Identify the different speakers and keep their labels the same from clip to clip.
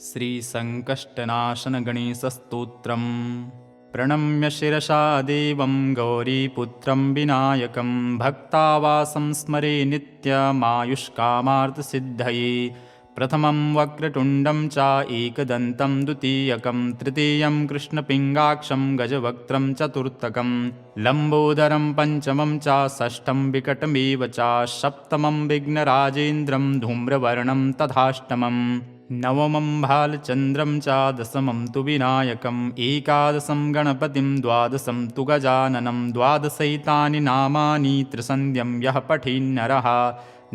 Speaker 1: श्रीसङ्कष्टनाशनगणेशस्तोत्रम्। प्रणम्य शिरसा देवं गौरीपुत्रं विनायकं भक्तावासं स्मरे नित्यमायुष्कामार्थसिद्धये। प्रथमं वक्रतुण्डं च एकदन्तं द्वितीयकं तृतीयं कृष्णपिङ्गाक्षं गजवक्त्रं चतुर्थकं लम्बोदरं पञ्चमं च षष्ठं विकटमेव च सप्तमं विघ्नराजेन्द्रं धूम्रवर्णं तथाष्टमम् नवमं भालचन्द्रं च दशमं तु विनायकम् एकादशं गणपतिं द्वादशं तु गजाननं द्वादशैतानि नामानि त्रिसन्ध्यं यः पठेन्नरः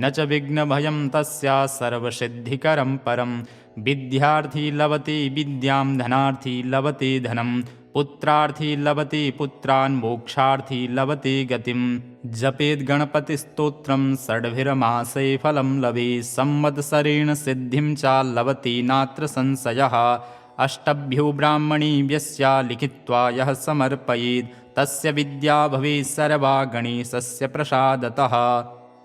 Speaker 1: न च विघ्नभयं तस्य सर्वसिद्धिकरं परं। विद्यार्थी लभते विद्यां धनार्थी लभते धनं पुत्रार्थी लभते पुत्रान् मोक्षार्थी लभते गतिं। जपेद् गणपतिस्तोत्रं षड्भिर्मासे फलं लभेत् संवत्सरेण सिद्धिं च लभते नात्र संशयः। अष्टभ्यो ब्राह्मणेभ्यस्य लिखित्वा यः समर्पयेत् तस्य विद्या भवेत् सर्वा गणेशस्य प्रसादतः।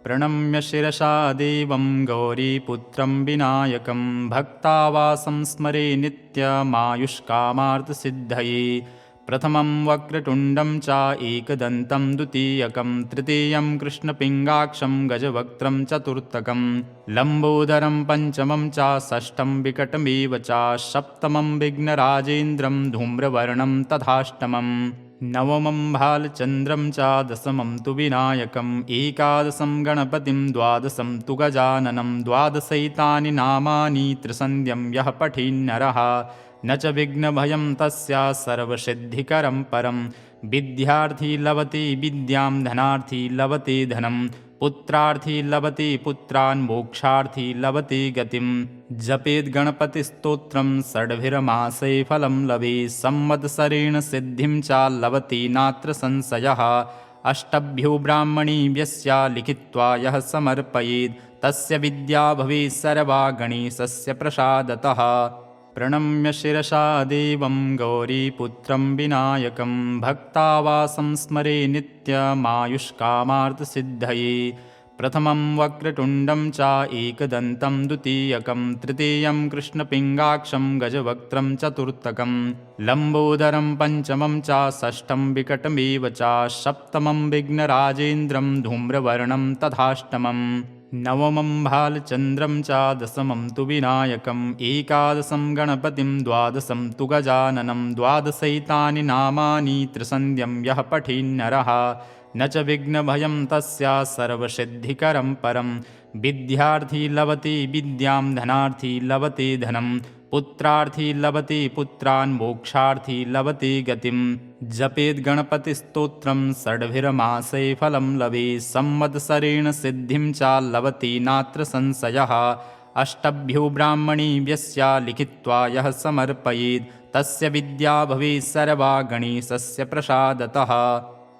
Speaker 1: प्रणम्य शिरसा देवं गौरीपुत्रं विनायकं भक्तावासं स्मरे नित्यमायुष्कामार्थसिद्धये। प्रथमं वक्रतुण्डं च एकदन्तं द्वितीयकं तृतीयं कृष्णपिङ्गाक्षं गजवक्त्रं चतुर्थकं लम्बोदरं पञ्चमं च षष्ठं विकटमेव च सप्तमं विघ्नराजेन्द्रं धूम्रवर्णं तथाष्टमम् नवमं भालचन्द्रं च दशमं तु विनायकम् एकादशं गणपतिं द्वादशं तु गजाननं द्वादशैतानि नामानि त्रिसन्ध्यं यः पठेन्नरः न च विघ्नभयं तस्य सर्वसिद्धिकरं परं। विद्यार्थी लभते विद्यां धनार्थी लभते धनं पुत्रार्थी लभते पुत्रान् मोक्षार्थी लभते गतिं। जपेद् गणपतिस्तोत्रं षड्भिर्मासे फलं लभेत् संवत्सरेण सिद्धिं च लभते नात्र संशयः। अष्टभ्यो ब्राह्मणेभ्यस्य लिखित्वा यः समर्पयेत् तस्य विद्या भवेत् सर्वा गणेशस्य प्रसादतः। प्रणम्य शिरसा देवं गौरीपुत्रं विनायकं भक्तावासं स्मरे नित्यमायुष्कामार्थसिद्धये। प्रथमं वक्रतुण्डं च एकदन्तं द्वितीयकं तृतीयं कृष्णपिङ्गाक्षं गजवक्त्रं चतुर्थकं लम्बोदरं पञ्चमं च षष्ठं विकटमेव च सप्तमं विघ्नराजेन्द्रं धूम्रवर्णं तथाष्टमम् नवमं भालचन्द्रं च दशमं तु विनायकम् एकादशं गणपतिं द्वादशं तु गजाननं द्वादशैतानि नामानि त्रिसन्ध्यं यः पठेन्नरः न च विघ्नभयं तस्य सर्वसिद्धिकरं परं। विद्यार्थी लभते विद्यां धनार्थी लभते धनं पुत्रार्थी लभते पुत्रान् मोक्षार्थी लभते गतिं। जपेद् गणपतिस्तोत्रं षड्भिर्मासे फलं लभेत् संवत्सरेण सिद्धिं च लभते नात्र संशयः। अष्टभ्यो ब्राह्मणेभ्यस्य लिखित्वा यः समर्पयेत् तस्य विद्या भवेत् सर्वा गणेशस्य प्रसादतः।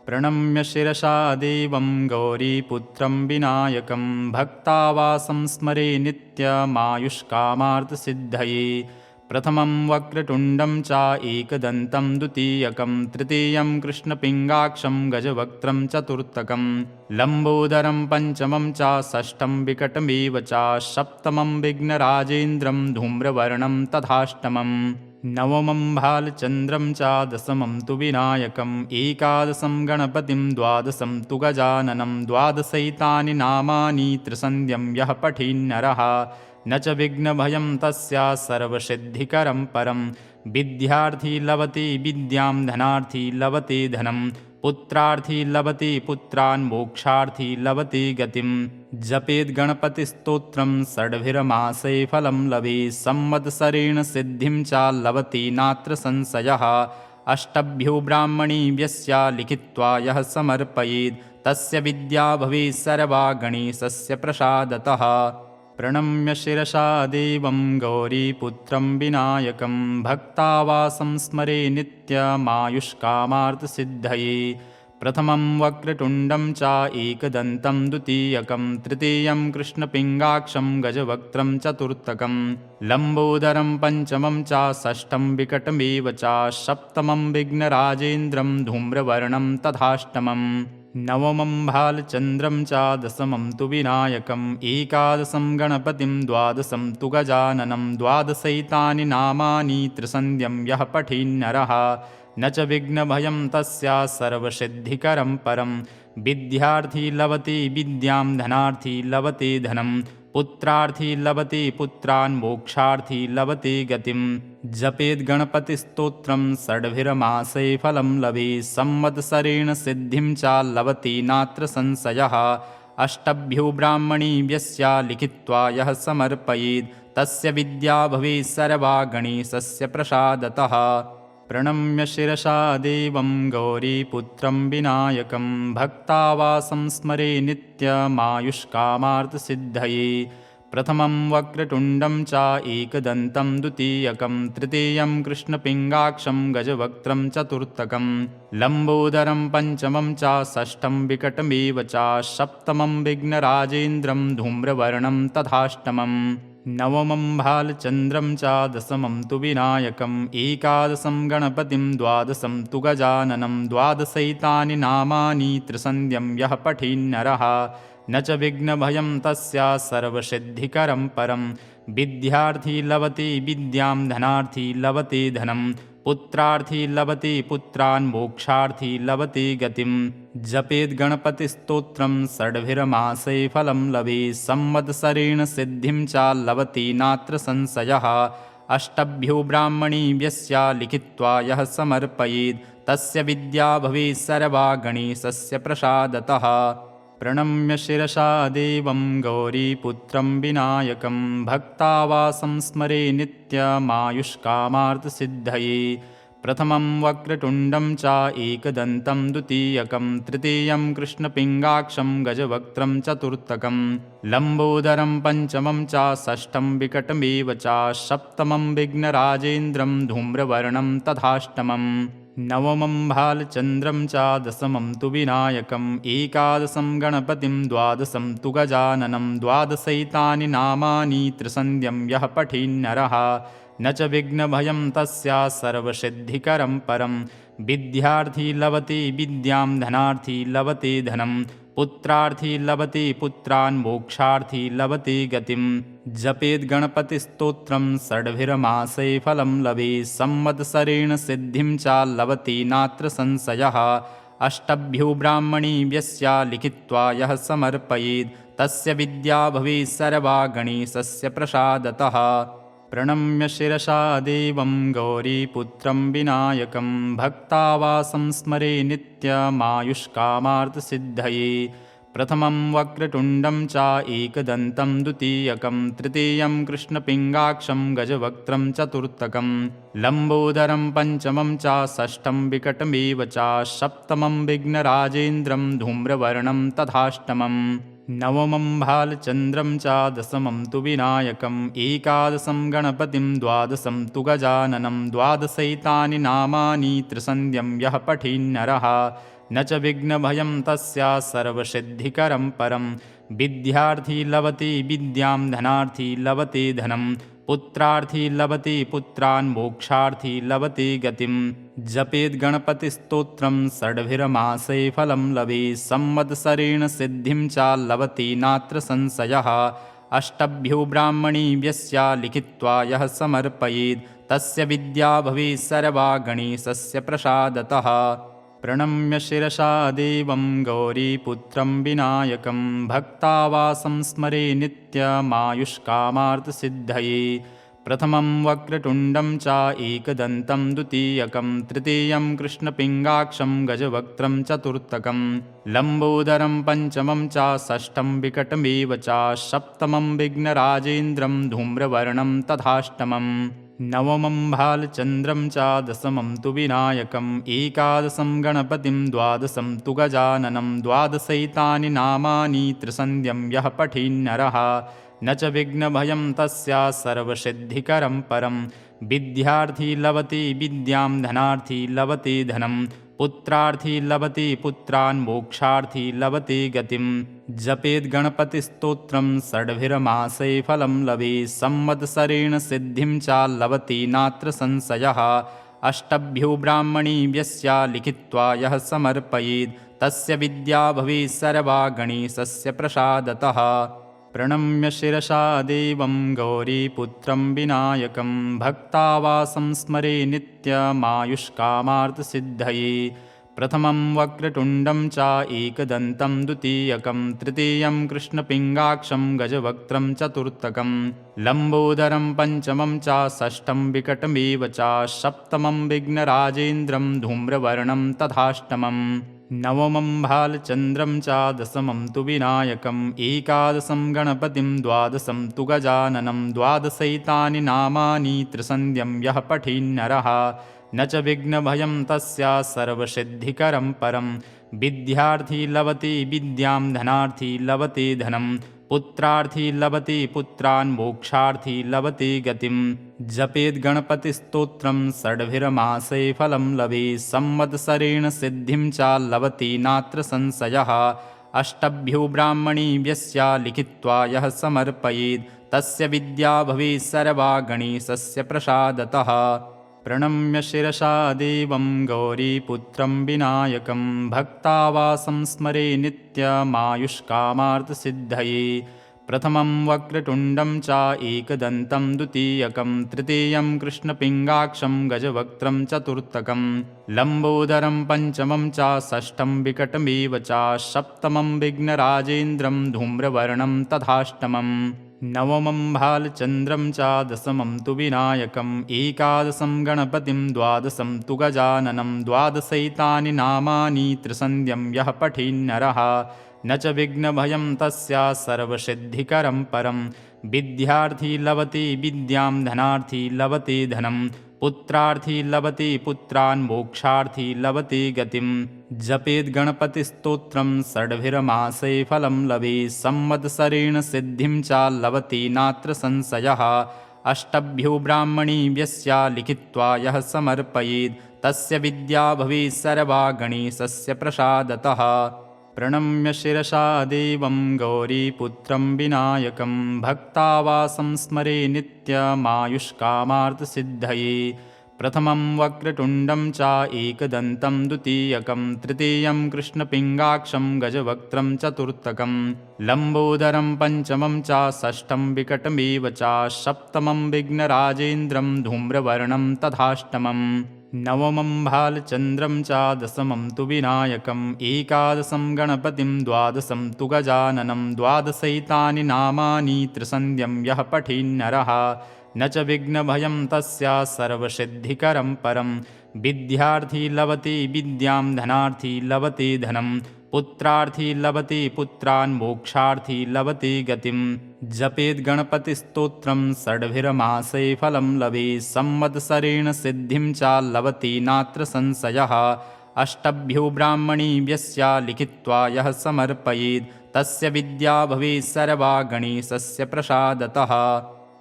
Speaker 1: प्रणम्य शिरसा देवं गौरीपुत्रं विनायकं भक्तावासं स्मरे नित्यमायुष्कामार्थसिद्धये। प्रथमं वक्रतुण्डं च एकदन्तं द्वितीयकं तृतीयं कृष्णपिङ्गाक्षं गजवक्त्रं चतुर्थकं लम्बोदरं पञ्चमं च षष्ठं विकटमेव च सप्तमं विघ्नराजेन्द्रं धूम्रवर्णं तथाष्टमम् नवमं भालचन्द्रं च दशमं तु विनायकम् एकादशं गणपतिं द्वादशं तु गजाननं द्वादशैतानि नामानि त्रिसन्ध्यं यः पठेन्नरः न च विघ्नभयं तस्य सर्वसिद्धिकरं परं। विद्यार्थी लभते विद्यां धनार्थी लभते धनं पुत्रार्थी लभते पुत्रान् मोक्षार्थी लभते गतिं। जपेद् गणपतिस्तोत्रं षड्भिर्मासे फलं लभेत् संवत्सरेण सिद्धिं च लभते नात्र संशयः। अष्टभ्यो ब्राह्मणेभ्यस्य लिखित्वा यः समर्पयेत् तस्य विद्या भवेत् सर्वा गणेशस्य प्रसादतः। प्रणम्य शिरसा देवं गौरीपुत्रं विनायकं भक्तावासं स्मरे नित्यमायुष्कामार्थसिद्धये। प्रथमं वक्रतुण्डं च एकदन्तं द्वितीयकं तृतीयं कृष्णपिङ्गाक्षं गजवक्त्रं चतुर्थकं लम्बोदरं पञ्चमं च षष्ठं विकटमेव च सप्तमं विघ्नराजेन्द्रं धूम्रवर्णं तथाष्टमम् नवमं भालचन्द्रं च दशमं तु विनायकम् एकादशं गणपतिं द्वादशं तु गजाननं द्वादशैतानि नामानि त्रिसन्ध्यं यः पठेन्नरः न च विघ्नभयं तस्य सर्वसिद्धिकरं परं विद्यार्थी लभते विद्यां धनार्थी लभते धनं पुत्रार्थी लभते पुत्रान् मोक्षार्थी लभते गतिं जपेद् गणपतिस्तोत्रं षड्भिर्मासे फलं लभेत् संवत्सरेण सिद्धिं च लभते नात्र संशयः अष्टभ्यो ब्राह्मणेभ्यस्य लिखित्वा यः समर्पयेत् तस्य विद्या भवेत् सर्वा गणेशस्य प्रसादतः प्रणम्य शिरसा देवं गौरीपुत्रं विनायकं भक्तावासं स्मरे नित्यमायुष्कामार्थसिद्धये प्रथमं वक्रतुण्डं च एकदन्तं द्वितीयकं तृतीयं कृष्णपिङ्गाक्षं गजवक्त्रं चतुर्थकं लम्बोदरं पञ्चमं च षष्ठं विकटमेव च सप्तमं विघ्नराजेन्द्रं धूम्रवर्णं तथाष्टमं नवमं भालचन्द्रं च दशमं तु विनायकम् एकादशं गणपतिं द्वादशं तु गजाननं द्वादशैतानि नामानि त्रिसन्ध्यं यः पठेन्नरः न च विघ्नभयं तस्य सर्वसिद्धिकरं परं विद्यार्थी लभते विद्यां धनार्थी लभते धनं पुत्रार्थी लभते पुत्रान् मोक्षार्थी लभते गतिं जपेद् गणपतिस्तोत्रं षड्भिर्मासे फलं लभेत् संवत्सरेण सिद्धिं च लभते नात्र संशयः अष्टभ्यो ब्राह्मणेभ्यस्य लिखित्वा यः समर्पयेत् तस्य विद्या भवेत् सर्वा गणेशस्य प्रसादतः प्रणम्य शिरसा देवं गौरीपुत्रं विनायकं भक्तावासं स्मरे नित्यमायुष्कामार्थसिद्धये प्रथमं वक्रतुण्डं च एकदन्तं द्वितीयकं तृतीयं कृष्णपिङ्गाक्षं गजवक्त्रं चतुर्थकं लम्बोदरं पञ्चमं च षष्ठं विकटमेव च सप्तमं विघ्नराजेन्द्रं धूम्रवर्णं तथाष्टमं नवमं भालचन्द्रं च दशमं तु विनायकम् एकादशं गणपतिं द्वादशं तु गजाननं द्वादशैतानि नामानि त्रिसन्ध्यं यः पठेन्नरः न च विघ्नभयं तस्य सर्वसिद्धिकरं परं विद्यार्थी लभते विद्यां धनार्थी लभते धनं पुत्रार्थी लभते पुत्रान् मोक्षार्थी लभते गतिं जपेद् गणपतिस्तोत्रं षड्भिर्मासे फलं लभेत् संवत्सरेण सिद्धिं च लभते नात्र संशयः अष्टभ्यो ब्राह्मणेभ्यस्य लिखित्वा यः समर्पयेत् तस्य विद्या भवेत् सर्वा गणेशस्य प्रसादतः प्रणम्य शिरसा देवं गौरीपुत्रं विनायकं भक्तावासं स्मरे नित्यमायुष्कामार्थसिद्धये प्रथमं वक्रतुण्डं च एकदन्तं द्वितीयकं तृतीयं कृष्णपिङ्गाक्षं गजवक्त्रं चतुर्थकं लम्बोदरं पञ्चमं च षष्ठं विकटमेव च सप्तमं विघ्नराजेन्द्रं धूम्रवर्णं तथाष्टमं नवमं भालचन्द्रं च दशमं तु विनायकम् एकादशं गणपतिं द्वादशं तु गजाननं द्वादशैतानि नामानि त्रिसन्ध्यं यः पठेन्नरः न च विघ्नभयं तस्य सर्वसिद्धिकरं परं विद्यार्थी लभते विद्यां धनार्थी लभते धनं पुत्रार्थी लभते पुत्रान् मोक्षार्थी लभते गतिं जपेद् गणपतिस्तोत्रं षड्भिर्मासे फलं लभेत् संवत्सरेण सिद्धिं च लभते नात्र संशयः अष्टभ्यो ब्राह्मणेभ्यस्य लिखित्वा यः समर्पयेत् तस्य विद्या भवेत् सर्वा गणेशस्य प्रसादतः प्रणम्य शिरसा देवं गौरीपुत्रं विनायकं भक्तावासं स्मरे नित्यमायुष्कामार्थसिद्धये प्रथमं वक्रतुण्डं च एकदन्तं द्वितीयकं तृतीयं कृष्णपिङ्गाक्षं गजवक्त्रं चतुर्थकं लम्बोदरं पञ्चमं च षष्ठं विकटमेव च सप्तमं विघ्नराजेन्द्रं धूम्रवर्णं तथाष्टमं नवमं भालचन्द्रं च दशमं तु विनायकम् एकादशं गणपतिं द्वादशं तु गजाननं द्वादशैतानि नामानि त्रिसन्ध्यं यः पठेन्नरः न च विघ्नभयं तस्य सर्वसिद्धिकरं परं विद्यार्थी लभते विद्यां धनार्थी लभते धनं पुत्रार्थी लभते पुत्रान् मोक्षार्थी लभते गतिं जपेद् गणपतिस्तोत्रं षड्भिर्मासे फलं लभेत् संवत्सरेण सिद्धिं च लभते नात्र संशयः अष्टभ्यो ब्राह्मणेभ्यस्य लिखित्वा यः समर्पयेत् तस्य विद्या भवेत् सर्वा गणेशस्य प्रसादतः। प्रणम्य शिरसा देवं गौरीपुत्रं विनायकं भक्तावासं स्मरे नित्यमायुष्कामार्थसिद्धये। प्रथमं वक्रतुण्डं च एकदन्तं द्वितीयकं तृतीयं कृष्णपिङ्गाक्षं गजवक्त्रं चतुर्थकं लम्बोदरं पञ्चमं च षष्ठं विकटमेव च सप्तमं विघ्नराजेन्द्रं धूम्रवर्णं तथाष्टमं नवमं भालचन्द्रं च दशमं तु विनायकम् एकादशं गणपतिं द्वादशं तु गजाननं द्वादशैतानि नामानि त्रिसन्ध्यं यः पठेन्नरः न च विघ्नभयं तस्य सर्वसिद्धिकरं परं। विद्यार्थी लभते विद्यां धनार्थी लभते धनं पुत्रार्थी लभते पुत्रान् मोक्षार्थी लभते गतिं। जपेद् गणपतिस्तोत्रं षड्भिर्मासे फलं लभेत् संवत्सरेण सिद्धिं च लभते नात्र संशयः। अष्टभ्यो ब्राह्मणेभ्यस्य लिखित्वा यः समर्पयेत् तस्य विद्या भवेत् सर्वा गणेशस्य प्रसादतः। प्रणम्य शिरसा देवं गौरीपुत्रं विनायकं भक्तावासं स्मरे नित्यमायुष्कामार्थसिद्धये। प्रथमं वक्रतुण्डं च एकदन्तं द्वितीयकं तृतीयं कृष्णपिङ्गाक्षं गजवक्त्रं चतुर्थकं लम्बोदरं पञ्चमं च षष्ठं विकटमेव च सप्तमं विघ्नराजेन्द्रं धूम्रवर्णं तथाष्टमं नवमं भालचन्द्रं च दशमं तु विनायकम् एकादशं गणपतिं द्वादशं तु गजाननं द्वादशैतानि नामानि त्रिसन्ध्यं यः पठेन्नरः न च विघ्नभयं तस्य सर्वसिद्धिकरं परं। विद्यार्थी लभते विद्यां धनार्थी लभते धनं पुत्रार्थी लभते पुत्रान् मोक्षार्थी लभते गतिं। जपेद् गणपतिस्तोत्रं षड्भिर्मासे फलं लभेत् संवत्सरेण सिद्धिं च लभते नात्र संशयः। अष्टभ्यो ब्राह्मणेभ्यस्य लिखित्वा यः समर्पयेत् तस्य विद्या भवेत् सर्वा गणेशस्य प्रसादतः। प्रणम्य शिरसा देवं गौरीपुत्रं विनायकं भक्तावासं स्मरे नित्यमायुष्कामार्थसिद्धये। प्रथमं वक्रतुण्डं च एकदन्तं द्वितीयकं तृतीयं कृष्णपिङ्गाक्षं गजवक्त्रं चतुर्थकं लम्बोदरं पञ्चमं च षष्ठं विकटमेव च सप्तमं विघ्नराजेन्द्रं धूम्रवर्णं तथाष्टमं नवमं भालचन्द्रं च दशमं तु विनायकम् एकादशं गणपतिं द्वादशं तु गजाननं द्वादशैतानि नामानि त्रिसन्ध्यं यः पठेन्नरः न च विघ्नभयं तस्य सर्वसिद्धिकरं परं। विद्यार्थी लभते विद्यां धनार्थी लभते धनं पुत्रार्थी लभते पुत्रान् मोक्षार्थी लभते गतिं। जपेद् गणपतिस्तोत्रं षड्भिर्मासे फलं लभेत् संवत्सरेण सिद्धिं च लभते नात्र संशयः। अष्टभ्यो ब्राह्मणेभ्यस्य लिखित्वा यः समर्पयेत् तस्य विद्या भवेत् सर्वा गणेशस्य प्रसादतः।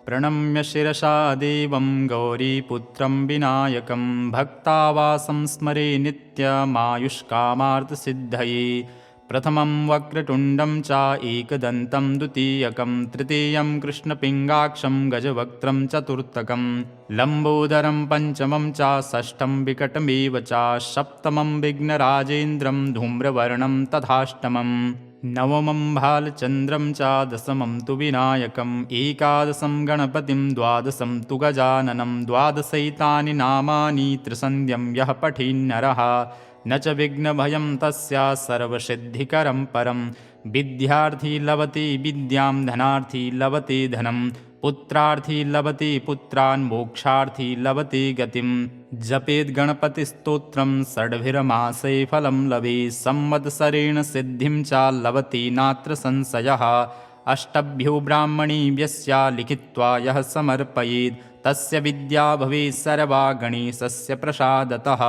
Speaker 1: प्रणम्य शिरसा देवं गौरीपुत्रं विनायकं भक्तावासं स्मरे नित्यमायुष्कामार्थसिद्धये। प्रथमं वक्रतुण्डं च एकदन्तं द्वितीयकं तृतीयं कृष्णपिङ्गाक्षं गजवक्त्रं चतुर्थकं लम्बोदरं पञ्चमं च षष्ठं विकटमेव च सप्तमं विघ्नराजेन्द्रं धूम्रवर्णं तथाष्टमं नवमं भालचन्द्रं च दशमं तु विनायकम् एकादशं गणपतिं द्वादशं तु गजाननं द्वादशैतानि नामानि त्रिसन्ध्यं यः पठेन्नरः न च विघ्नभयं तस्य सर्वसिद्धिकरं परं। विद्यार्थी लभते विद्यां धनार्थी लभते धनं पुत्रार्थी लभते पुत्रान् मोक्षार्थी लभते गतिं। जपेद् गणपतिस्तोत्रं षड्भिर्मासे फलं लभेत् संवत्सरेण सिद्धिं च लभते नात्र संशयः। अष्टभ्यो ब्राह्मणेभ्यस्य लिखित्वा यः समर्पयेत् तस्य विद्या भवेत् सर्वा गणेशस्य प्रसादतः।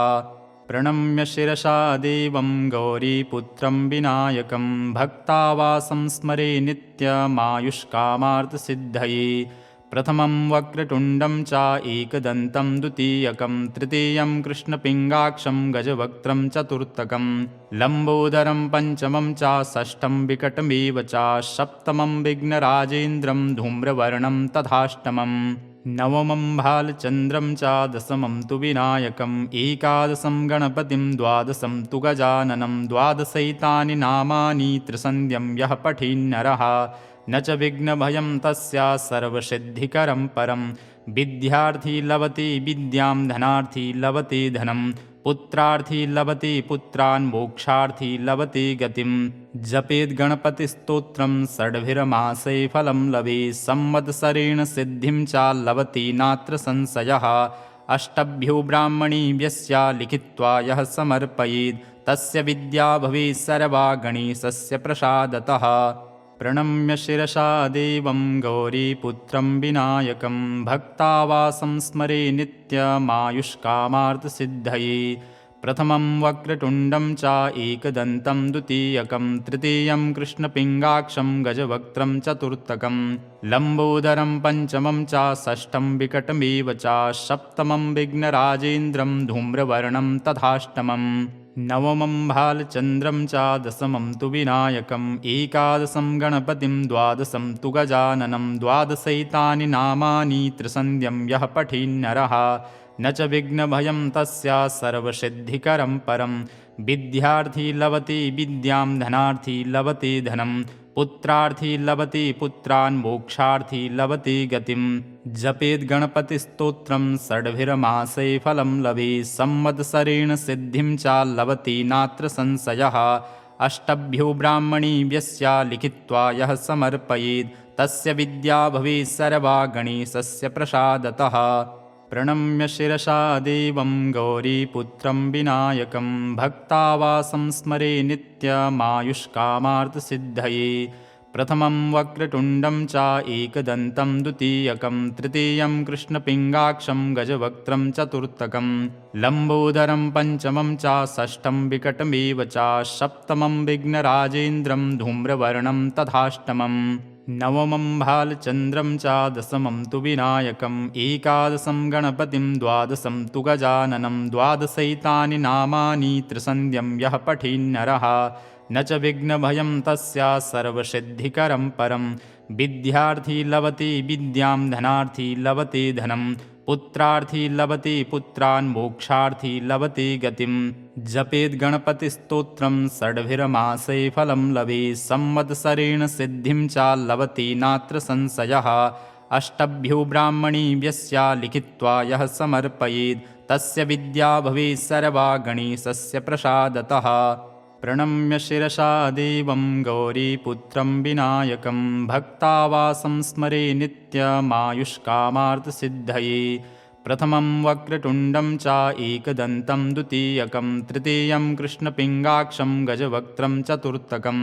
Speaker 1: प्रणम्य शिरसा देवं गौरीपुत्रं विनायकं भक्तावासं स्मरे नित्यमायुष्कामार्थसिद्धये। प्रथमं वक्रतुण्डं च एकदन्तं द्वितीयकं तृतीयं कृष्णपिङ्गाक्षं गजवक्त्रं चतुर्थकं लम्बोदरं पञ्चमं च षष्ठं विकटमेव च सप्तमं विघ्नराजेन्द्रं धूम्रवर्णं तथाष्टमं नवमं भालचन्द्रं च दशमं तु विनायकम् एकादशं गणपतिं द्वादशं तु गजाननं द्वादशैतानि नामानि त्रिसन्ध्यं यः पठेन्नरः न च विघ्नभयं तस्य सर्वसिद्धिकरं परं विद्यार्थी लभते विद्यां धनार्थी लभते धनं पुत्रार्थी लभते पुत्रान् मोक्षार्थी लभते गतिं जपेद् गणपतिस्तोत्रं षड्भिर्मासे फलं लभेत् संवत्सरेण सिद्धिं च लभते नात्र संशयः अष्टभ्यो ब्राह्मणेभ्यश्च लिखित्वा यः समर्पयेत् तस्य विद्या भवेत् सर्वा गणेशस्य प्रसादतः प्रणम्य शिरसा देवं गौरीपुत्रं विनायकं भक्तावासं स्मरे नित्यमायुष्कामार्थसिद्धये प्रथमं वक्रतुण्डं च एकदन्तं द्वितीयकं तृतीयं कृष्णपिङ्गाक्षं गजवक्त्रं चतुर्थकं लम्बोदरं पञ्चमं च षष्ठं विकटमेव च सप्तमं विघ्नराजेन्द्रं धूम्रवर्णं तथाष्टमम् नवमं भालचन्द्रं च दशमं तु विनायकम् एकादशं गणपतिं द्वादशं तु गजाननं द्वादशैतानि नामानि त्रिसन्ध्यं यः पठेन्नरः न च विघ्नभयं तस्य सर्वसिद्धिकरं परं विद्यार्थी लभते विद्यां धनार्थी लभते धनं पुत्रार्थी लभते पुत्रान् मोक्षार्थी लभते गतिं जपेद् गणपतिस्तोत्रं षड्भिर्मासे फलं लभेत् संवत्सरेण सिद्धिं च लभते नात्र संशयः अष्टभ्यो ब्राह्मणेभ्यश्च लिखित्वा यः समर्पयेत् तस्य विद्या भवेत् सर्वा गणेशस्य प्रसादतः प्रणम्य शिरसा देवं गौरीपुत्रं विनायकं भक्तावासं स्मरे नित्यमायुष्कामार्थसिद्धये प्रथमं वक्रतुण्डं च एकदन्तं द्वितीयकं तृतीयं कृष्णपिङ्गाक्षं गजवक्त्रं चतुर्थकं लम्बोदरं पञ्चमं च षष्ठं विकटमेव च सप्तमं विघ्नराजेन्द्रं धूम्रवर्णं तथाष्टमम् नवमं भालचन्द्रं च दशमं तु विनायकम् एकादशं गणपतिं द्वादशं तु गजाननं द्वादशैतानि नामानि त्रिसन्ध्यं यः पठेन्नरः न च विघ्नभयं तस्य सर्वसिद्धिकरं परं विद्यार्थी लभते विद्यां धनार्थी लभते धनं पुत्रार्थी लभते पुत्रान् मोक्षार्थी लभते गतिं जपेद् गणपतिस्तोत्रं षड्भिर्मासे फलं लभेत् संवत्सरेण सिद्धिं च लभते नात्र संशयः अष्टभ्यो ब्राह्मणेभ्यश्च लिखित्वा यः समर्पयेत् तस्य विद्या भवेत् सर्वा गणेशस्य प्रसादतः प्रणम्य शिरसा देवं गौरीपुत्रं विनायकं भक्तावासं स्मरे नित्यमायुष्कामार्थसिद्धये प्रथमं वक्रतुण्डं च एकदन्तं द्वितीयकं तृतीयं कृष्णपिङ्गाक्षं गजवक्त्रं चतुर्थकं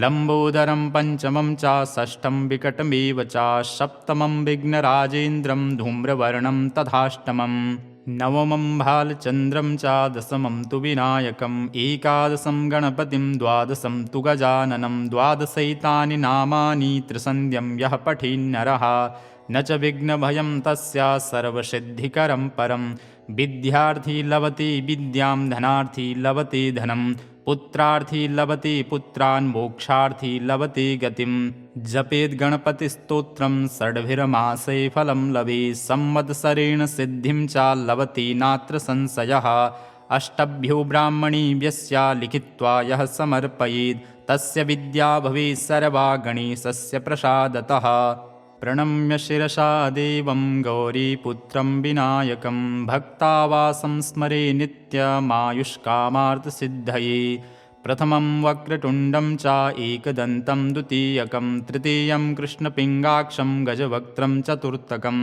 Speaker 1: लम्बोदरं पञ्चमं च षष्ठं विकटमेव च सप्तमं विघ्नराजेन्द्रं धूम्रवर्णं तथाष्टमम् नवमं भालचन्द्रं च दशमं तु विनायकम् एकादशं गणपतिं द्वादशं तु गजाननं द्वादशैतानि नामानि त्रिसन्ध्यं यः पठेन्नरः न च विघ्नभयं तस्य सर्वसिद्धिकरं परं विद्यार्थी लभते विद्यां धनार्थी लभते धनं पुत्रार्थी लभते पुत्रान् मोक्षार्थी लभते गतिं जपेद् गणपतिस्तोत्रं षड्भिर्मासे फलं लभेत् संवत्सरेण सिद्धिं च लभते नात्र संशयः अष्टभ्यो ब्राह्मणेभ्यश्च लिखित्वा यः समर्पयेत् तस्य विद्या भवेत् सर्वा गणेशस्य प्रसादतः प्रणम्य शिरसा देवं गौरीपुत्रं विनायकं भक्तावासं स्मरे नित्यमायुष्कामार्थसिद्धये प्रथमं वक्रतुण्डं च एकदन्तं द्वितीयकं तृतीयं कृष्णपिङ्गाक्षं गजवक्त्रं चतुर्थकं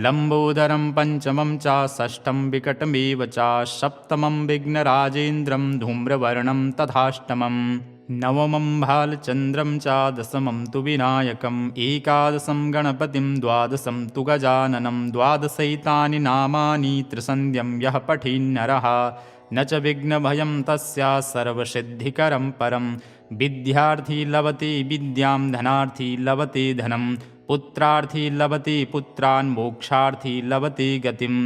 Speaker 1: लम्बोदरं पञ्चमं च षष्ठं विकटमेव च सप्तमं विघ्नराजेन्द्रं धूम्रवर्णं तथाष्टमम् नवमं भालचन्द्रं च दशमं तु विनायकम् एकादशं गणपतिं द्वादशं तु गजाननं द्वादशैतानि नामानि त्रिसन्ध्यं यः पठेन्नरः न च विघ्नभयं तस्य सर्वसिद्धिकरं परं विद्यार्थी लभते विद्यां धनार्थी लभते धनं पुत्रार्थी लभते पुत्रान् मोक्षार्थी लभते गतिं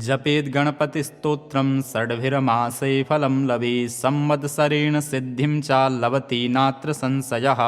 Speaker 1: जपेद् गणपतिस्तोत्रं षड्भिर्मासे फलं लभेत् संवत्सरेण सिद्धिं च लभते नात्र संशयः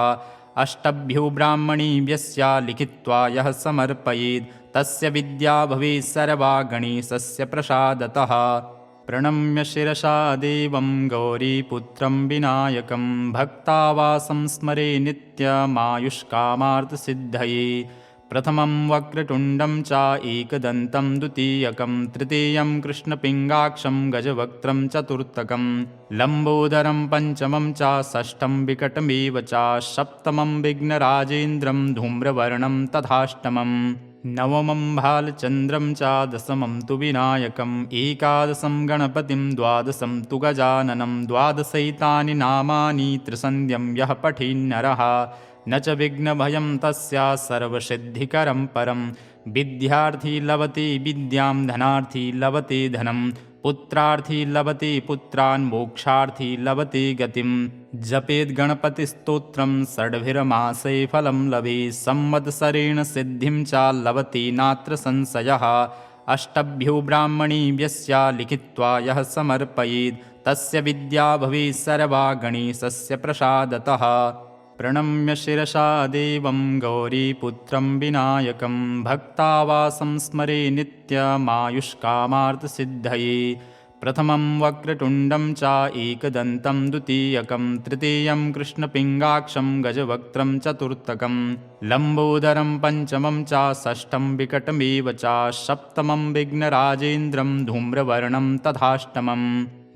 Speaker 1: अष्टभ्यो ब्राह्मणीभ्यस्य लिखित्वा यः समर्पयेत् तस्य विद्या भवेत् सर्वा गणेशस्य प्रसादतः। प्रणम्य शिरसा देवं गौरीपुत्रं विनायकं भक्तावासं स्मरे नित्यमायुष्कामार्थसिद्धये। प्रथमं वक्रतुण्डं च एकदन्तं द्वितीयकं तृतीयं कृष्णपिङ्गाक्षं गजवक्त्रं चतुर्थकं लम्बोदरं पञ्चमं च षष्ठं विकटमेव च सप्तमं विघ्नराजेन्द्रं धूम्रवर्णं तथाष्टमं नवमं भालचन्द्रं च दशमं तु विनायकम् एकादशं गणपतिं द्वादशं तु गजाननं द्वादशैतानि नामानि त्रिसन्ध्यं यः पठेन्नरः न च विघ्नभयं तस्य सर्वसिद्धिकरं परं। विद्यार्थी लभते विद्यां धनार्थी लभते धनं पुत्रार्थी लभते पुत्रान् मोक्षार्थी लभते गतिं। जपेत् गणपतिस्तोत्रं षड्भिर्मासे फलं लभेत् संवत्सरेण सिद्धिं च लभते नात्र संशयः। अष्टभ्यो ब्राह्मणीभ्यस्य लिखित्वा यः समर्पयेत् तस्य विद्या भवेत् सर्वा गणेशस्य प्रसादतः। प्रणम्य शिरसा देवं गौरीपुत्रं विनायकं भक्तावासं स्मरे नित्यमायुष्कामार्थसिद्धये। प्रथमं वक्रतुण्डं च एकदन्तं द्वितीयकं तृतीयं कृष्णपिङ्गाक्षं गजवक्त्रं चतुर्थकं लम्बोदरं पञ्चमं च षष्ठं विकटमेव च सप्तमं विघ्नराजेन्द्रं धूम्रवर्णं तथाष्टमं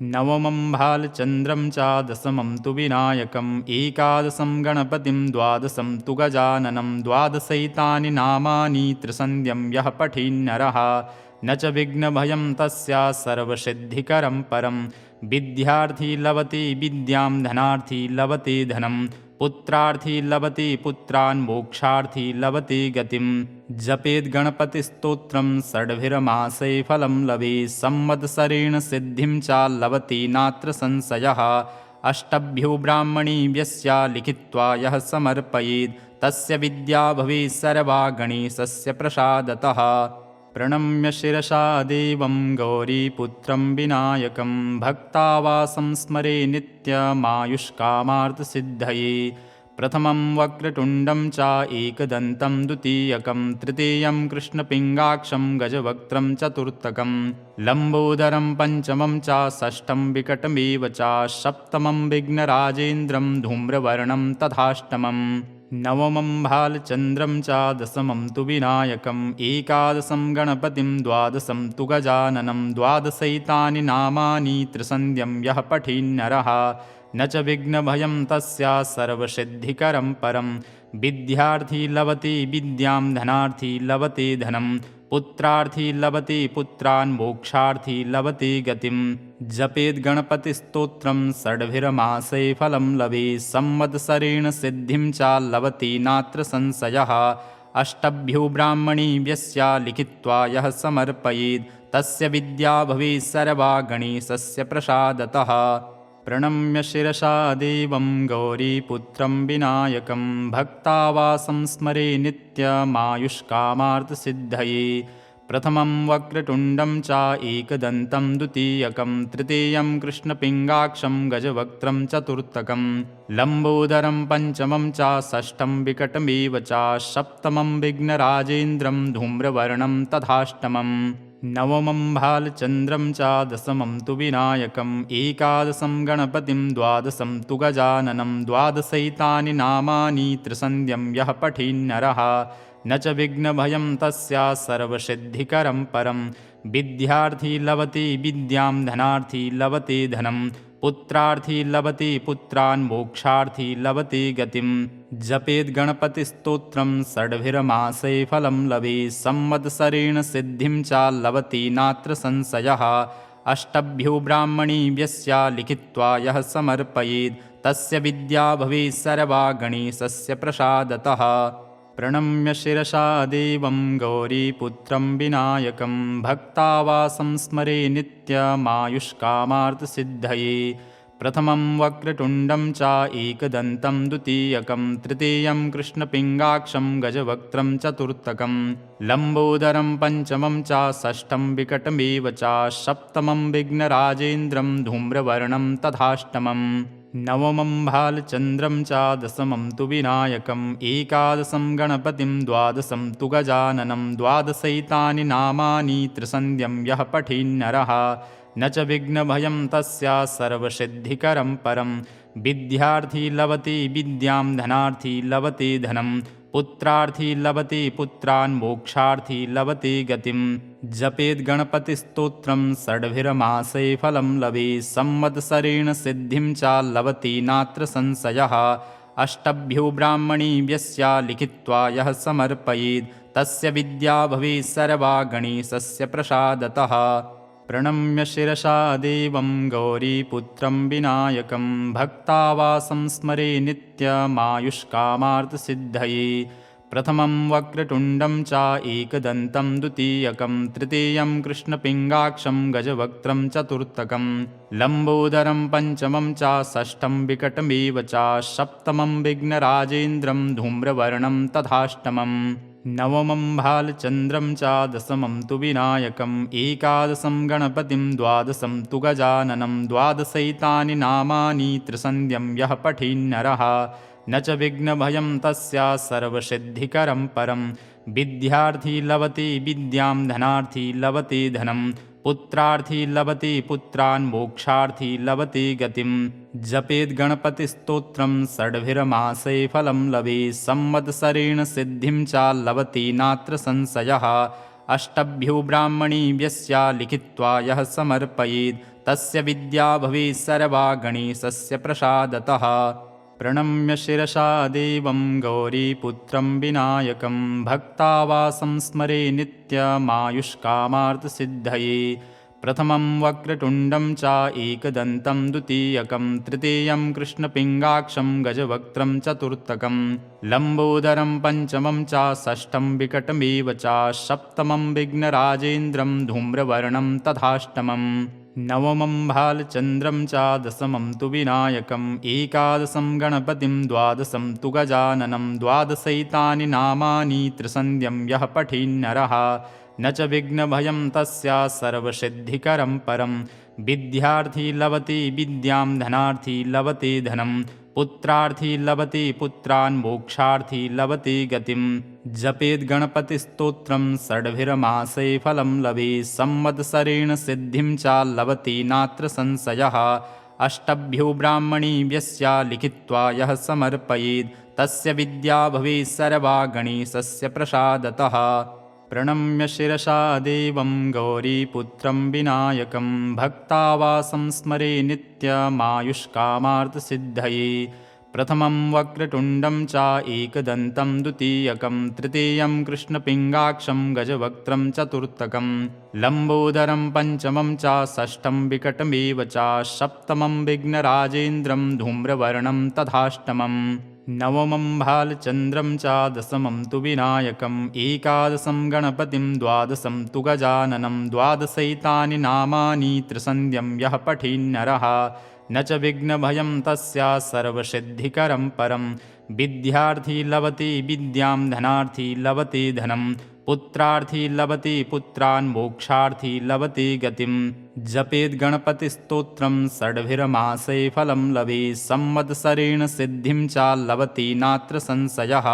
Speaker 1: नवमं भालचन्द्रं च दशमं तु विनायकम् एकादशं गणपतिं द्वादशं तु गजाननं द्वादशैतानि नामानि त्रिसन्ध्यं यः पठेन्नरः न च विघ्नभयं तस्य सर्वसिद्धिकरं परं। विद्यार्थी लभते विद्यां धनार्थी लभते धनं पुत्रार्थी लभते पुत्रान् मोक्षार्थी लभते गतिं। जपेत् गणपतिस्तोत्रं षड्भिर्मासे फलं लभेत् संवत्सरेण सिद्धिं च लभते नात्र संशयः। अष्टभ्यो ब्राह्मणीभ्यस्य लिखित्वा यः समर्पयेत् तस्य विद्या भवेत् सर्वा गणेशस्य प्रसादतः। प्रणम्य शिरसा देवं गौरीपुत्रं विनायकं भक्तावासं स्मरे नित्यमायुष्कामार्थसिद्धये। प्रथमं वक्रतुण्डं च एकदन्तं द्वितीयकं तृतीयं कृष्णपिङ्गाक्षं गजवक्त्रं चतुर्थकं लम्बोदरं पञ्चमं च षष्ठं विकटमेव च सप्तमं विघ्नराजेन्द्रं धूम्रवर्णं तथाष्टमं नवमं भालचन्द्रं च दशमं तु विनायकम् एकादशं गणपतिं द्वादशं तु गजाननं द्वादशैतानि नामानि त्रिसन्ध्यं यः पठेन्नरः न च विघ्नभयं तस्य सर्वसिद्धिकरं परं। विद्यार्थी लभते विद्यां धनार्थी लभते धनं पुत्रार्थी लभते पुत्रान् मोक्षार्थी लभते गतिं। जपेत् गणपतिस्तोत्रं षड्भिर्मासे फलं लभेत् संवत्सरेण सिद्धिं च लभते नात्र संशयः। अष्टभ्यो ब्राह्मणीभ्यस्य लिखित्वा यः समर्पयेत् तस्य विद्या भवेत् सर्वा गणेशस्य प्रसादतः। प्रणम्य शिरसा देवं गौरीपुत्रं विनायकं भक्तावासं स्मरे नित्यमायुष्कामार्थसिद्धये। प्रथमं वक्रतुण्डं च एकदन्तं द्वितीयकं तृतीयं कृष्णपिङ्गाक्षं गजवक्त्रं चतुर्थकं लम्बोदरं पञ्चमं च षष्ठं विकटमेव च सप्तमं विघ्नराजेन्द्रं धूम्रवर्णं तथाष्टमं नवमं भालचन्द्रं च दशमं तु विनायकम् एकादशं गणपतिं द्वादशं तु गजाननं द्वादशैतानि नामानि त्रिसन्ध्यं यः पठेन्नरः न च विघ्नभयं तस्य सर्वसिद्धिकरं परं। विद्यार्थी लभते विद्यां धनार्थी लभते धनं पुत्रार्थी लभते पुत्रान् मोक्षार्थी लभते गतिं। जपेत् गणपतिस्तोत्रं षड्भिर्मासे फलं लभेत् संवत्सरेण सिद्धिं च लभते नात्र संशयः। अष्टभ्यो ब्राह्मणीभ्यस्य लिखित्वा यः समर्पयेत् तस्य विद्या भवेत् सर्वा गणेशस्य प्रसादतः। प्रणम्य शिरसा देवं गौरीपुत्रं विनायकं भक्तावासं स्मरे नित्यमायुष्कामार्थसिद्धये। प्रथमं वक्रतुण्डं च एकदन्तं द्वितीयकं तृतीयं कृष्णपिङ्गाक्षं गजवक्त्रं चतुर्थकं लम्बोदरं पञ्चमं च षष्ठं विकटमेव च सप्तमं विघ्नराजेन्द्रं धूम्रवर्णं तथाष्टमं नवमं भालचन्द्रं च दशमं तु विनायकम् एकादशं गणपतिं द्वादशं तु गजाननं द्वादशैतानि नामानि त्रिसन्ध्यं यः पठेन्नरः न च विघ्नभयं तस्य सर्वसिद्धिकरं परं विद्यार्थी लभते विद्यां धनार्थी लभते धनं पुत्रार्थी लभते पुत्रान् मोक्षार्थी लभते गतिं जपेद् गणपतिस्तोत्रं षड्भिर्मासे फलं लभेत् संवत्सरेण सिद्धिं च लभते नात्र संशयः अष्टभ्यो ब्राह्मणेभ्यस्य लिखित्वा यः समर्पयेत् तस्य विद्या भवेत् सर्वा गणेशस्य प्रसादतः प्रणम्य शिरसा देवं गौरीपुत्रं विनायकं भक्तावासं स्मरे नित्यमायुष्कामार्थसिद्धये प्रथमं वक्रतुण्डं च एकदन्तं द्वितीयकं तृतीयं कृष्णपिङ्गाक्षं गजवक्त्रं चतुर्थकं लम्बोदरं पञ्चमं च षष्ठं विकटमेव च सप्तमं विघ्नराजेन्द्रं धूम्रवर्णं तथाष्टमम् नवमं भालचन्द्रं च दशमं तु विनायकम् एकादशं गणपतिं द्वादशं तु गजाननं द्वादशैतानि नामानि त्रिसन्ध्यं यः पठेन्नरः न च विघ्नभयं तस्य सर्वसिद्धिकरं परं विद्यार्थी लभते विद्यां धनार्थी लभते धनं पुत्रार्थी लभते पुत्रान् मोक्षार्थी लभते गतिं जपेद् गणपतिस्तोत्रं षड्भिर्मासे फलं लभेत् संवत्सरेण सिद्धिं च लभते नात्र संशयः अष्टभ्यो ब्राह्मणेभ्यस्य लिखित्वा यः समर्पयेत् तस्य विद्या भवेत् सर्वा गणेशस्य प्रसादतः प्रणम्य शिरसा देवं गौरीपुत्रं विनायकं भक्तावासं स्मरे नित्यमायुष्कामार्थसिद्धये प्रथमं वक्रतुण्डं च एकदन्तं द्वितीयकं तृतीयं कृष्णपिङ्गाक्षं गजवक्त्रं चतुर्थकं लम्बोदरं पञ्चमं च षष्ठं विकटमेव च सप्तमं विघ्नराजेन्द्रं धूम्रवर्णं तथाष्टमम् नवमं भालचन्द्रं च दशमं तु विनायकम् एकादशं गणपतिं द्वादशं तु गजाननं द्वादशैतानि नामानि त्रिसन्ध्यं यः पठेन्नरः न च विघ्नभयं तस्य सर्वसिद्धिकरं परं विद्यार्थी लभते विद्यां धनार्थी लभते धनं पुत्रार्थी लभते पुत्रान् मोक्षार्थी लभते गतिं जपेद् गणपतिस्तोत्रं षड्भिर्मासे फलं लभेत् संवत्सरेण सिद्धिं च लभते नात्र संशयः अष्टभ्यो ब्राह्मणेभ्यस्य लिखित्वा यः समर्पयेत् तस्य विद्या भवेत् सर्वा गणेशस्य प्रसादतः प्रणम्य शिरसा देवं गौरीपुत्रं विनायकं भक्तावासं स्मरे नित्यमायुष्कामार्थसिद्धये प्रथमं वक्रतुण्डं च एकदन्तं द्वितीयकं तृतीयं कृष्णपिङ्गाक्षं गजवक्त्रं चतुर्थकं लम्बोदरं पञ्चमं च षष्ठं विकटमेव च सप्तमं विघ्नराजेन्द्रं धूम्रवर्णं तथाष्टमम् नवमं भालचन्द्रं च दशमं तु विनायकम् एकादशं गणपतिं द्वादशं तु गजाननं द्वादशैतानि नामानि त्रिसन्ध्यं यः पठेन्नरः न च विघ्नभयं तस्य सर्वसिद्धिकरं परं विद्यार्थी लभते विद्यां धनार्थी लभते धनं पुत्रार्थी लभते पुत्रान् मोक्षार्थी लभते गतिं जपेद् गणपतिस्तोत्रं षड्भिर्मासे फलं लभेत् संवत्सरेण सिद्धिं च लभते नात्र संशयः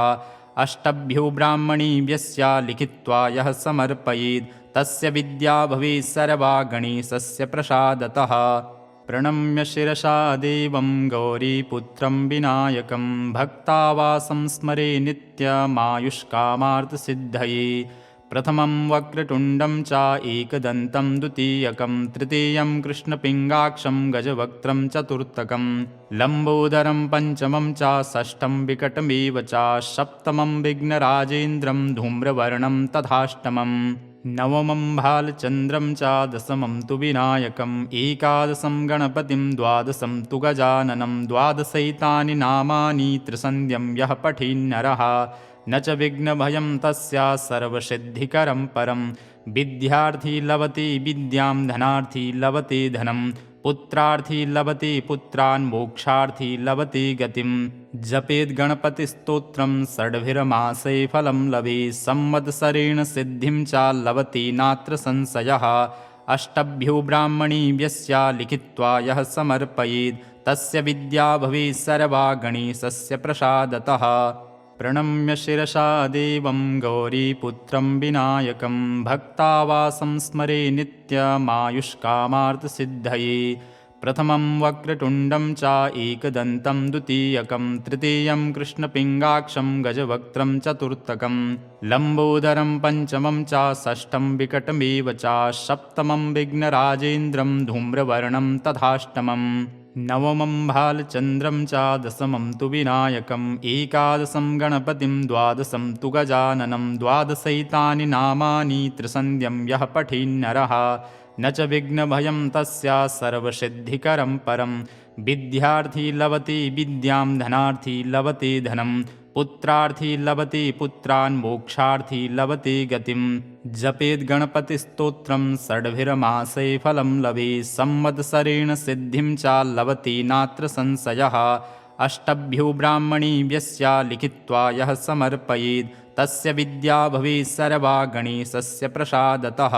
Speaker 1: अष्टभ्यो ब्राह्मणेभ्यस्य लिखित्वा यः समर्पयेत् तस्य विद्या भवेत् सर्वा गणेशस्य प्रसादतः प्रणम्य शिरसा देवं गौरीपुत्रं विनायकं भक्तावासं स्मरे नित्यमायुष्कामार्थसिद्धये प्रथमं वक्रतुण्डं च एकदन्तं द्वितीयकं तृतीयं कृष्णपिङ्गाक्षं गजवक्त्रं चतुर्थकं लम्बोदरं पञ्चमं च षष्ठं विकटमेव च सप्तमं विघ्नराजेन्द्रं धूम्रवर्णं तथाष्टमम् नवमं भालचन्द्रं च दशमं तु विनायकम् एकादशं गणपतिं द्वादशं तु गजाननं द्वादशैतानि नामानि त्रिसन्ध्यं यः पठेन्नरः न च विघ्नभयं तस्य सर्वसिद्धिकरं परं विद्यार्थी लभते विद्यां धनार्थी लभते धनं पुत्रार्थी लभते पुत्रान् मोक्षार्थी लभते गतिं जपेद् गणपतिस्तोत्रं षड्भिर्मासे फलं लभेत् संवत्सरेण सिद्धिं च लभते नात्र संशयः अष्टभ्यो ब्राह्मणेभ्यस्य लिखित्वा यः समर्पयेत् तस्य विद्या भवेत् सर्वा गणेशस्य प्रसादतः। प्रणम्य शिरसा देवं गौरीपुत्रं विनायकं भक्तावासं स्मरे नित्यमायुष्कामार्थसिद्धये। प्रथमं वक्रतुण्डं च एकदन्तं द्वितीयकं तृतीयं कृष्णपिङ्गाक्षं गजवक्त्रं चतुर्थकं लम्बोदरं पञ्चमं च षष्ठं विकटमेव च सप्तमं विघ्नराजेन्द्रं धूम्रवर्णं तथाष्टमं नवमं भालचन्द्रं च दशमं तु विनायकम् एकादशं गणपतिं द्वादशं तु गजाननं द्वादशैतानि नामानि त्रिसन्ध्यं यः पठेन्नरः न च विघ्नभयं तस्य सर्वसिद्धिकरं परं। विद्यार्थी लभते विद्यां धनार्थी लभते धनं पुत्रार्थी लभते पुत्रान् मोक्षार्थी लभते गतिं। जपेद् गणपतिस्तोत्रं षड्भिर्मासे फलं लभेत् संवत्सरेण सिद्धिं च लभते नात्र संशयः। अष्टभ्यो ब्राह्मणेभ्यश्च लिखित्वा यः समर्पयेत् तस्य विद्या भवेत् सर्वा गणेशस्य प्रसादतः।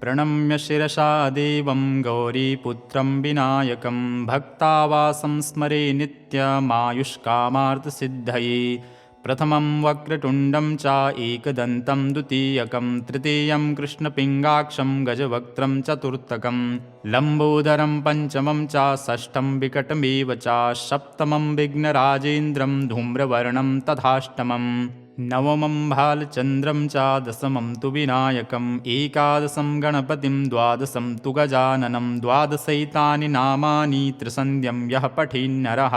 Speaker 1: प्रणम्य शिरसा देवं गौरीपुत्रं विनायकं भक्तावासं स्मरे नित्यमायुष्कामार्थसिद्धये। प्रथमं वक्रतुण्डं च एकदन्तं द्वितीयकं तृतीयं कृष्णपिङ्गाक्षं गजवक्त्रं चतुर्थकं लम्बोदरं पञ्चमं च षष्ठं विकटमेव च सप्तमं विघ्नराजेन्द्रं धूम्रवर्णं तथाष्टमं नवमं भालचन्द्रं च दशमं तु विनायकम् एकादशं गणपतिं द्वादशं तु गजाननं द्वादशैतानि नामानि त्रिसन्ध्यं यः पठेन्नरः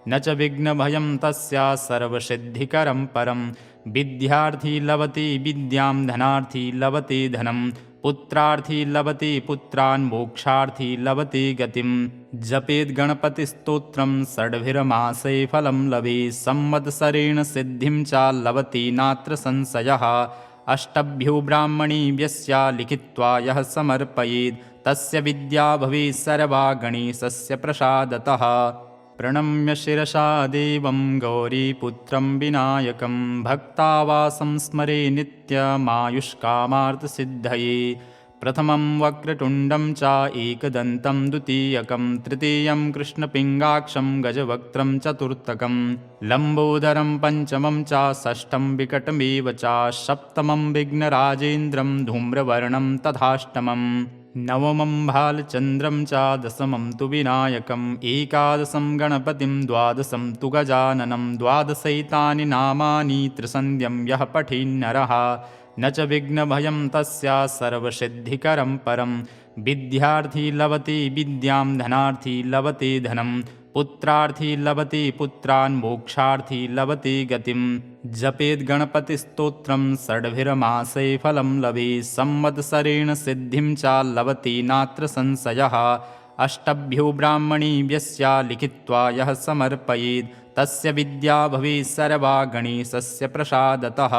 Speaker 1: न च विघ्नभयं तस्य सर्वसिद्धिकरं परं। विद्यार्थी लभते विद्यां धनार्थी लभते धनं पुत्रार्थी लभते पुत्रान् मोक्षार्थी लभते गतिं। जपेद् गणपतिस्तोत्रं षड्भिर्मासे फलं लभेत् संवत्सरेण सिद्धिं च लभते नात्र संशयः। अष्टभ्यो ब्राह्मणेभ्यश्च लिखित्वा यः समर्पयेत् तस्य विद्या भवेत् सर्वा गणेशस्य प्रसादतः। प्रणम्य शिरसा देवं गौरीपुत्रं विनायकं भक्तावासं स्मरे नित्यमायुष्कामार्थसिद्धये। प्रथमं वक्रतुण्डं च एकदन्तं द्वितीयकं तृतीयं कृष्णपिङ्गाक्षं गजवक्त्रं चतुर्थकं लम्बोदरं पञ्चमं च षष्ठं विकटमेव च सप्तमं विघ्नराजेन्द्रं धूम्रवर्णं तथाष्टमं नवमं भालचन्द्रं च दशमं तु विनायकम् एकादशं गणपतिं द्वादशं तु गजाननं द्वादशैतानि नामानि त्रिसन्ध्यं यः पठेन्नरः न च विघ्नभयं तस्य सर्वसिद्धिकरं परं। विद्यार्थी लभते विद्यां धनार्थी लभते धनं पुत्रार्थी लभते पुत्रान् मोक्षार्थी लभते गतिं। जपेद् गणपतिस्तोत्रं षड्भिर्मासे फलं लभेत् संवत्सरेण सिद्धिं च लभते नात्र संशयः। अष्टभ्यो ब्राह्मणेभ्यश्च लिखित्वा यः समर्पयेत् तस्य विद्या भवेत् सर्वा गणेशस्य प्रसादतः।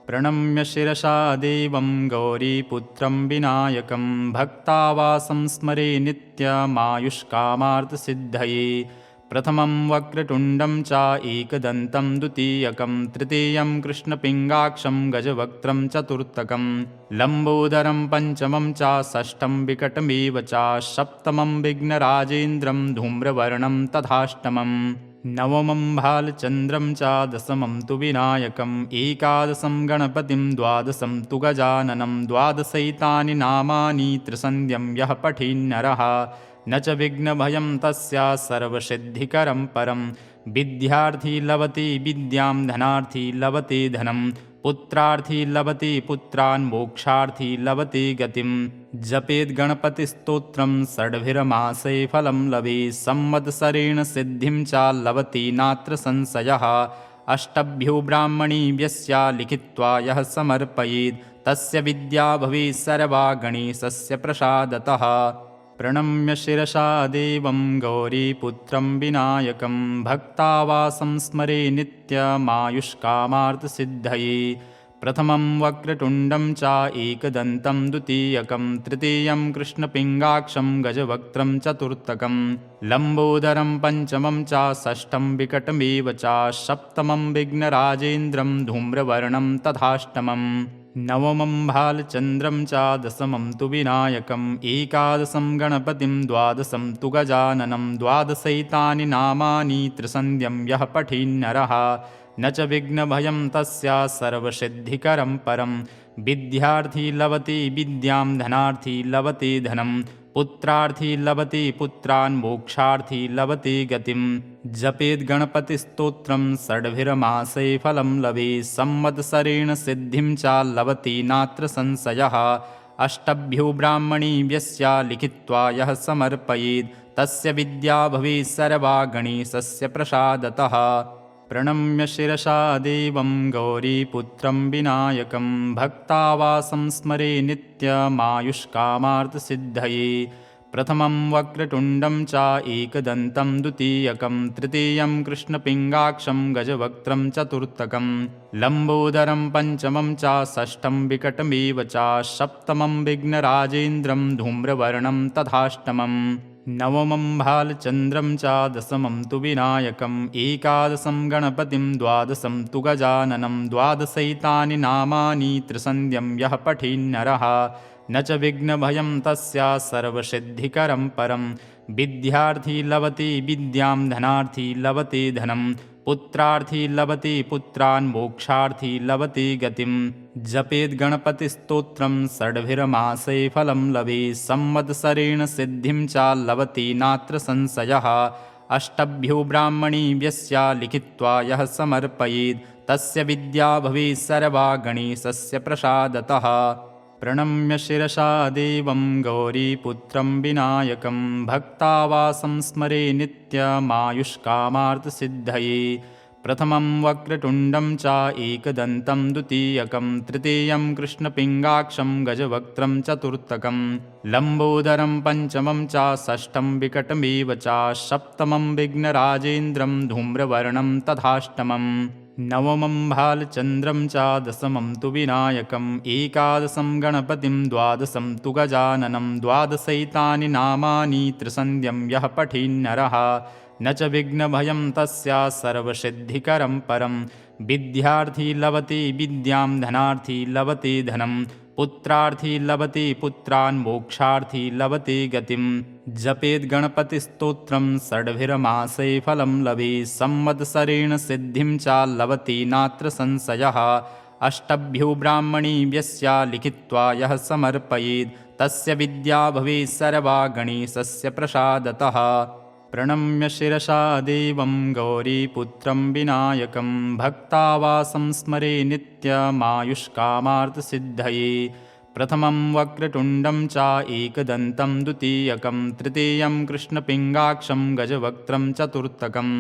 Speaker 1: प्रणम्य शिरसा देवं गौरीपुत्रं विनायकं भक्तावासं स्मरे नित्यमायुष्कामार्थसिद्धये। प्रथमं वक्रतुण्डं च एकदन्तं द्वितीयकं तृतीयं कृष्णपिङ्गाक्षं गजवक्त्रं चतुर्थकं लम्बोदरं पञ्चमं च षष्ठं विकटमेव च सप्तमं विघ्नराजेन्द्रं धूम्रवर्णं तथाष्टमं नवमं भालचन्द्रं च दशमं तु विनायकम् एकादशं गणपतिं द्वादशं तु गजाननं द्वादशैतानि नामानि त्रिसन्ध्यं यः पठेन्नरः न च विघ्नभयं तस्य सर्वसिद्धिकरं परं। विद्यार्थी लभते विद्यां धनार्थी लभते धनं पुत्रार्थी लभते पुत्रान् मोक्षार्थी लभते गतिं। जपेद् गणपतिस्तोत्रं षड्भिर्मासे फलं लभेत् संवत्सरेण सिद्धिं च लभते नात्र संशयः। अष्टभ्यो ब्राह्मणेभ्यश्च लिखित्वा यः समर्पयेत् तस्य विद्या भवेत् सर्वा गणेशस्य प्रसादतः। प्रणम्य शिरसा देवं गौरीपुत्रं विनायकं भक्तावासं स्मरे नित्यमायुष्कामार्थसिद्धये। प्रथमं वक्रतुण्डं च एकदन्तं द्वितीयकं तृतीयं कृष्णपिङ्गाक्षं गजवक्त्रं चतुर्थकं लम्बोदरं पञ्चमं च षष्ठं विकटमेव च सप्तमं विघ्नराजेन्द्रं धूम्रवर्णं तथाष्टमं नवमं भालचन्द्रं च दशमं तु विनायकम् एकादशं गणपतिं द्वादशं तु गजाननं द्वादशैतानि नामानि त्रिसन्ध्यं यः पठेन्नरः न च विघ्नभयं तस्य सर्वसिद्धिकरं परं विद्यार्थी लभते विद्यां धनार्थी लभते धनं पुत्रार्थी लभते पुत्रान् मोक्षार्थी लभते गतिं जपेद् गणपतिस्तोत्रं षड्भिर्मासे फलं लभेत् संवत्सरेण सिद्धिं च लभते नात्र संशयः अष्टभ्यो ब्राह्मणेभ्यस्य लिखित्वा यः समर्पयेत् तस्य विद्या भवेत् सर्वा गणेशस्य प्रसादतः प्रणम्य शिरसा देवं गौरीपुत्रं विनायकं भक्तावासं स्मरे नित्यमायुष्कामार्थसिद्धये प्रथमं वक्रतुण्डं च एकदन्तं द्वितीयकं तृतीयं कृष्णपिङ्गाक्षं गजवक्त्रं चतुर्थकं लम्बोदरं पञ्चमं च षष्ठं विकटमेव च सप्तमं विघ्नराजेन्द्रं धूम्रवर्णं तथाष्टमम् नवमं भालचन्द्रं च दशमं तु विनायकम् एकादशं गणपतिं द्वादशं तु गजाननं द्वादशैतानि नामानि त्रिसन्ध्यं यः पठेन्नरः न च विघ्नभयं तस्य सर्वसिद्धिकरं परं विद्यार्थी लभते विद्यां धनार्थी लभते धनं पुत्रार्थी लभते पुत्रान् मोक्षार्थी लभते गतिं जपेद् गणपतिस्तोत्रं षड्भिर्मासे फलं लभेत् संवत्सरेण सिद्धिं च लभते नात्र संशयः अष्टभ्यो ब्राह्मणेभ्यस्य लिखित्वा यः समर्पयेत् तस्य विद्या भवेत् सर्वा गणेशस्य प्रसादतः प्रणम्य शिरसा देवं गौरीपुत्रं विनायकं भक्तावासं स्मरे नित्यमायुष्कामार्थसिद्धये प्रथमं वक्रतुण्डं च एकदन्तं द्वितीयकं तृतीयं कृष्णपिङ्गाक्षं गजवक्त्रं चतुर्थकं लम्बोदरं पञ्चमं च षष्ठं विकटमेव च सप्तमं विघ्नराजेन्द्रं धूम्रवर्णं तथाष्टमम् नवमं भालचन्द्रं च दशमं तु विनायकम् एकादशं गणपतिं द्वादशं तु गजाननं द्वादशैतानि नामानि त्रिसन्ध्यं यः पठेन्नरः न च विघ्नभयं तस्य सर्वसिद्धिकरं परं विद्यार्थी लभते विद्यां धनार्थी लभते धनं पुत्रार्थी लभते पुत्रान् मोक्षार्थी लभते गतिं जपेद् गणपतिस्तोत्रं षड्भिर्मासे फलं लभेत् संवत्सरेण सिद्धिं च लभते नात्र संशयः अष्टभ्यो ब्राह्मणेभ्यस्य लिखित्वा यः समर्पयेत् तस्य विद्या भवेत् सर्वा गणेशस्य प्रसादतः प्रणम्य शिरसा देवं गौरीपुत्रं विनायकं भक्तावासं स्मरे नित्यमायुष्कामार्थसिद्धये प्रथमं वक्रतुण्डं च एकदन्तं द्वितीयकं तृतीयं कृष्णपिङ्गाक्षं गजवक्त्रं चतुर्थकं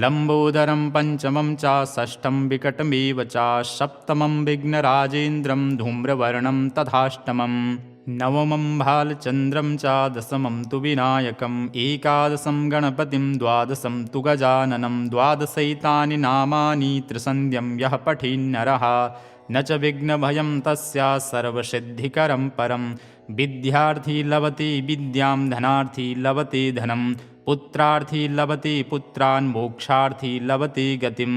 Speaker 1: लम्बोदरं पञ्चमं च षष्ठं विकटमेव च सप्तमं विघ्नराजेन्द्रं धूम्रवर्णं तथाष्टमम् नवमं भालचन्द्रं च दशमं तु विनायकम् एकादशं गणपतिं द्वादशं तु गजाननं द्वादशैतानि नामानि त्रिसन्ध्यं यः पठेन्नरः न च विघ्नभयं तस्य सर्वसिद्धिकरं परं विद्यार्थी लभते विद्यां धनार्थी लभते धनं पुत्रार्थी लभते पुत्रान् मोक्षार्थी लभते गतिं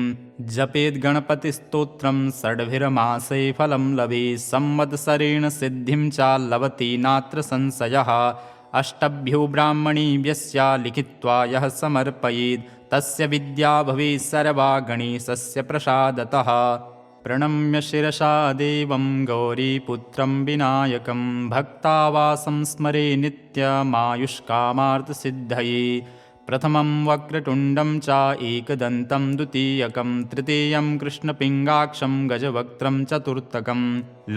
Speaker 1: जपेद् गणपतिस्तोत्रं षड्भिर्मासे फलं लभेत् संवत्सरेण सिद्धिं च लभते नात्र संशयः अष्टभ्यो ब्राह्मणेभ्यस्य लिखित्वा यः समर्पयेत् तस्य विद्या भवेत् सर्वा गणेशस्य प्रसादतः प्रणम्य शिरसा देवं गौरीपुत्रं विनायकं भक्तावासं स्मरे नित्यमायुष्कामार्थसिद्धये प्रथमं वक्रतुण्डं च एकदन्तं द्वितीयकं तृतीयं कृष्णपिङ्गाक्षं गजवक्त्रं चतुर्थकं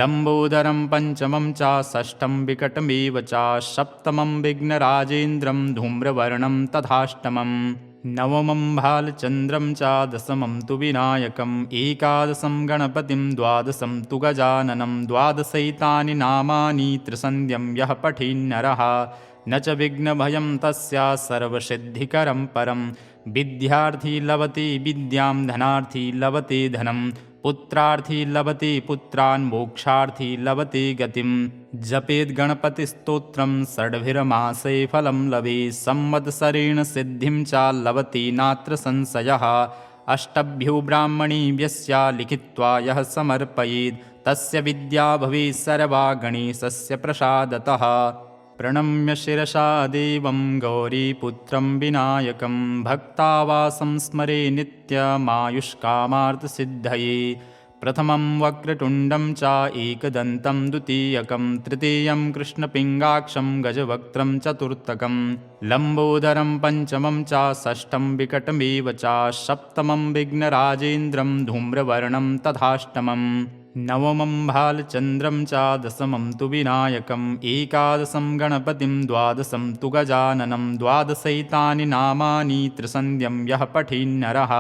Speaker 1: लम्बोदरं पञ्चमं च षष्ठं विकटमेव च सप्तमं विघ्नराजेन्द्रं धूम्रवर्णं तथाष्टमम् नवमं भालचन्द्रं च दशमं तु विनायकम् एकादशं गणपतिं द्वादशं तु गजाननं द्वादशैतानि नामानि त्रिसन्ध्यं यः पठेन्नरः न च विघ्नभयं तस्य सर्वसिद्धिकरं परं विद्यार्थी लभते विद्यां धनार्थी लभते धनं पुत्रार्थी लभते पुत्रान् मोक्षार्थी लभते गतिं जपेद् गणपतिस्तोत्रं षड्भिर्मासे फलं लभेत् संवत्सरेण सिद्धिं च लभते नात्र संशयः अष्टभ्यो ब्राह्मणेभ्यस्य लिखित्वा यः समर्पयेत् तस्य विद्या भवेत् सर्वा गणेशस्य प्रसादतः। प्रणम्य शिरसा देवं गौरीपुत्रं विनायकं भक्तावासं स्मरे नित्यमायुष्कामार्थसिद्धये। प्रथमं वक्रतुण्डं च एकदन्तं द्वितीयकं तृतीयं कृष्णपिङ्गाक्षं गजवक्त्रं चतुर्थकं लम्बोदरं पञ्चमं च षष्ठं विकटमेव च सप्तमं विघ्नराजेन्द्रं धूम्रवर्णं तथाष्टमं नवमं भालचन्द्रं च दशमं तु विनायकम् एकादशं गणपतिं द्वादशं तु गजाननं द्वादशैतानि नामानि त्रिसन्ध्यं यः पठेन्नरः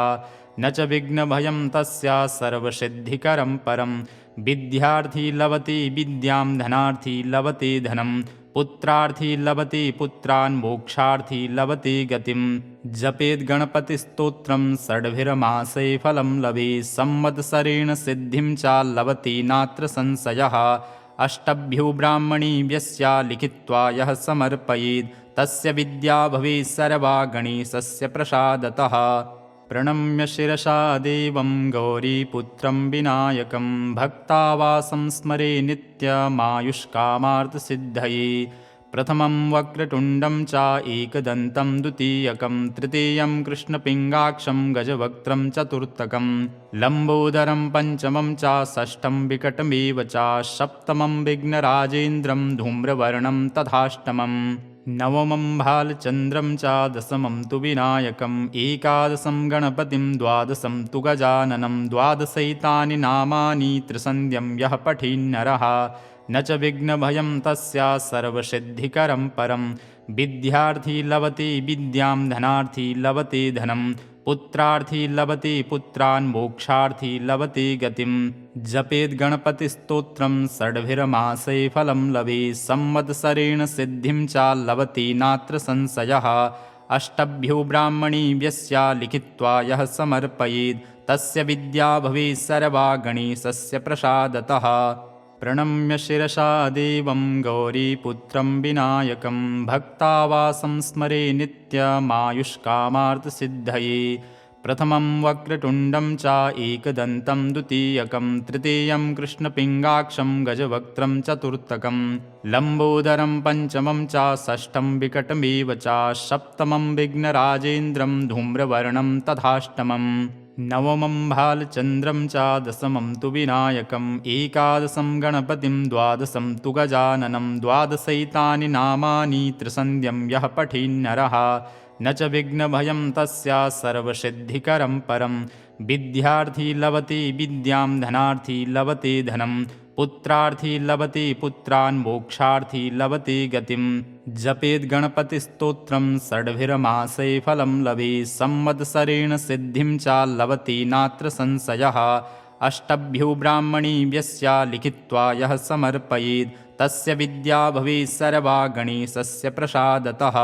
Speaker 1: न च विघ्नभयं तस्य सर्वसिद्धिकरं परं। विद्यार्थी लभते विद्यां धनार्थी लभते धनं पुत्रार्थी लभते पुत्रान् मोक्षार्थी लभते गतिं। जपेत् गणपतिस्तोत्रं षड्भिर्मासे फलं लभेत् संवत्सरेण सिद्धिं च लभते नात्र संशयः। अष्टभ्यो ब्राह्मणेभ्यश्च लिखित्वा यः समर्पयेत् तस्य विद्या भवेत् सर्वा गणेशस्य प्रसादतः। प्रणम्य शिरसा देवं गौरीपुत्रं विनायकं भक्तावासं स्मरे नित्यमायुष्कामार्थसिद्धये। प्रथमं वक्रतुण्डं च एकदन्तं द्वितीयकं तृतीयं कृष्णपिङ्गाक्षं गजवक्त्रं चतुर्थकं लम्बोदरं पञ्चमं च षष्ठं विकटमेव च सप्तमं विघ्नराजेन्द्रं धूम्रवर्णं तथाष्टमं नवमं भालचन्द्रं च दशमं तु विनायकम् एकादशं गणपतिं द्वादशं तु गजाननं द्वादशैतानि नामानि त्रिसन्ध्यं यः पठेन्नरः न च विघ्नभयं तस्य सर्वसिद्धिकरं परं। विद्यार्थी लभते विद्यां धनार्थी लभते धनं पुत्रार्थी लभते पुत्रान् मोक्षार्थी लभते गतिं। जपेत् गणपतिस्तोत्रं षड्भिर्मासे फलं लभेत् संवत्सरेण सिद्धिं च लभते नात्र संशयः। अष्टभ्यो ब्राह्मणेभ्यश्च लिखित्वा यः समर्पयेत् तस्य विद्या भवेत् सर्वा गणेशस्य प्रसादतः। प्रणम्य शिरसा देवं गौरीपुत्रं विनायकं भक्तावासं स्मरे नित्यमायुष्कामार्थसिद्धये। प्रथमं वक्रतुण्डं च एकदन्तं द्वितीयकं तृतीयं कृष्णपिङ्गाक्षं गजवक्त्रं चतुर्थकं लम्बोदरं पञ्चमं च षष्ठं विकटमेव च सप्तमं विघ्नराजेन्द्रं धूम्रवर्णं तथाष्टमं नवमं भालचन्द्रं च दशमं तु विनायकम् एकादशं गणपतिं द्वादशं तु गजाननं द्वादशैतानि नामानि त्रिसन्ध्यं यः पठेन्नरः न च विघ्नभयं तस्य सर्वसिद्धिकरं परं। विद्यार्थी लभते विद्यां धनार्थी लभते धनं पुत्रार्थी लभते पुत्रान् मोक्षार्थी लभते गतिं। जपेत् गणपतिस्तोत्रं षड्भिर्मासे फलं लभेत् संवत्सरेण सिद्धिं च लभते नात्र संशयः। अष्टभ्यो ब्राह्मणेभ्यश्च लिखित्वा यः समर्पयेत् तस्य विद्या भवेत् सर्वा गणेशस्य प्रसादतः।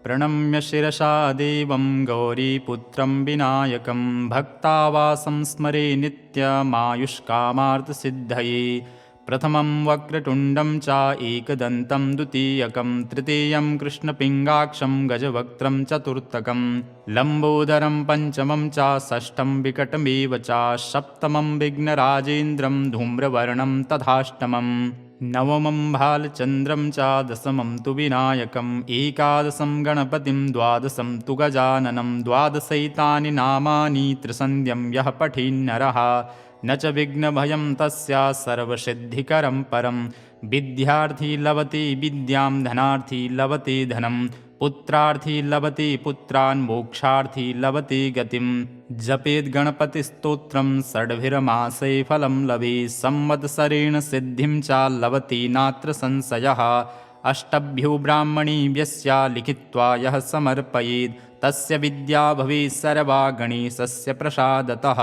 Speaker 1: प्रणम्य शिरसा देवं गौरीपुत्रं विनायकं भक्तावासं स्मरे नित्यमायुष्कामार्थसिद्धये। प्रथमं वक्रतुण्डं च एकदन्तं द्वितीयकं तृतीयं कृष्णपिङ्गाक्षं गजवक्त्रं चतुर्थकं लम्बोदरं पञ्चमं च षष्ठं विकटमेव च सप्तमं विघ्नराजेन्द्रं धूम्रवर्णं तथाष्टमं नवमं भालचन्द्रं च दशमं तु विनायकम् एकादशं गणपतिं द्वादशं तु गजाननं द्वादशैतानि नामानि त्रिसन्ध्यं यः पठेन्नरः न च विघ्नभयं तस्य सर्वसिद्धिकरं परं। विद्यार्थी लभते विद्यां धनार्थी लभते धनं पुत्रार्थी लभते पुत्रान् मोक्षार्थी लभते गतिं। जपेत् गणपतिस्तोत्रं षड्भिर्मासे फलं लभेत् संवत्सरेण सिद्धिं च लभते नात्र संशयः। अष्टभ्यो ब्राह्मणेभ्यश्च लिखित्वा यः समर्पयेत् तस्य विद्या भवेत् सर्वा गणेशस्य प्रसादतः।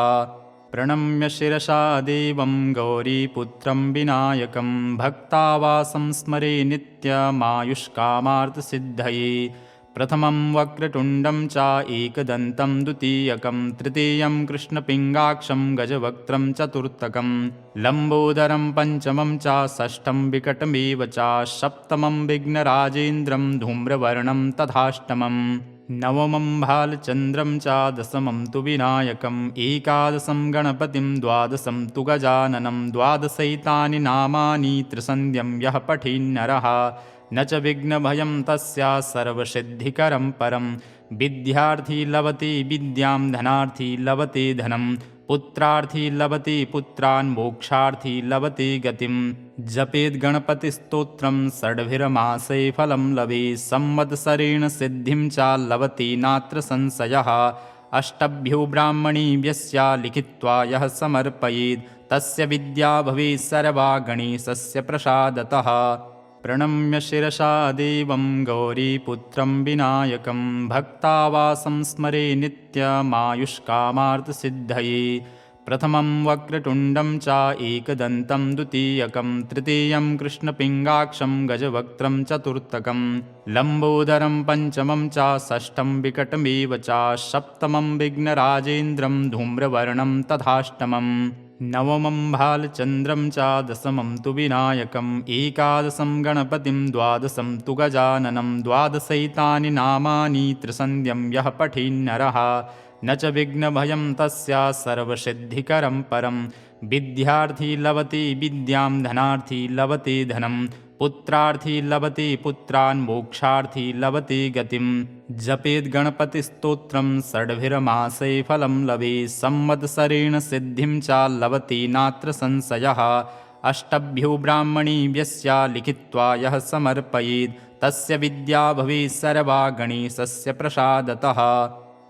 Speaker 1: प्रणम्य शिरसा देवं गौरीपुत्रं विनायकं भक्तावासं स्मरे नित्यमायुष्कामार्थसिद्धये। प्रथमं वक्रतुण्डं च एकदन्तं द्वितीयकं तृतीयं कृष्णपिङ्गाक्षं गजवक्त्रं चतुर्थकं लम्बोदरं पञ्चमं च षष्ठं विकटमेव च सप्तमं विघ्नराजेन्द्रं धूम्रवर्णं तथाष्टमं नवमं भालचन्द्रं च दशमं तु विनायकम् एकादशं गणपतिं द्वादशं तु गजाननं द्वादशैतानि नामानि त्रिसन्ध्यं यः पठेन्नरः न च विघ्नभयं तस्य सर्वसिद्धिकरं परं विद्यार्थी लभते विद्यां धनार्थी लभते धनं पुत्रार्थी लभते पुत्रान् मोक्षार्थी लभते गतिं जपेद् गणपतिस्तोत्रं षड्भिर्मासे फलं लभेत् संवत्सरेण सिद्धिं च लभते नात्र संशयः अष्टभ्यो ब्राह्मणेभ्यस्य लिखित्वा यः समर्पयेत् तस्य विद्या भवेत् सर्वा गणेशस्य प्रसादतः प्रणम्य शिरसा देवं गौरीपुत्रं विनायकं भक्तावासं स्मरे नित्यमायुष्कामार्थसिद्धये प्रथमं वक्रतुण्डं च एकदन्तं द्वितीयकं तृतीयं कृष्णपिङ्गाक्षं गजवक्त्रं चतुर्थकं लम्बोदरं पञ्चमं च षष्ठं विकटमेव च सप्तमं विघ्नराजेन्द्रं धूम्रवर्णं तथाष्टमम् नवमं भालचन्द्रं च दशमं तु विनायकम् एकादशं गणपतिं द्वादशं तु गजाननं द्वादशैतानि नामानि त्रिसन्ध्यं यः पठेन्नरः न च विघ्नभयं तस्य सर्वसिद्धिकरं परं विद्यार्थी लभते विद्यां धनार्थी लभते धनं पुत्रार्थी लभते पुत्रान् मोक्षार्थी लभते गतिं जपेद् गणपतिस्तोत्रं षड्भिर्मासे फलं लभेत् संवत्सरेण सिद्धिं च लभते नात्र संशयः अष्टभ्यो ब्राह्मणेभ्यस्य लिखित्वा यः समर्पयेत् तस्य विद्या भवेत् सर्वा गणेशस्य प्रसादतः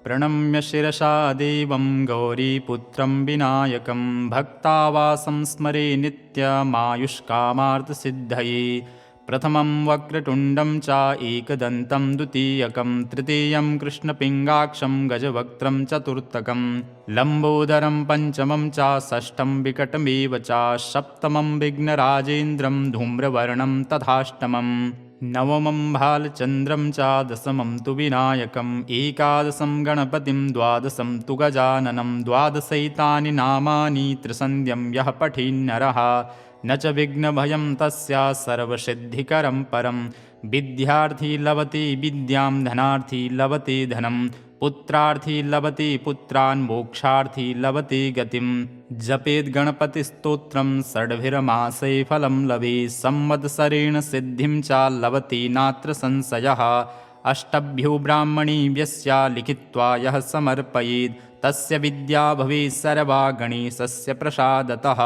Speaker 1: प्रणम्य शिरसा देवं गौरीपुत्रं विनायकं भक्तावासं स्मरे नित्यमायुष्कामार्थसिद्धये प्रथमं वक्रतुण्डं च एकदन्तं द्वितीयकं तृतीयं कृष्णपिङ्गाक्षं गजवक्त्रं चतुर्थकं लम्बोदरं पञ्चमं च षष्ठं विकटमेव च सप्तमं विघ्नराजेन्द्रं धूम्रवर्णं तथाष्टमम् नवमं भालचन्द्रं च दशमं तु विनायकम् एकादशं गणपतिं द्वादशं तु गजाननं द्वादशैतानि नामानि त्रिसन्ध्यं यः पठेन्नरः न च विघ्नभयं तस्य सर्वसिद्धिकरं परं विद्यार्थी लभते विद्यां धनार्थी लभते धनं पुत्रार्थी लभते पुत्रान् मोक्षार्थी लभते गतिं जपेद् गणपतिस्तोत्रं षड्भिर्मासे फलं लभेत् संवत्सरेण सिद्धिं च लभते नात्र संशयः अष्टभ्यो ब्राह्मणेभ्यस्य लिखित्वा यः समर्पयेत् तस्य विद्या भवेत् सर्वा गणेशस्य प्रसादतः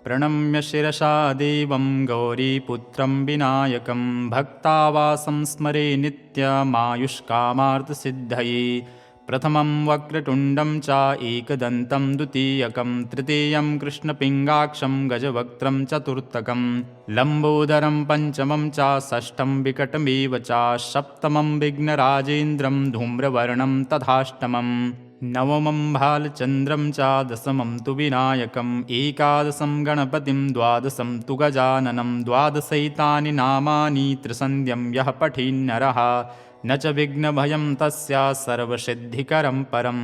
Speaker 1: प्रणम्य शिरसा देवं गौरीपुत्रं विनायकं भक्तावासं स्मरे नित्यमायुष्कामार्थसिद्धये प्रथमं वक्रतुण्डं च एकदन्तं द्वितीयकं तृतीयं कृष्णपिङ्गाक्षं गजवक्त्रं चतुर्थकं लम्बोदरं पञ्चमं च षष्ठं विकटमेव च सप्तमं विघ्नराजेन्द्रं धूम्रवर्णं तथाष्टमम् नवमं भालचन्द्रं च दशमं तु विनायकम् एकादशं गणपतिं द्वादशं तु गजाननं द्वादशैतानि नामानि त्रिसन्ध्यं यः पठेन्नरः न च विघ्नभयं तस्य सर्वसिद्धिकरं परं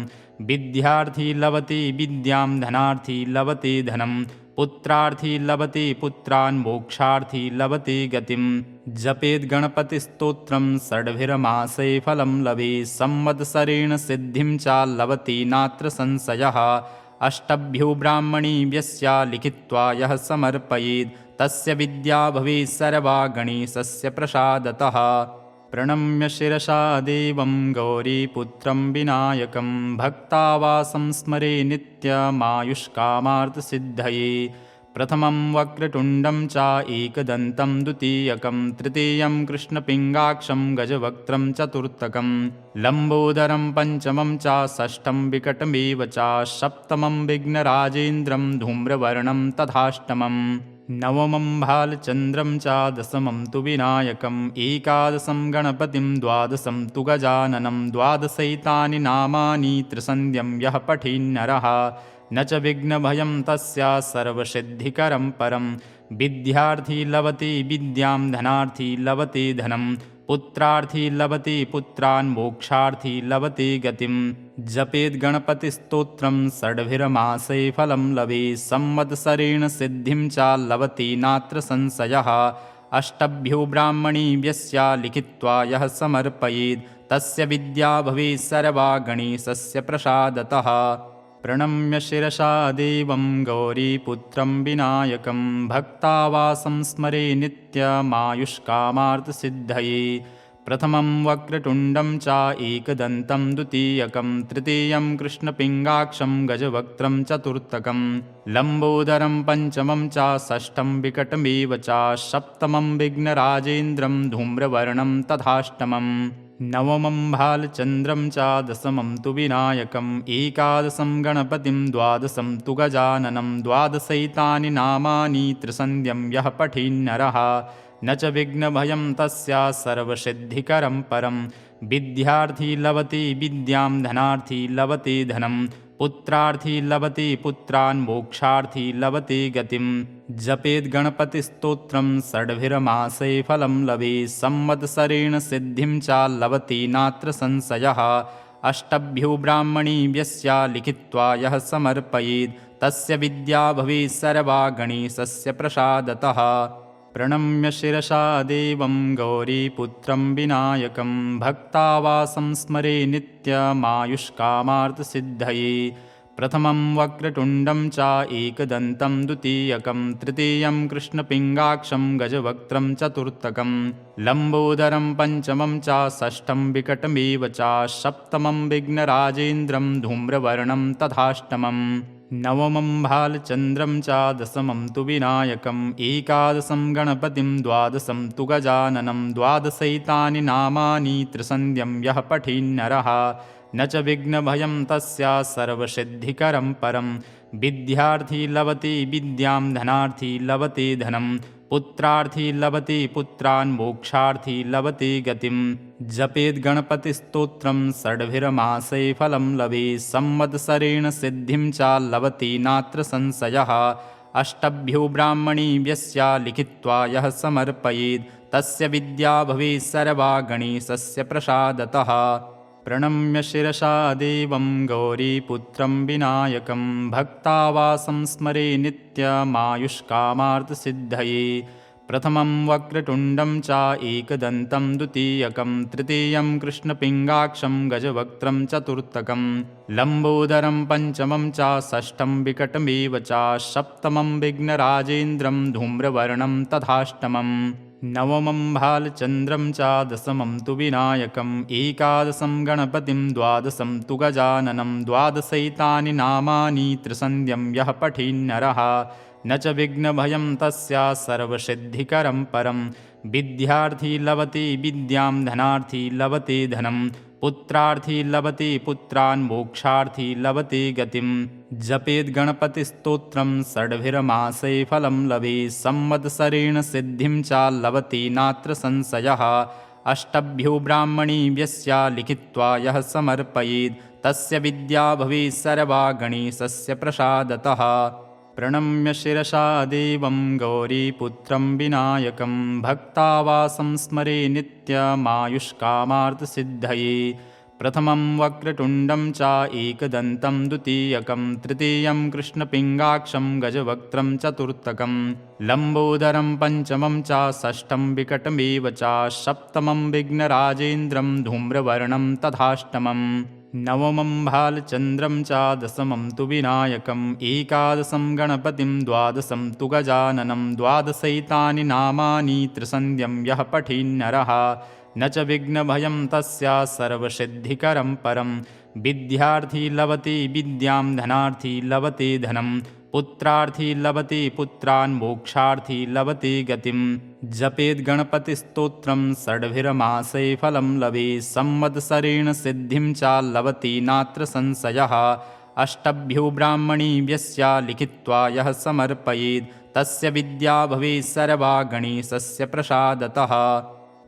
Speaker 1: विद्यार्थी लभते विद्यां धनार्थी लभते धनं पुत्रार्थी लभते पुत्रान् मोक्षार्थी लभते गतिं जपेद् गणपतिस्तोत्रं षड्भिर्मासे फलं लभेत् संवत्सरेण सिद्धिं च लभते नात्र संशयः अष्टभ्यो ब्राह्मणेभ्यस्य लिखित्वा यः समर्पयेत् तस्य विद्या भवेत् सर्वा गणेशस्य प्रसादतः प्रणम्य शिरसा देवं गौरीपुत्रं विनायकं भक्तावासं स्मरे नित्यमायुष्कामार्थसिद्धये प्रथमं वक्रतुण्डं च एकदन्तं द्वितीयकं तृतीयं कृष्णपिङ्गाक्षं गजवक्त्रं चतुर्थकं लम्बोदरं पञ्चमं च षष्ठं विकटमेव च सप्तमं विघ्नराजेन्द्रं धूम्रवर्णं तथाष्टमम् नवमं भालचन्द्रं च दशमं तु विनायकम् एकादशं गणपतिं द्वादशं तु गजाननं द्वादशैतानि नामानि त्रिसन्ध्यं यः पठेन्नरः न च विघ्नभयं तस्य सर्वसिद्धिकरं परं विद्यार्थी लभते विद्यां धनार्थी लभते धनं पुत्रार्थी लभते पुत्रान् मोक्षार्थी लभते गतिं जपेद् गणपतिस्तोत्रं षड्भिर्मासे फलं लभेत् संवत्सरेण सिद्धिं च लभते नात्र संशयः अष्टभ्यो ब्राह्मणेभ्यस्य लिखित्वा यः समर्पयेत् तस्य विद्या भवेत् सर्वा गणेशस्य प्रसादतः। प्रणम्य शिरसा देवं गौरीपुत्रं विनायकं भक्तावासं स्मरे नित्यमायुष्कामार्थसिद्धये। प्रथमं वक्रतुण्डं च एकदन्तं द्वितीयकं तृतीयं कृष्णपिङ्गाक्षं गजवक्त्रं चतुर्थकं लम्बोदरं पञ्चमं च षष्ठं विकटमेव च सप्तमं विघ्नराजेन्द्रं धूम्रवर्णं तथाष्टमं नवमं भालचन्द्रं च दशमं तु विनायकम् एकादशं गणपतिं द्वादशं तु गजाननं द्वादशैतानि नामानि त्रिसन्ध्यं यः पठेन्नरः न च विघ्नभयं तस्य सर्वसिद्धिकरं परं। विद्यार्थी लभते विद्यां धनार्थी लभते धनं पुत्रार्थी लभते पुत्रान् मोक्षार्थी लभते गतिं। जपेद् गणपतिस्तोत्रं षड्भिर्मासे फलं लभेत् संवत्सरेण सिद्धिं च लभते नात्र संशयः। अष्टभ्यो ब्राह्मणेभ्यश्च लिखित्वा यः समर्पयेत् तस्य विद्या भवेत् सर्वा गणेशस्य प्रसादतः। प्रणम्य शिरसा देवं गौरीपुत्रं विनायकं भक्तावासं स्मरे नित्यमायुष्कामार्थसिद्धये। प्रथमं वक्रतुण्डं च एकदन्तं द्वितीयकं तृतीयं कृष्णपिङ्गाक्षं गजवक्त्रं चतुर्थकं लम्बोदरं पञ्चमं च षष्ठं विकटमेव च सप्तमं विघ्नराजेन्द्रं धूम्रवर्णं तथाष्टमं नवमं भालचन्द्रं च दशमं तु विनायकम् एकादशं गणपतिं द्वादशं तु गजाननं द्वादशैतानि नामानि त्रिसन्ध्यं यः पठेन्नरः न च विघ्नभयं तस्य सर्वसिद्धिकरं परं। विद्यार्थी लभते विद्यां धनार्थी लभते धनं पुत्रार्थी लभते पुत्रान् मोक्षार्थी लभते गतिं। जपेद् गणपतिस्तोत्रं षड्भिर्मासे फलं लभेत् संवत्सरेण सिद्धिं च लभते नात्र संशयः। अष्टभ्यो ब्राह्मणेभ्यश्च लिखित्वा यः समर्पयेत् तस्य विद्या भवेत् सर्वा गणेशस्य प्रसादतः। प्रणम्य शिरसा देवं गौरीपुत्रं विनायकं भक्तावासं स्मरे नित्यमायुष्कामार्थसिद्धये। प्रथमं वक्रतुण्डं च एकदन्तं द्वितीयकं तृतीयं कृष्णपिङ्गाक्षं गजवक्त्रं चतुर्थकं लम्बोदरं पञ्चमं च षष्ठं विकटमेव च सप्तमं विघ्नराजेन्द्रं धूम्रवर्णं तथाष्टमं नवमं भालचन्द्रं च दशमं तु विनायकम् एकादशं गणपतिं द्वादशं तु गजाननं द्वादशैतानि नामानि त्रिसन्ध्यं यः पठेन्नरः न च विघ्नभयं तस्य सर्वसिद्धिकरं परं। विद्यार्थी लभते विद्यां धनार्थी लभते धनं पुत्रार्थी लभते पुत्रान् मोक्षार्थी लभते गतिं। जपेद् गणपतिस्तोत्रं षड्भिर्मासे फलं लभेत् संवत्सरेण सिद्धिं च लभते नात्र संशयः। अष्टभ्यो ब्राह्मणेभ्यश्च लिखित्वा यः समर्पयेत् तस्य विद्या भवेत् सर्वा गणेशस्य प्रसादतः। प्रणम्य शिरसा देवं गौरीपुत्रं विनायकं भक्तावासं स्मरे नित्यमायुष्कामार्थसिद्धये। प्रथमं वक्रतुण्डं च एकदन्तं द्वितीयकं तृतीयं कृष्णपिङ्गाक्षं गजवक्त्रं चतुर्थकं लम्बोदरं पञ्चमं च षष्ठं विकटमेव च सप्तमं विघ्नराजेन्द्रं धूम्रवर्णं तथाष्टमं नवमं भालचन्द्रं च दशमं तु विनायकम् एकादशं गणपतिं द्वादशं तु गजाननं द्वादशैतानि नामानि त्रिसन्ध्यं यः पठेन्नरः न च विघ्नभयं तस्य सर्वसिद्धिकरं परं। विद्यार्थी लभते विद्यां धनार्थी लभते धनं पुत्रार्थी लभते पुत्रान् मोक्षार्थी लभते गतिं। जपेद् गणपतिस्तोत्रं षड्भिर्मासे फलं लभेत् संवत्सरेण सिद्धिं च लभते नात्र संशयः। अष्टभ्यो ब्राह्मणेभ्यश्च लिखित्वा यः समर्पयेत् तस्य विद्या भवेत् सर्वा गणेशस्य प्रसादतः।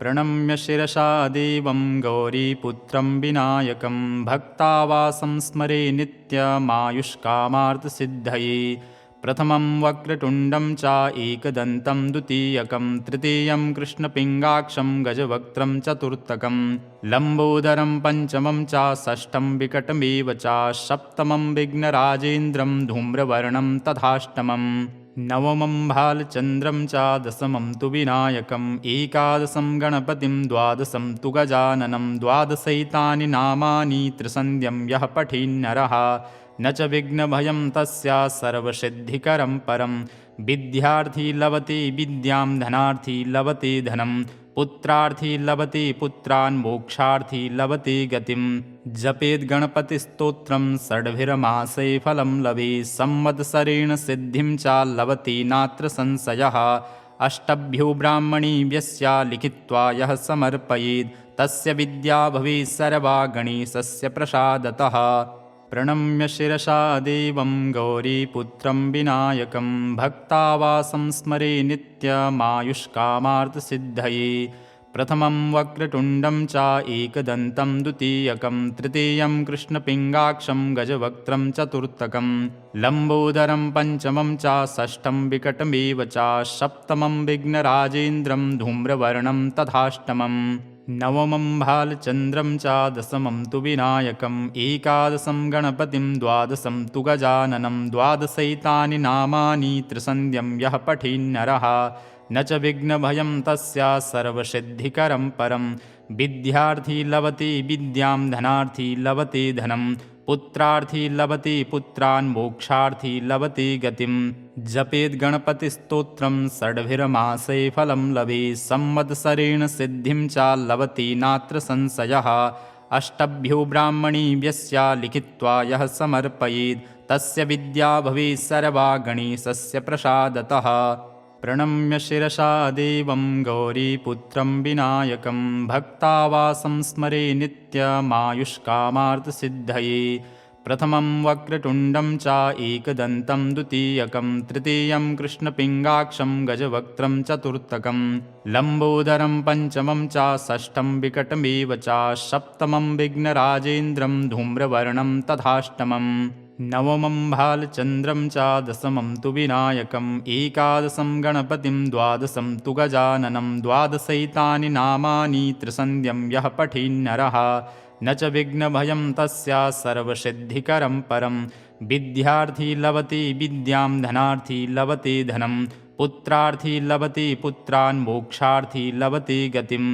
Speaker 1: प्रणम्य शिरसा देवं गौरीपुत्रं विनायकं भक्तावासं स्मरे नित्यमायुष्कामार्थसिद्धये। प्रथमं वक्रतुण्डं च एकदन्तं द्वितीयकं तृतीयं कृष्णपिङ्गाक्षं गजवक्त्रं चतुर्थकं लम्बोदरं पञ्चमं च षष्ठं विकटमेव च सप्तमं विघ्नराजेन्द्रं धूम्रवर्णं तथाष्टमं नवमं भालचन्द्रं च दशमं तु विनायकम् एकादशं गणपतिं द्वादशं तु गजाननं द्वादशैतानि नामानि त्रिसन्ध्यं यः पठेन्नरः न च विघ्नभयं तस्य सर्वसिद्धिकरं परं विद्यार्थी लभते विद्यां धनार्थी लभते धनं पुत्रार्थी लभते पुत्रान् मोक्षार्थी लभते गतिं जपेद् गणपतिस्तोत्रं षड्भिर्मासे फलं लभेत् संवत्सरेण सिद्धिं च लभते नात्र संशयः अष्टभ्यो ब्राह्मणेभ्यस्य लिखित्वा यः समर्पयेत् तस्य विद्या भवेत् सर्वा गणेशस्य प्रसादतः प्रणम्य शिरसा देवं गौरीपुत्रं विनायकं भक्तावासं स्मरे नित्यमायुष्कामार्थसिद्धये प्रथमं वक्रतुण्डं च एकदन्तं द्वितीयकं तृतीयं कृष्णपिङ्गाक्षं गजवक्त्रं चतुर्थकं लम्बोदरं पञ्चमं च षष्ठं विकटमेव च सप्तमं विघ्नराजेन्द्रं धूम्रवर्णं तथाष्टमम् नवमं भालचन्द्रं च दशमं तु विनायकम् एकादशं गणपतिं द्वादशं तु गजाननं द्वादशैतानि नामानि त्रिसन्ध्यं यः पठेन्नरः न च विघ्नभयं तस्य सर्वसिद्धिकरं परं विद्यार्थी लभते विद्यां धनार्थी लभते धनं पुत्रार्थी लभते पुत्रान् मोक्षार्थी लभते गतिं जपेद् गणपतिस्तोत्रं षड्भिर्मासे फलं लभेत् संवत्सरेण सिद्धिं च लभते नात्र संशयः अष्टभ्यो ब्राह्मणेभ्यस्य लिखित्वा यः समर्पयेत् तस्य विद्या भवेत् सर्वा गणेशस्य प्रसादतः प्रणम्य शिरसा देवं गौरीपुत्रं विनायकं भक्तावासं स्मरे नित्यमायुष्कामार्थसिद्धये प्रथमं वक्रतुण्डं च एकदन्तं द्वितीयकं तृतीयं कृष्णपिङ्गाक्षं गजवक्त्रं चतुर्थकं लम्बोदरं पञ्चमं च षष्ठं विकटमेव च सप्तमं विघ्नराजेन्द्रं धूम्रवर्णं तथाष्टमम् नवमं भालचन्द्रं च दशमं तु विनायकम् एकादशं गणपतिं द्वादशं तु गजाननं द्वादशैतानि नामानि त्रिसन्ध्यं यः पठेन्नरः न च विघ्नभयं तस्य सर्वसिद्धिकरं परं विद्यार्थी लभते विद्यां धनार्थी लभते धनं पुत्रार्थी लभते पुत्रान् मोक्षार्थी लभते गतिं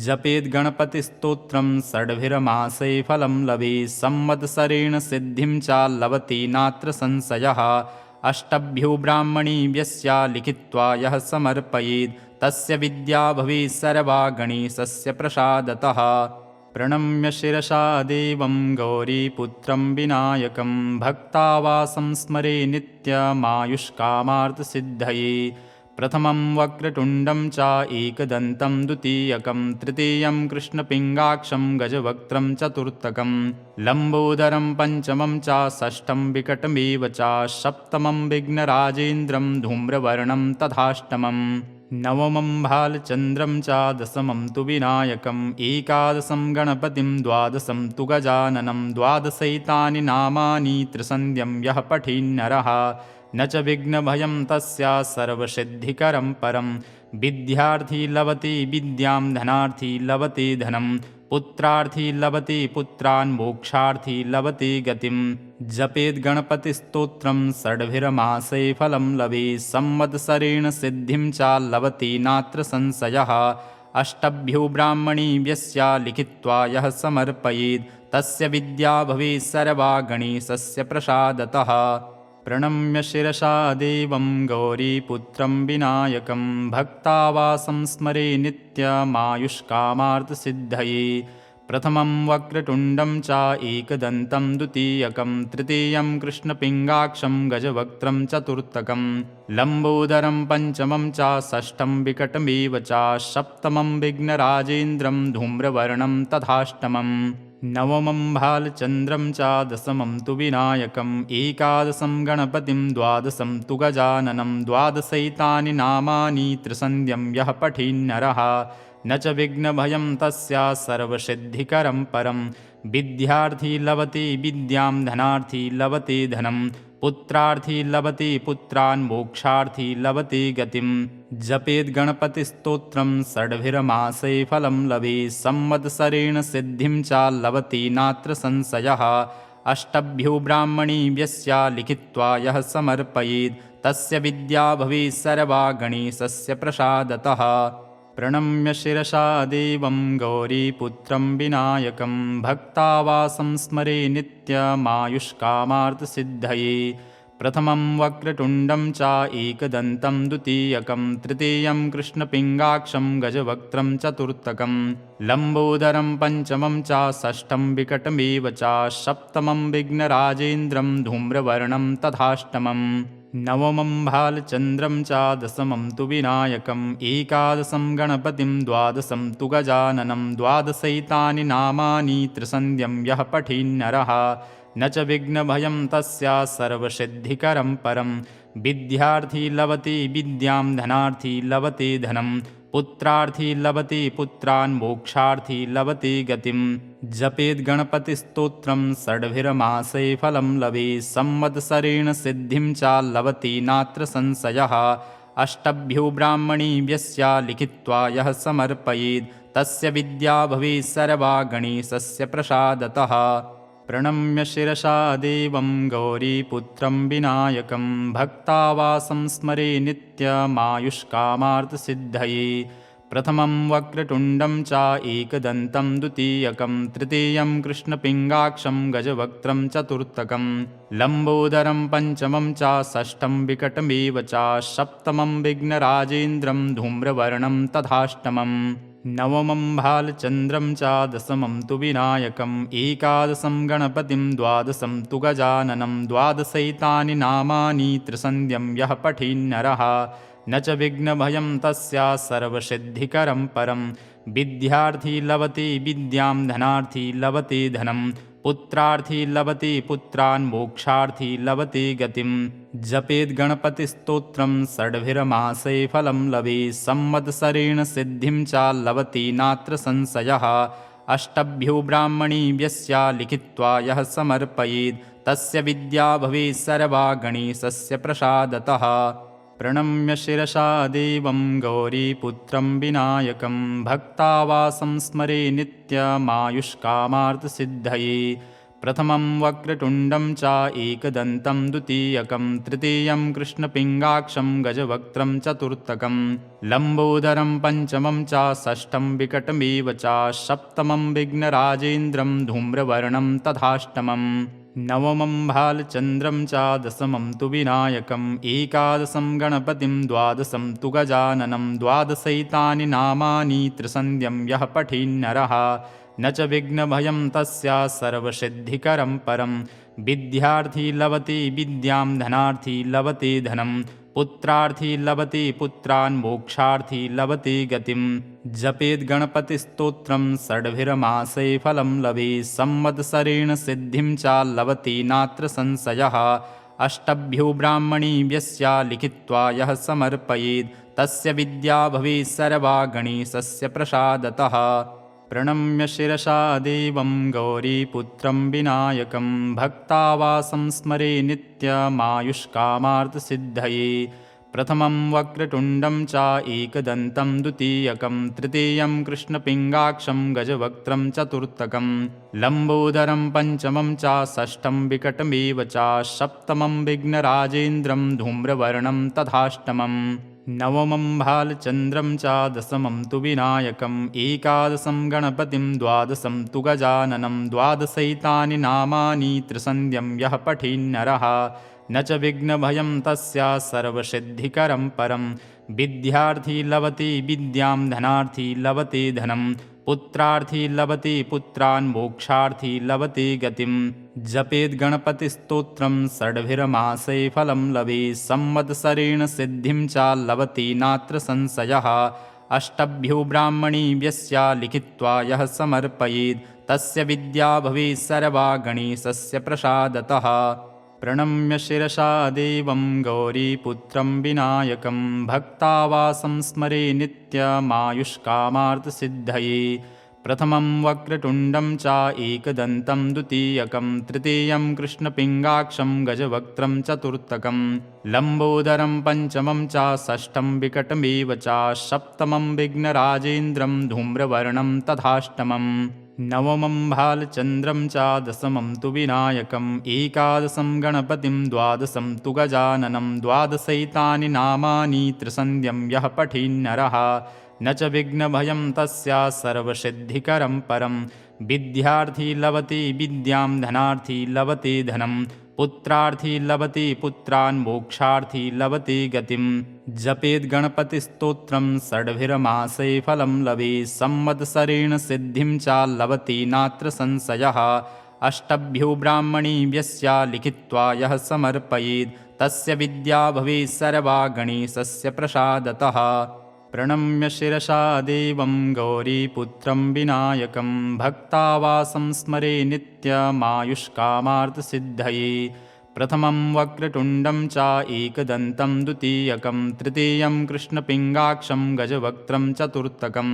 Speaker 1: जपेद् गणपतिस्तोत्रं षड्भिर्मासे फलं लभेत् संवत्सरेण सिद्धिं च लभते नात्र संशयः अष्टभ्यो ब्राह्मणेभ्यस्य लिखित्वा यः समर्पयेत् तस्य विद्या भवेत् सर्वा गणेशस्य प्रसादतः प्रणम्य शिरसा देवं गौरीपुत्रं विनायकं भक्तावासं स्मरे नित्यमायुष्कामार्थसिद्धये प्रथमं वक्रतुण्डं च एकदन्तं द्वितीयकं तृतीयं कृष्णपिङ्गाक्षं गजवक्त्रं चतुर्थकं लम्बोदरं पञ्चमं च षष्ठं विकटमेव च सप्तमं विघ्नराजेन्द्रं धूम्रवर्णं तथाष्टमम् नवमं भालचन्द्रं च दशमं तु विनायकम् एकादशं गणपतिं द्वादशं तु गजाननं द्वादशैतानि नामानि त्रिसन्ध्यं यः पठेन्नरः न च विघ्नभयं तस्य सर्वसिद्धिकरं परं विद्यार्थी लभते विद्यां धनार्थी लभते धनं पुत्रार्थी लभते पुत्रान् मोक्षार्थी लभते गतिं जपेद् गणपतिस्तोत्रं षड्भिर्मासे फलं लभेत् संवत्सरेण सिद्धिं च लभते नात्र संशयः अष्टभ्यो ब्राह्मणेभ्यस्य लिखित्वा यः समर्पयेत् तस्य विद्या भवेत् सर्वा गणेशस्य प्रसादतः प्रणम्य शिरसा देवं गौरीपुत्रं विनायकं भक्तावासं स्मरे नित्यमायुष्कामार्थसिद्धये प्रथमं वक्रतुण्डं च एकदन्तं द्वितीयकं तृतीयं कृष्णपिङ्गाक्षं गजवक्त्रं चतुर्थकं लम्बोदरं पञ्चमं च षष्ठं विकटमेव च सप्तमं विघ्नराजेन्द्रं धूम्रवर्णं तथाष्टमम् नवमं भालचन्द्रं च दशमं तु विनायकम् एकादशं गणपतिं द्वादशं तु गजाननं द्वादशैतानि नामानि त्रिसन्ध्यं यः पठेन्नरः न च विघ्नभयं तस्य सर्वसिद्धिकरं परं विद्यार्थी लभते विद्यां धनार्थी लभते धनं पुत्रार्थी लभते पुत्रान् मोक्षार्थी लभते गतिं जपेद् गणपतिस्तोत्रं षड्भिर्मासे फलं लभेत् संवत्सरेण सिद्धिं च लभते नात्र संशयः अष्टभ्यो ब्राह्मणेभ्यस्य लिखित्वा यः समर्पयेत् तस्य विद्या भवेत् सर्वा गणेशस्य प्रसादतः। प्रणम्य शिरसा देवं गौरीपुत्रं विनायकं भक्तावासं स्मरे नित्यमायुष्कामार्थसिद्धये। प्रथमं वक्रतुण्डं च एकदन्तं द्वितीयकं तृतीयं कृष्णपिङ्गाक्षं गजवक्त्रं चतुर्थकं लम्बोदरं पञ्चमं च षष्ठं विकटमेव च सप्तमं विघ्नराजेन्द्रं धूम्रवर्णं तथाष्टमम् नवमं भालचन्द्रं च दशमं तु विनायकम् एकादशं गणपतिं द्वादशं तु गजाननं द्वादशैतानि नामानि त्रिसन्ध्यं यः पठेन्नरः न च विघ्नभयं तस्य सर्वसिद्धिकरं परं। विद्यार्थी लभते विद्यां धनार्थी लभते धनं पुत्रार्थी लभते पुत्रान् मोक्षार्थी लभते गतिं। जपेद् गणपतिस्तोत्रं षड्भिर्मासे फलं लभेत् संवत्सरेण सिद्धिं च लभते नात्र संशयः। अष्टभ्यो ब्राह्मणेभ्यस्य लिखित्वा यः समर्पयेत् तस्य विद्या भवेत् सर्वा गणेशस्य प्रसादतः। प्रणम्य शिरसा देवं गौरीपुत्रं विनायकं भक्तावासं स्मरे नित्यमायुष्कामार्थसिद्धये। प्रथमं वक्रतुण्डं च एकदन्तं द्वितीयकं तृतीयं कृष्णपिङ्गाक्षं गजवक्त्रं चतुर्थकं लम्बोदरं पञ्चमं च षष्ठं विकटमेव च सप्तमं विघ्नराजेन्द्रं धूम्रवर्णं तथाष्टमम् नवमं भालचन्द्रं च दशमं तु विनायकम् एकादशं गणपतिं द्वादशं तु गजाननं द्वादशैतानि नामानि त्रिसन्ध्यं यः पठेन्नरः न च विघ्नभयं तस्य सर्वसिद्धिकरं परं। विद्यार्थी लभते विद्यां धनार्थी लभते धनं पुत्रार्थी लभते पुत्रान् मोक्षार्थी लभते गतिं। जपेद् गणपतिस्तोत्रं षड्भिर्मासे फलं लभेत् संवत्सरेण सिद्धिं च लभते नात्र संशयः। अष्टभ्यो ब्राह्मणेभ्यस्य लिखित्वा यः समर्पयेत् तस्य विद्या भवेत् सर्वा गणेशस्य प्रसादतः। प्रणम्य शिरसा देवं गौरीपुत्रं विनायकं भक्तावासं स्मरे नित्यमायुष्कामार्थसिद्धये। प्रथमं वक्रतुण्डं च एकदन्तं द्वितीयकं तृतीयं कृष्णपिङ्गाक्षं गजवक्त्रं चतुर्थकं लम्बोदरं पञ्चमं च षष्ठं विकटमेव च सप्तमं विघ्नराजेन्द्रं धूम्रवर्णं तथाष्टमम् नवमं भालचन्द्रं च दशमं तु विनायकम् एकादशं गणपतिं द्वादशं तु गजाननं द्वादशैतानि नामानि त्रिसन्ध्यं यः पठेन्नरः न च विघ्नभयं तस्य सर्वसिद्धिकरं परं। विद्यार्थी लभते विद्यां धनार्थी लभते धनं पुत्रार्थी लभते पुत्रान् मोक्षार्थी लभते गतिं। जपेद् गणपतिस्तोत्रं षड्भिर्मासे फलं लभेत् संवत्सरेण सिद्धिं च लभते नात्र संशयः। अष्टभ्यो ब्राह्मणेभ्यस्य लिखित्वा यः समर्पयेत् तस्य विद्या भवेत् सर्वा गणेशस्य प्रसादतः। प्रणम्य शिरसा देवं गौरीपुत्रं विनायकं भक्तावासं स्मरे नित्यमायुष्कामार्थसिद्धये। प्रथमं वक्रतुण्डं च एकदन्तं द्वितीयकं तृतीयं कृष्णपिङ्गाक्षं गजवक्त्रं चतुर्थकं लम्बोदरं पञ्चमं च षष्ठं विकटमेव च सप्तमं विघ्नराजेन्द्रं धूम्रवर्णं तथाष्टमम् नवमं भालचन्द्रं च दशमं तु विनायकम् एकादशं गणपतिं द्वादशं तु गजाननं द्वादशैतानि नामानि त्रिसन्ध्यं यः पठेन्नरः न च विघ्नभयं तस्य सर्वसिद्धिकरं परं। विद्यार्थी लभते विद्यां धनार्थी लभते धनं पुत्रार्थी लभते पुत्रान् मोक्षार्थी लभते गतिं। जपेद् गणपतिस्तोत्रं षड्भिर्मासे फलं लभेत् संवत्सरेण सिद्धिं च लभते नात्र संशयः। अष्टभ्यो ब्राह्मणेभ्यस्य लिखित्वा यः समर्पयेत् तस्य विद्या भवेत् सर्वा गणेशस्य प्रसादतः। प्रणम्य शिरसा देवं गौरीपुत्रं विनायकं भक्तावासं स्मरे नित्यमायुष्कामार्थसिद्धये। प्रथमं वक्रतुण्डं च एकदन्तं द्वितीयकं तृतीयं कृष्णपिङ्गाक्षं गजवक्त्रं चतुर्थकं लम्बोदरं पञ्चमं च षष्ठं विकटमेव च सप्तमं विघ्नराजेन्द्रं धूम्रवर्णं तथाष्टमम् नवमं भालचन्द्रं च दशमं तु विनायकम् एकादशं गणपतिं द्वादशं तु गजाननं द्वादशैतानि नामानि त्रिसन्ध्यं यः पठेन्नरः न च विघ्नभयं तस्य सर्वसिद्धिकरं परं विद्यार्थी लभते विद्यां धनार्थी लभते धनं पुत्रार्थी लभते पुत्रान् मोक्षार्थी लभते गतिं जपेद् गणपतिस्तोत्रं षड्भिर्मासे फलं लभेत् संवत्सरेण सिद्धिं च लभते नात्र संशयः अष्टभ्यो ब्राह्मणेभ्यश्च लिखित्वा यः समर्पयेत् तस्य विद्या भवेत् सर्वा गणेशस्य प्रसादतः प्रणम्य शिरसा देवं गौरीपुत्रं विनायकं भक्तावासं स्मरे नित्यमायुष्कामार्थसिद्धये प्रथमं वक्रतुण्डं च एकदन्तं द्वितीयकं तृतीयं कृष्णपिङ्गाक्षं गजवक्त्रं चतुर्थकं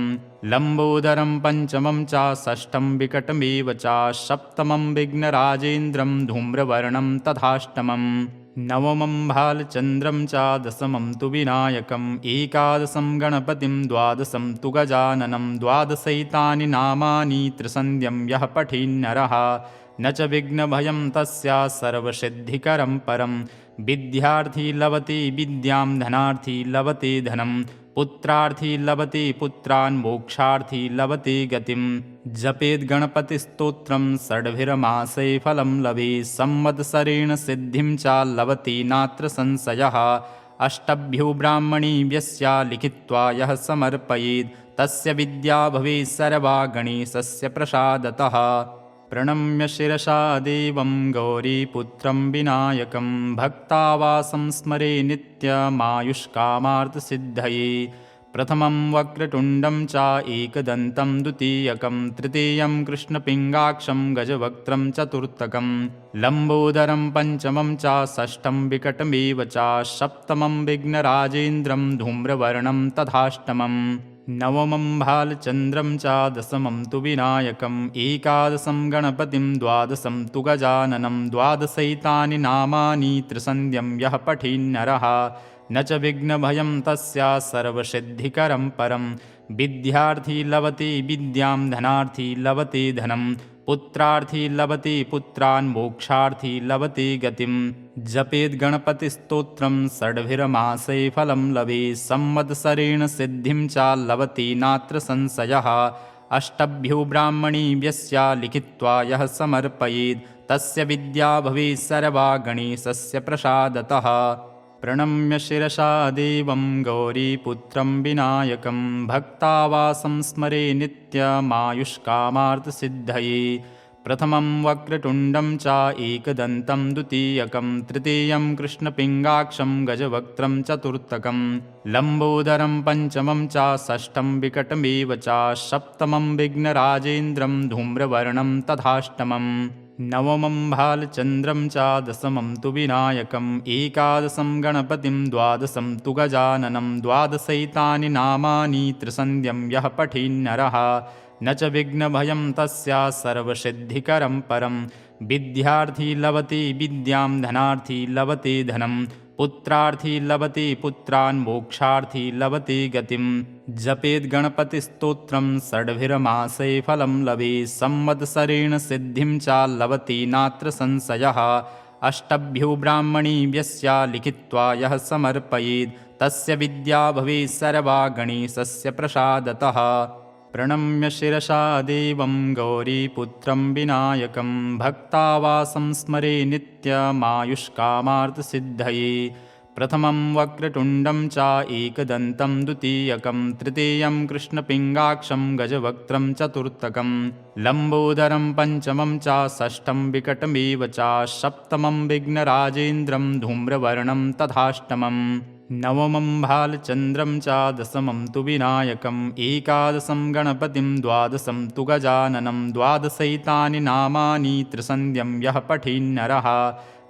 Speaker 1: लम्बोदरं पञ्चमं च षष्ठं विकटमेव च सप्तमं विघ्नराजेन्द्रं धूम्रवर्णं तथाष्टमम् नवमं भालचन्द्रं च दशमं तु विनायकम् एकादशं गणपतिं द्वादशं तु गजाननं द्वादशैतानि नामानि त्रिसन्ध्यं यः पठेन्नरः न च विघ्नभयं तस्य सर्वसिद्धिकरं परं विद्यार्थी लभते विद्यां धनार्थी लभते धनं पुत्रार्थी लभते पुत्रान् मोक्षार्थी लभते गतिं जपेद् गणपतिस्तोत्रं षड्भिर्मासे फलं लभेत् संवत्सरेण सिद्धिं च लभते नात्र संशयः अष्टभ्यो ब्राह्मणेभ्यश्च लिखित्वा यः समर्पयेत् तस्य विद्या भवेत् सर्वा गणेशस्य प्रसादतः प्रणम्य शिरसा देवं गौरीपुत्रं विनायकं भक्तावासं स्मरे नित्यमायुष्कामार्थसिद्धये प्रथमं वक्रतुण्डं च एकदन्तं द्वितीयकं तृतीयं कृष्णपिङ्गाक्षं गजवक्त्रं चतुर्थकं लम्बोदरं पञ्चमं च षष्ठं विकटमेव च सप्तमं विघ्नराजेन्द्रं धूम्रवर्णं तथाष्टमम् नवमं भालचन्द्रं च दशमं तु विनायकम् एकादशं गणपतिं द्वादशं तु गजाननं द्वादशैतानि नामानि त्रिसन्ध्यं यः पठेन्नरः न च विघ्नभयं तस्य सर्वसिद्धिकरं परं विद्यार्थी लभते विद्यां धनार्थी लभते धनं पुत्रार्थी लभते पुत्रान् मोक्षार्थी लभते गतिं जपेद् गणपतिस्तोत्रं षड्भिर्मासे फलं लभेत् संवत्सरेण सिद्धिं च लभते नात्र संशयः अष्टभ्यो ब्राह्मणेभ्यश्च लिखित्वा यः समर्पयेत् तस्य विद्या भवेत् सर्वा गणेशस्य प्रसादतः प्रणम्य शिरसा देवं गौरीपुत्रं विनायकं भक्तावासं स्मरे नित्यमायुष्कामार्थसिद्धये प्रथमं वक्रतुण्डं च एकदन्तं द्वितीयकं तृतीयं कृष्णपिङ्गाक्षं गजवक्त्रं चतुर्थकं लम्बोदरं पञ्चमं च षष्ठं विकटमेव च सप्तमं विघ्नराजेन्द्रं धूम्रवर्णं तथाष्टमम् नवमं भालचन्द्रं च दशमं तु विनायकम् एकादशं गणपतिं द्वादशं तु गजाननं द्वादशैतानि नामानि त्रिसन्ध्यं यः पठेन्नरः न च विघ्नभयं तस्य सर्वसिद्धिकरं परं विद्यार्थी लभते विद्यां धनार्थी लभते धनं पुत्रार्थी लभते पुत्रान् मोक्षार्थी लभते गतिं जपेद् गणपतिस्तोत्रं षड्भिर्मासे फलं लभेत् संवत्सरेण सिद्धिं च लभते नात्र संशयः अष्टभ्यो ब्राह्मणेभ्यश्च लिखित्वा यः समर्पयेत् तस्य विद्या भवेत् सर्वा गणेशस्य प्रसादतः प्रणम्य शिरसा देवं गौरीपुत्रं विनायकं भक्तावासं स्मरे नित्यमायुष्कामार्थसिद्धये प्रथमं वक्रतुण्डं च एकदन्तं द्वितीयकं तृतीयं कृष्णपिङ्गाक्षं गजवक्त्रं चतुर्थकं लम्बोदरं पञ्चमं च षष्ठं विकटमेव च सप्तमं विघ्नराजेन्द्रं धूम्रवर्णं तथाष्टमम् नवमं भालचन्द्रं च दशमं तु विनायकम् एकादशं गणपतिं द्वादशं तु गजाननं द्वादशैतानि नामानि त्रिसन्ध्यं यः पठेन्नरः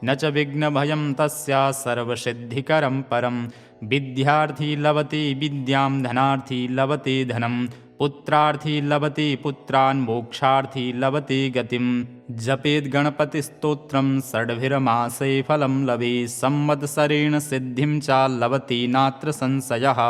Speaker 1: न च विघ्नभयं तस्य सर्वसिद्धिकरं परं विद्यार्थी लभते विद्यां धनार्थी लभते धनं पुत्रार्थी लभते पुत्रान् मोक्षार्थी लभते गतिं जपेद् गणपतिस्तोत्रं षड्भिर्मासे फलं लभेत् संवत्सरेण सिद्धिं च लभते नात्र संशयः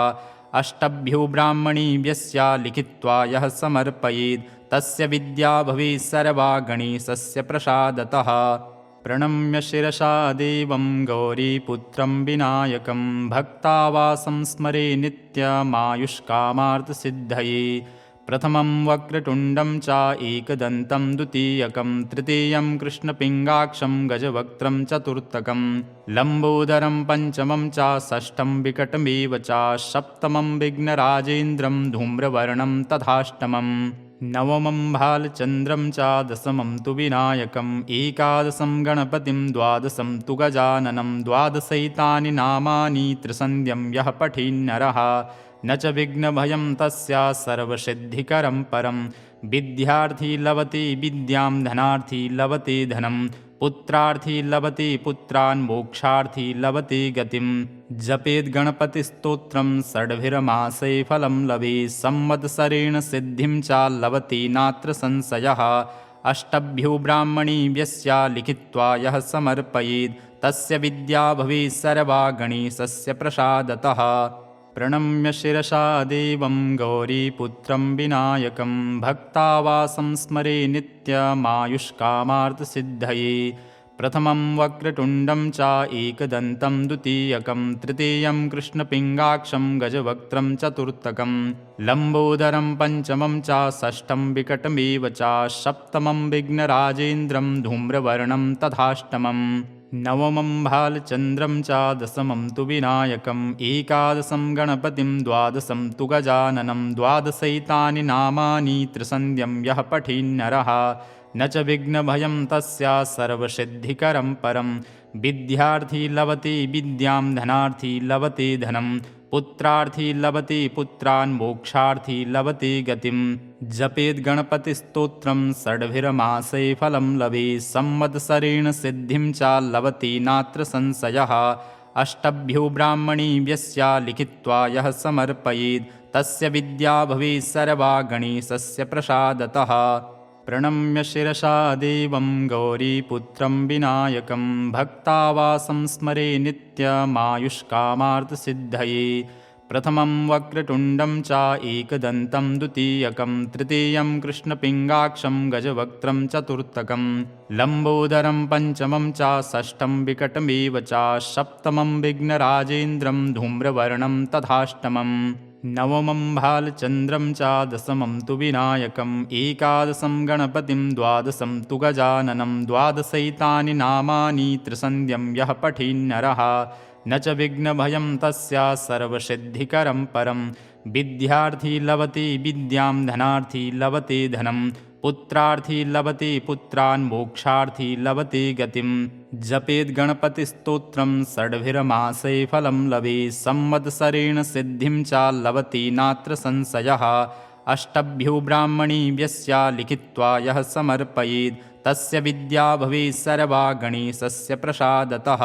Speaker 1: अष्टभ्यो ब्राह्मणीभ्यस्य लिखित्वा यः समर्पयेत् तस्य विद्या भवेत् सर्वा गणेशस्य प्रसादतः। प्रणम्य शिरसा देवं गौरीपुत्रं विनायकं भक्तावासं स्मरे नित्यमायुष्कामार्थसिद्धये। प्रथमं वक्रतुण्डं च एकदन्तं द्वितीयकं तृतीयं कृष्णपिङ्गाक्षं गजवक्त्रं चतुर्थकं लम्बोदरं पञ्चमं च षष्ठं विकटमेव च सप्तमं विघ्नराजेन्द्रं धूम्रवर्णं तथाष्टमं नवमं भालचन्द्रं च दशमं तु विनायकम् एकादशं गणपतिं द्वादशं तु गजाननं द्वादशैतानि नामानि त्रिसन्ध्यं यः पठेन्नरः न च विघ्नभयं तस्य सर्वसिद्धिकरं परं। विद्यार्थी लभते विद्यां धनार्थी लभते धनं पुत्रार्थी लभते पुत्रान् मोक्षार्थी लभते गतिं। जपेद् गणपतिस्तोत्रं षड्भिर्मासै फलं लभेत् संवत्सरेण सिद्धिं च लभते नात्र संशयः। अष्टभ्यो ब्राह्मणीभ्यस्य लिखित्वा यः समर्पयेत् तस्य विद्या भवेत् सर्वा गणेशस्य प्रसादतः। प्रणम्य शिरसा देवं गौरीपुत्रं विनायकं भक्तावासं स्मरे नित्यमायुष्कामार्थसिद्धये। प्रथमं वक्रतुण्डं च एकदन्तं द्वितीयकं तृतीयं कृष्णपिङ्गाक्षं गजवक्त्रं चतुर्थकं लम्बोदरं पञ्चमं च षष्ठं विकटमेव च सप्तमं विघ्नराजेन्द्रं धूम्रवर्णं तथाष्टमं नवमं भालचन्द्रं च दशमं तु विनायकम् एकादशं गणपतिं द्वादशं तु गजाननं द्वादशैतानि नामानि त्रिसन्ध्यं यः पठेन्नरः न च विघ्नभयं तस्य सर्वसिद्धिकरं परं। विद्यार्थी लभते विद्यां धनार्थी लभते धनं पुत्रार्थी लभते पुत्रान् मोक्षार्थी लभते गतिं। जपेद् गणपतिस्तोत्रं षड्भिर्मासै फलं लभेत् संवत्सरेण सिद्धिं च लभते नात्र संशयः। अष्टभ्यो ब्राह्मणीभ्यस्य लिखित्वा यः समर्पयेत् तस्य विद्या भवेत् सर्वा गणेशस्य प्रसादतः। प्रणम्य शिरसा देवं गौरीपुत्रं विनायकं भक्तावासं स्मरे नित्यमायुष्कामार्थसिद्धये। प्रथमं वक्रतुण्डं च एकदन्तं द्वितीयकं तृतीयं कृष्णपिङ्गाक्षं गजवक्त्रं चतुर्थकं लम्बोदरं पञ्चमं च षष्ठं विकटमेव च सप्तमं विघ्नराजेन्द्रं धूम्रवर्णं तथाष्टमं नवमं भालचन्द्रं च दशमं तु विनायकम् एकादशं गणपतिं द्वादशं तु गजाननं द्वादशैतानि नामानि त्रिसन्ध्यं यः पठेन्नरः न च विघ्नभयं तस्य सर्वसिद्धिकरं परं। विद्यार्थी लभते विद्यां धनार्थी लभते धनं पुत्रार्थी लभते पुत्रान् मोक्षार्थी लभते गतिं। जपेद् गणपतिस्तोत्रं षड्भिर्मासै फलं लभेत् संवत्सरेण सिद्धिं च लभते नात्र संशयः। अष्टभ्यो ब्राह्मणीभ्यस्य लिखित्वा यः समर्पयेत् तस्य विद्या भवेत् सर्वा गणेशस्य प्रसादतः।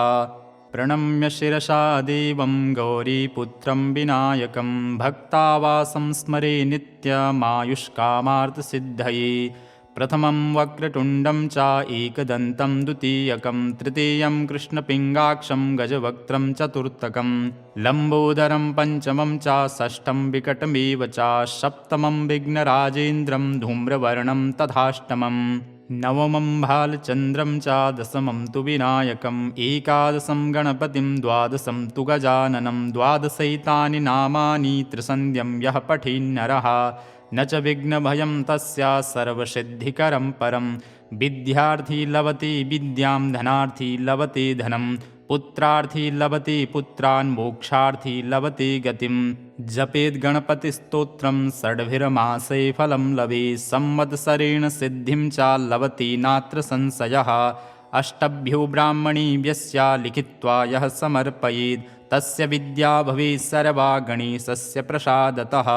Speaker 1: प्रणम्य शिरसा देवं गौरीपुत्रं विनायकं भक्तावासं स्मरे नित्यमायुष्कामार्थसिद्धये। प्रथमं वक्रतुण्डं च एकदन्तं द्वितीयकं तृतीयं कृष्णपिङ्गाक्षं गजवक्त्रं चतुर्थकं लम्बोदरं पञ्चमं च षष्ठं विकटमेव च सप्तमं विघ्नराजेन्द्रं धूम्रवर्णं तथाष्टमं नवमं भालचन्द्रं च दशमं तु विनायकम् एकादशं गणपतिं द्वादशं तु गजाननं द्वादशैतानि नामानि त्रिसन्ध्यं यः पठेन्नरः न च विघ्नभयं तस्य सर्वसिद्धिकरं परं। विद्यार्थी लभते विद्यां धनार्थी लभते धनं पुत्रार्थी लभते पुत्रान् मोक्षार्थी लभते गतिं। जपेद् गणपतिस्तोत्रं षड्भिर्मासै फलं लभेत् संवत्सरेण सिद्धिं च लभते नात्र संशयः। अष्टभ्यो ब्राह्मणीभ्यस्य लिखित्वा यः समर्पयेत् तस्य विद्या भवेत् सर्वा गणेशस्य प्रसादतः।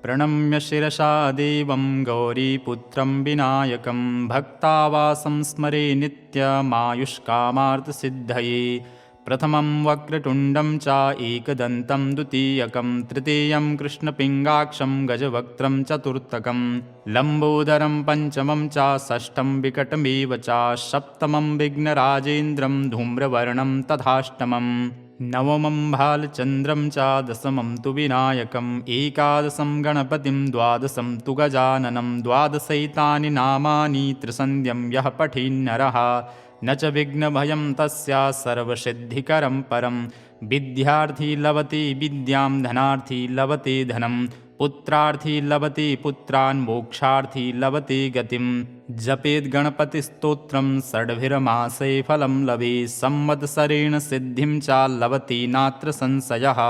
Speaker 1: प्रणम्य शिरसा देवं गौरीपुत्रं विनायकं भक्तावासं स्मरे नित्यमायुष्कामार्थसिद्धये। प्रथमं वक्रतुण्डं च एकदन्तं द्वितीयकं तृतीयं कृष्णपिङ्गाक्षं गजवक्त्रं चतुर्थकं लम्बोदरं पञ्चमं च षष्ठं विकटमेव च सप्तमं विघ्नराजेन्द्रं धूम्रवर्णं तथाष्टमं नवमं भालचन्द्रं च दशमं तु विनायकम् एकादशं गणपतिं द्वादशं तु गजाननं द्वादशैतानि नामानि त्रिसन्ध्यं यः पठेन्नरः न च विघ्नभयं तस्य सर्वसिद्धिकरं परं विद्यार्थी लभते विद्यां धनार्थी लभते धनं पुत्रार्थी लभते पुत्रान् मोक्षार्थी लभते गतिं जपेद् गणपतिस्तोत्रं षड्भिर्मासे फलं लभेत् संवत्सरेण सिद्धिं च लभते नात्र संशयः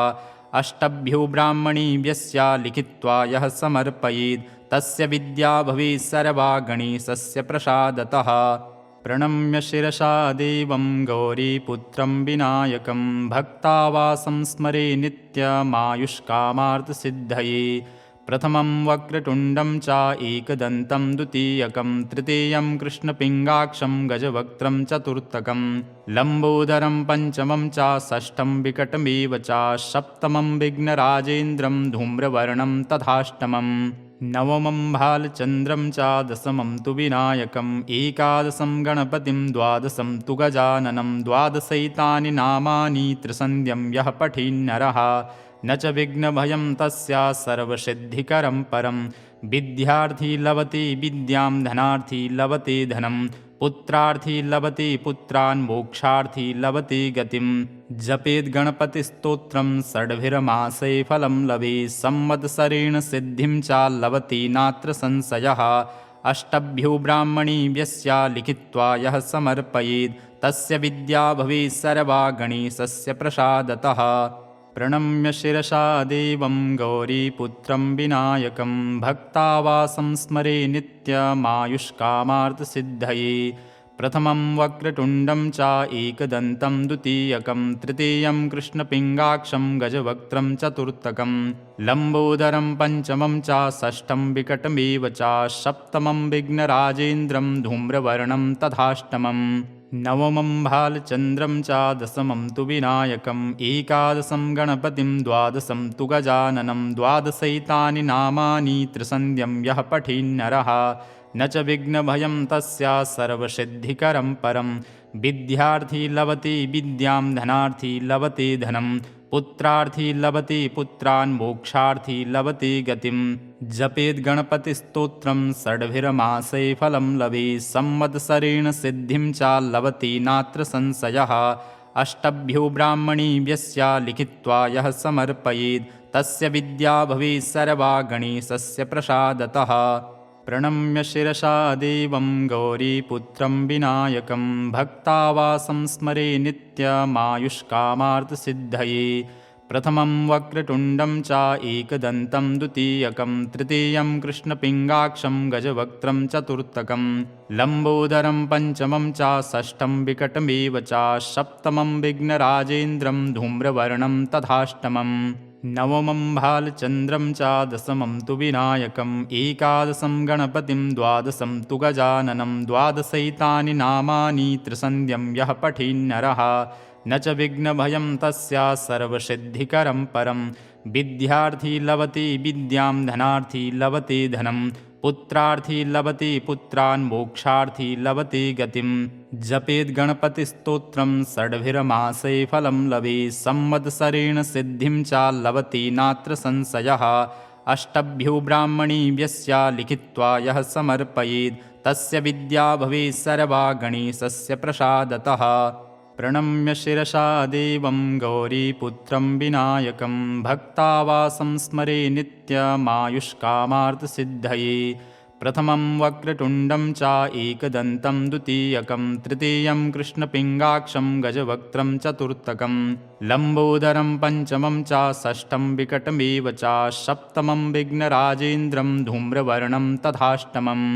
Speaker 1: अष्टभ्यो ब्राह्मणेभ्यश्च लिखित्वा यः समर्पयेत् तस्य विद्या भवेत् सर्वा गणेशस्य प्रसादतः प्रणम्य शिरसा देवं गौरीपुत्रं विनायकं भक्तावासं स्मरे नित्यमायुष्कामार्थसिद्धये प्रथमं वक्रतुण्डं च एकदन्तं द्वितीयकं तृतीयं कृष्णपिङ्गाक्षं गजवक्त्रं चतुर्थकं लम्बोदरं पञ्चमं च षष्ठं विकटमेव च सप्तमं विघ्नराजेन्द्रं धूम्रवर्णं तथाष्टमम् नवमं भालचन्द्रं च दशमं तु विनायकम् एकादशं गणपतिं द्वादशं तु गजाननं द्वादशैतानि नामानि त्रिसन्ध्यं यः पठेन्नरः न च विघ्नभयं तस्य सर्वसिद्धिकरं परं विद्यार्थी लभते विद्यां धनार्थी लभते धनं पुत्रार्थी लभते पुत्रान् मोक्षार्थी लभते गतिं जपेद् गणपतिस्तोत्रं षड्भिर्मासे फलं लभेत् संवत्सरेण सिद्धिं च लभते नात्र संशयः अष्टभ्यो ब्राह्मणेभ्यश्च लिखित्वा यः समर्पयेत् तस्य विद्या भवेत् सर्वा गणेशस्य प्रसादतः प्रणम्य शिरसा देवं गौरीपुत्रं विनायकं भक्तावासं स्मरे नित्यमायुष्कामार्थसिद्धये प्रथमं वक्रतुण्डं च एकदन्तं द्वितीयकं तृतीयं कृष्णपिङ्गाक्षं गजवक्त्रं चतुर्थकं लम्बोदरं पञ्चमं च षष्ठं विकटमेव च सप्तमं विघ्नराजेन्द्रं धूम्रवर्णं तथाष्टमम् नवमं भालचन्द्रं च दशमं तु विनायकम् एकादशं गणपतिं द्वादशं तु गजाननं द्वादशैतानि नामानि त्रिसन्ध्यं यः पठेन्नरः न च विघ्नभयं तस्य सर्वसिद्धिकरं परं विद्यार्थी लभते विद्यां धनार्थी लभते धनं पुत्रार्थी लभते पुत्रान् मोक्षार्थी लभते गतिं जपेद् गणपतिस्तोत्रं षड्भिर्मासे फलं लभेत् संवत्सरेण सिद्धिं च लभते नात्र संशयः अष्टभ्यो ब्राह्मणेभ्यश्च लिखित्वा यः समर्पयेत् तस्य विद्या भवेत् सर्वा गणेशस्य प्रसादतः प्रणम्य शिरसा देवं गौरीपुत्रं विनायकं भक्तावासं स्मरे नित्यमायुष्कामार्थसिद्धये प्रथमं वक्रतुण्डं च एकदन्तं द्वितीयकं तृतीयं कृष्णपिङ्गाक्षं गजवक्त्रं चतुर्थकं लम्बोदरं पञ्चमं च षष्ठं विकटमेव च सप्तमं विघ्नराजेन्द्रं धूम्रवर्णं तथाष्टमम् नवमं भालचन्द्रं च दशमं तु विनायकम् एकादशं गणपतिं द्वादशं तु गजाननं द्वादशैतानि नामानि त्रिसन्ध्यं यः पठेन्नरः न च विघ्नभयं तस्य सर्वसिद्धिकरं परं विद्यार्थी लभते विद्यां धनार्थी लभते धनं पुत्रार्थी लभते पुत्रान् मोक्षार्थी लभते गतिं जपेद् गणपतिस्तोत्रं षड्भिर्मासे फलं लभेत् संवत्सरेण सिद्धिं च लभते नात्र संशयः अष्टभ्यो ब्राह्मणेभ्यश्च लिखित्वा यः समर्पयेत् तस्य विद्या भवेत् सर्वा गणेशस्य प्रसादतः प्रणम्य शिरसा देवं गौरीपुत्रं विनायकं भक्तावासं स्मरे नित्यमायुष्कामार्थसिद्धये प्रथमं वक्रतुण्डं च एकदन्तं द्वितीयकं तृतीयं कृष्णपिङ्गाक्षं गजवक्त्रं चतुर्थकं लम्बोदरं पञ्चमं च षष्ठं विकटमेव च सप्तमं विघ्नराजेन्द्रं धूम्रवर्णं तथाष्टमम्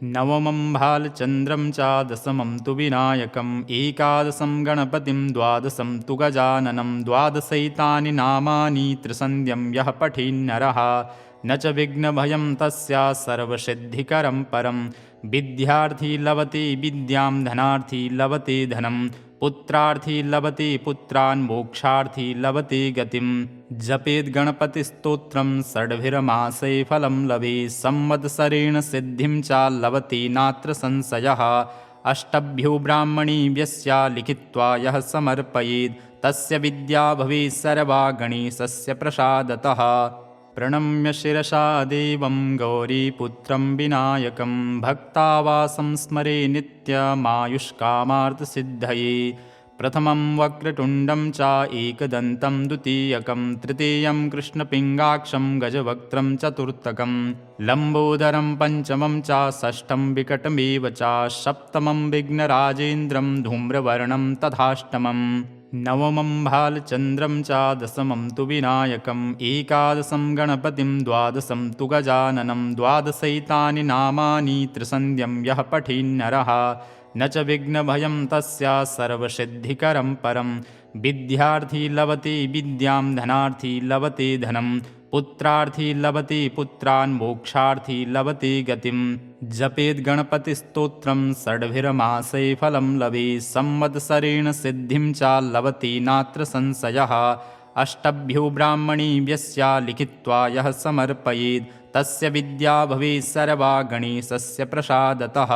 Speaker 1: नवमं भालचन्द्रं च दशमं तु विनायकम् एकादशं गणपतिं द्वादशं तु गजाननं द्वादशैतानि नामानि त्रिसन्ध्यं यः पठेन्नरः न च विघ्नभयं तस्य सर्वसिद्धिकरं परं विद्यार्थी लभते विद्यां धनार्थी लभते धनं पुत्रार्थी लभते पुत्रान् मोक्षार्थी लभते गतिं जपेद् गणपतिस्तोत्रं षड्भिर्मासे फलं लभेत् संवत्सरेण सिद्धिं च लभते नात्र संशयः अष्टभ्यो ब्राह्मणेभ्यश्च लिखित्वा यः समर्पयेत् तस्य विद्या भवेत् सर्वा गणेशस्य प्रसादतः। प्रणम्य शिरसा देवं गौरीपुत्रं विनायकं भक्तावासं स्मरे नित्यमायुष्कामार्थसिद्धये। प्रथमं वक्रतुण्डं च एकदन्तं द्वितीयकं तृतीयं कृष्णपिङ्गाक्षं गजवक्त्रं चतुर्थकं लम्बोदरं पञ्चमं च षष्ठं विकटमेव च सप्तमं विघ्नराजेन्द्रं धूम्रवर्णं तथाष्टमं नवमं भालचन्द्रं च दशमं तु विनायकम् एकादशं गणपतिं द्वादशं तु गजाननं द्वादशैतानि नामानि त्रिसन्ध्यं यः पठेन्नरः न च विघ्नभयं तस्य सर्वसिद्धिकरं परं। विद्यार्थी लभते विद्यां धनार्थी लभते धनं पुत्रार्थी लभते पुत्रान् मोक्षार्थी लभते गतिं। जपेद् गणपतिस्तोत्रं षड्भिर्मासै फलं लभेत् संवत्सरेण सिद्धिं च लभते नात्र संशयः। अष्टभ्यो ब्राह्मणेभ्यस्य लिखित्वा यः समर्पयेत् तस्य विद्या भवेत् सर्वा गणेशस्य प्रसादतः।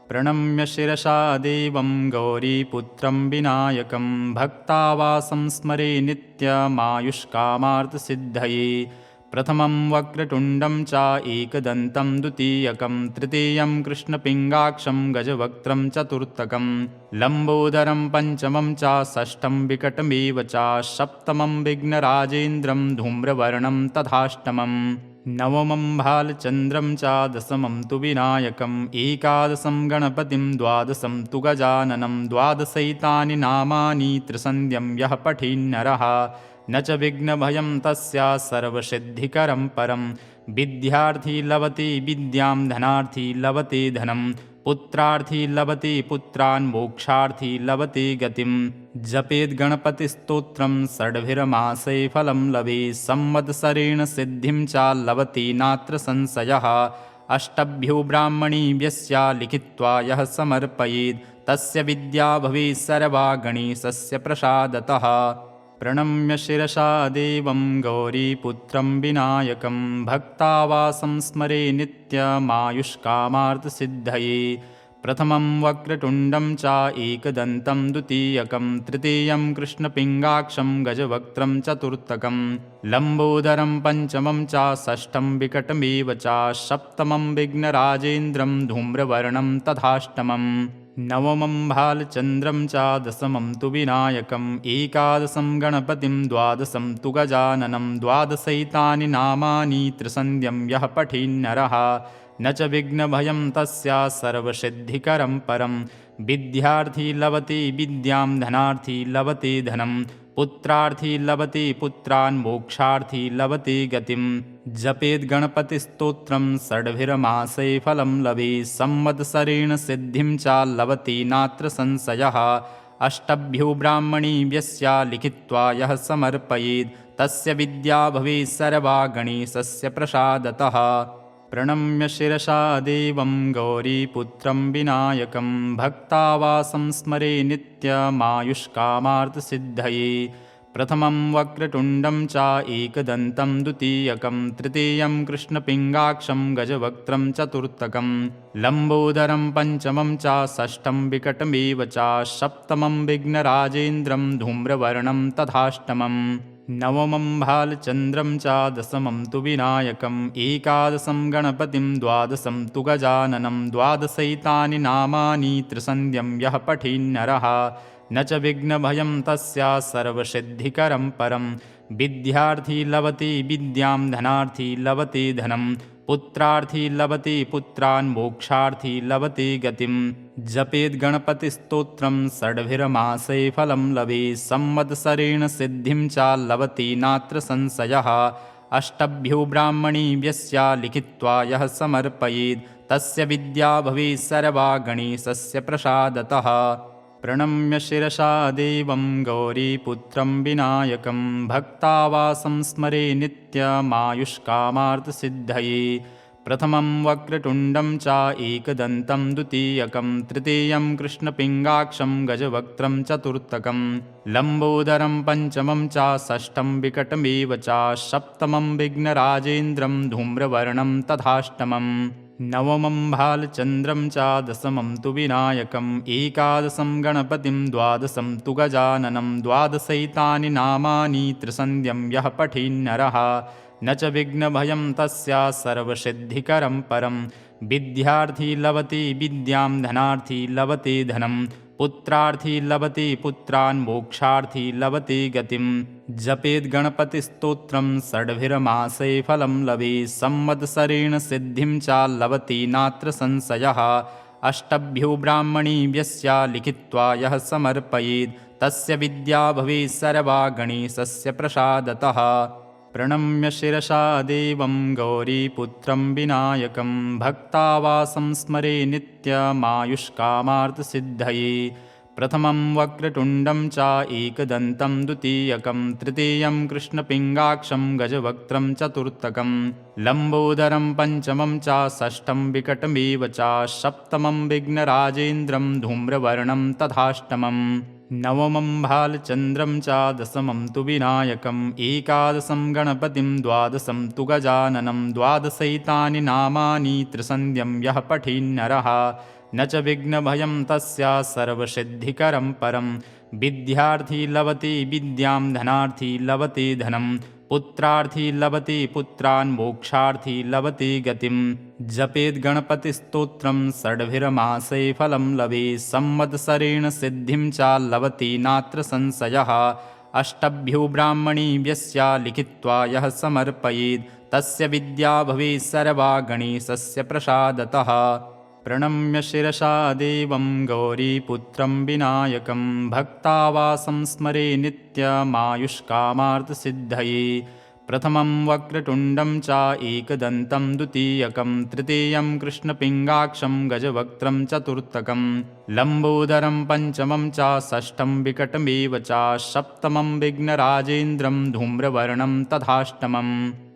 Speaker 1: प्रणम्य शिरसा देवं गौरीपुत्रं विनायकं भक्तावासं स्मरे नित्यमायुष्कामार्थसिद्धये। प्रथमं वक्रतुण्डं च एकदन्तं द्वितीयकं तृतीयं कृष्णपिङ्गाक्षं गजवक्त्रं चतुर्थकं लम्बोदरं पञ्चमं च षष्ठं विकटमेव च सप्तमं विघ्नराजेन्द्रं धूम्रवर्णं तथाष्टमं नवमं भालचन्द्रं च दशमं तु विनायकम् एकादशं गणपतिं द्वादशं तु गजाननं द्वादशैतानि नामानि त्रिसन्ध्यं यः पठेन्नरः न च विघ्नभयं तस्य सर्वसिद्धिकरं परं। विद्यार्थी लभते विद्यां धनार्थी लभते धनं पुत्रार्थी लभते पुत्रान् मोक्षार्थी लभते गतिं। जपेद् गणपतिस्तोत्रं षड्भिर्मासै फलं लभेत् संवत्सरेण सिद्धिं च लभते नात्र संशयः। अष्टभ्यो ब्राह्मणेभ्यस्य लिखित्वा यः समर्पयेत् तस्य विद्या भवेत् सर्वा गणेशस्य प्रसादतः। प्रणम्य शिरसा देवं गौरीपुत्रं विनायकं भक्तावासं स्मरे नित्यमायुष्कामार्थसिद्धये। प्रथमं वक्रतुण्डं च एकदन्तं द्वितीयकं तृतीयं कृष्णपिङ्गाक्षं गजवक्त्रं चतुर्थकं लम्बोदरं पञ्चमं च षष्ठं विकटमेव च सप्तमं विघ्नराजेन्द्रं धूम्रवर्णं तथाष्टमं नवमं भालचन्द्रं च दशमं तु विनायकम् एकादशं गणपतिं द्वादशं तु गजाननं द्वादशैतानि नामानि त्रिसन्ध्यं यः पठेन्नरः न च विघ्नभयं तस्य सर्वसिद्धिकरं परं। विद्यार्थी लभते विद्यां धनार्थी लभते धनं पुत्रार्थी लभते पुत्रान् मोक्षार्थी लभते गतिं। जपेद् गणपतिस्तोत्रं षड्भिर्मासै फलं लभेत् संवत्सरेण सिद्धिं च लभते नात्र संशयः। अष्टभ्यो ब्राह्मणेभ्यस्य लिखित्वा यः समर्पयेत् तस्य विद्या भवेत् सर्वा गणेशस्य प्रसादतः। प्रणम्य शिरसा देवं गौरीपुत्रं विनायकं भक्तावासं स्मरे नित्यमायुष्कामार्थसिद्धये। प्रथमं वक्रतुण्डं च एकदन्तं द्वितीयकं तृतीयं कृष्णपिङ्गाक्षं गजवक्त्रं चतुर्थकं लम्बोदरं पञ्चमं च षष्ठं विकटमेव च सप्तमं विघ्नराजेन्द्रं धूम्रवर्णं तथाष्टमं नवमं भालचन्द्रं च दशमं तु विनायकम् एकादशं गणपतिं द्वादशं तु गजाननं द्वादशैतानि नामानि त्रिसन्ध्यं यः पठेन्नरः न च विघ्नभयं तस्य सर्वसिद्धिकरं परं। विद्यार्थी लभते विद्यां धनार्थी लभते धनं पुत्रार्थी लभते पुत्रान् मोक्षार्थी लभते गतिं। जपेद् गणपतिस्तोत्रं षड्भिर्मासै फलं लभेत् संवत्सरेण सिद्धिं च लभते नात्र संशयः। अष्टभ्यो ब्राह्मणेभ्यस्य लिखित्वा यः समर्पयेत् तस्य विद्या भवेत् सर्वा गणेशस्य प्रसादतः। प्रणम्य शिरसा देवं गौरीपुत्रं विनायकं भक्तावासं स्मरे नित्यमायुष्कामार्थसिद्धये। प्रथमं वक्रतुण्डं च एकदन्तं द्वितीयकं तृतीयं कृष्णपिङ्गाक्षं गजवक्त्रं चतुर्थकं लम्बोदरं पञ्चमं च षष्ठं विकटमेव च सप्तमं विघ्नराजेन्द्रं धूम्रवर्णं तथाष्टमं नवमं भालचन्द्रं च दशमं तु विनायकम् एकादशं गणपतिं द्वादशं तु गजाननं द्वादशैतानि नामानि त्रिसन्ध्यं यः पठेन्नरः न च विघ्नभयं तस्य सर्वसिद्धिकरं परं विद्यार्थी लभते विद्यां धनार्थी लभते धनं पुत्रार्थी लभते पुत्रान् मोक्षार्थी लभते गतिं जपेद् गणपतिस्तोत्रं षड्भिर्मासे फलं लभेत् संवत्सरेण सिद्धिं च लभते नात्र संशयः अष्टभ्यो ब्राह्मणेभ्यश्च लिखित्वा यः समर्पयेत् तस्य विद्या भवेत् सर्वा गणेशस्य प्रसादतः प्रणम्य शिरसा देवं गौरीपुत्रं विनायकं भक्तावासं स्मरे नित्यमायुष्कामार्थसिद्धये प्रथमं वक्रतुण्डं च एकदन्तं द्वितीयकं तृतीयं कृष्णपिङ्गाक्षं गजवक्त्रं चतुर्थकं लम्बोदरं पञ्चमं च षष्ठं विकटमेव च सप्तमं विघ्नराजेन्द्रं धूम्रवर्णं तथाष्टमम् नवमं भालचन्द्रं च दशमं तु विनायकम् एकादशं गणपतिं द्वादशं तु गजाननं द्वादशैतानि नामानि त्रिसन्ध्यं यः पठेन्नरः न च विघ्नभयं तस्य सर्वसिद्धिकरं परं विद्यार्थी लभते विद्यां धनार्थी लभते धनं पुत्रार्थी लभते पुत्रान् मोक्षार्थी लभते गतिं जपेद् गणपतिस्तोत्रं षड्भिर्मासे फलं लभेत् संवत्सरेण सिद्धिं च लभते नात्र संशयः अष्टभ्यो ब्राह्मणेभ्यश्च लिखित्वा यः समर्पयेत् तस्य विद्या भवेत् सर्वा गणेशस्य प्रसादतः प्रणम्य शिरसा देवं गौरीपुत्रं विनायकं भक्तावासं स्मरे नित्यमायुष्कामार्थसिद्धये प्रथमं वक्रतुण्डं च एकदन्तं द्वितीयकं तृतीयं कृष्णपिङ्गाक्षं गजवक्त्रं चतुर्थकं लम्बोदरं पञ्चमं च षष्ठं विकटमेव च सप्तमं विघ्नराजेन्द्रं धूम्रवर्णं तथाष्टमम्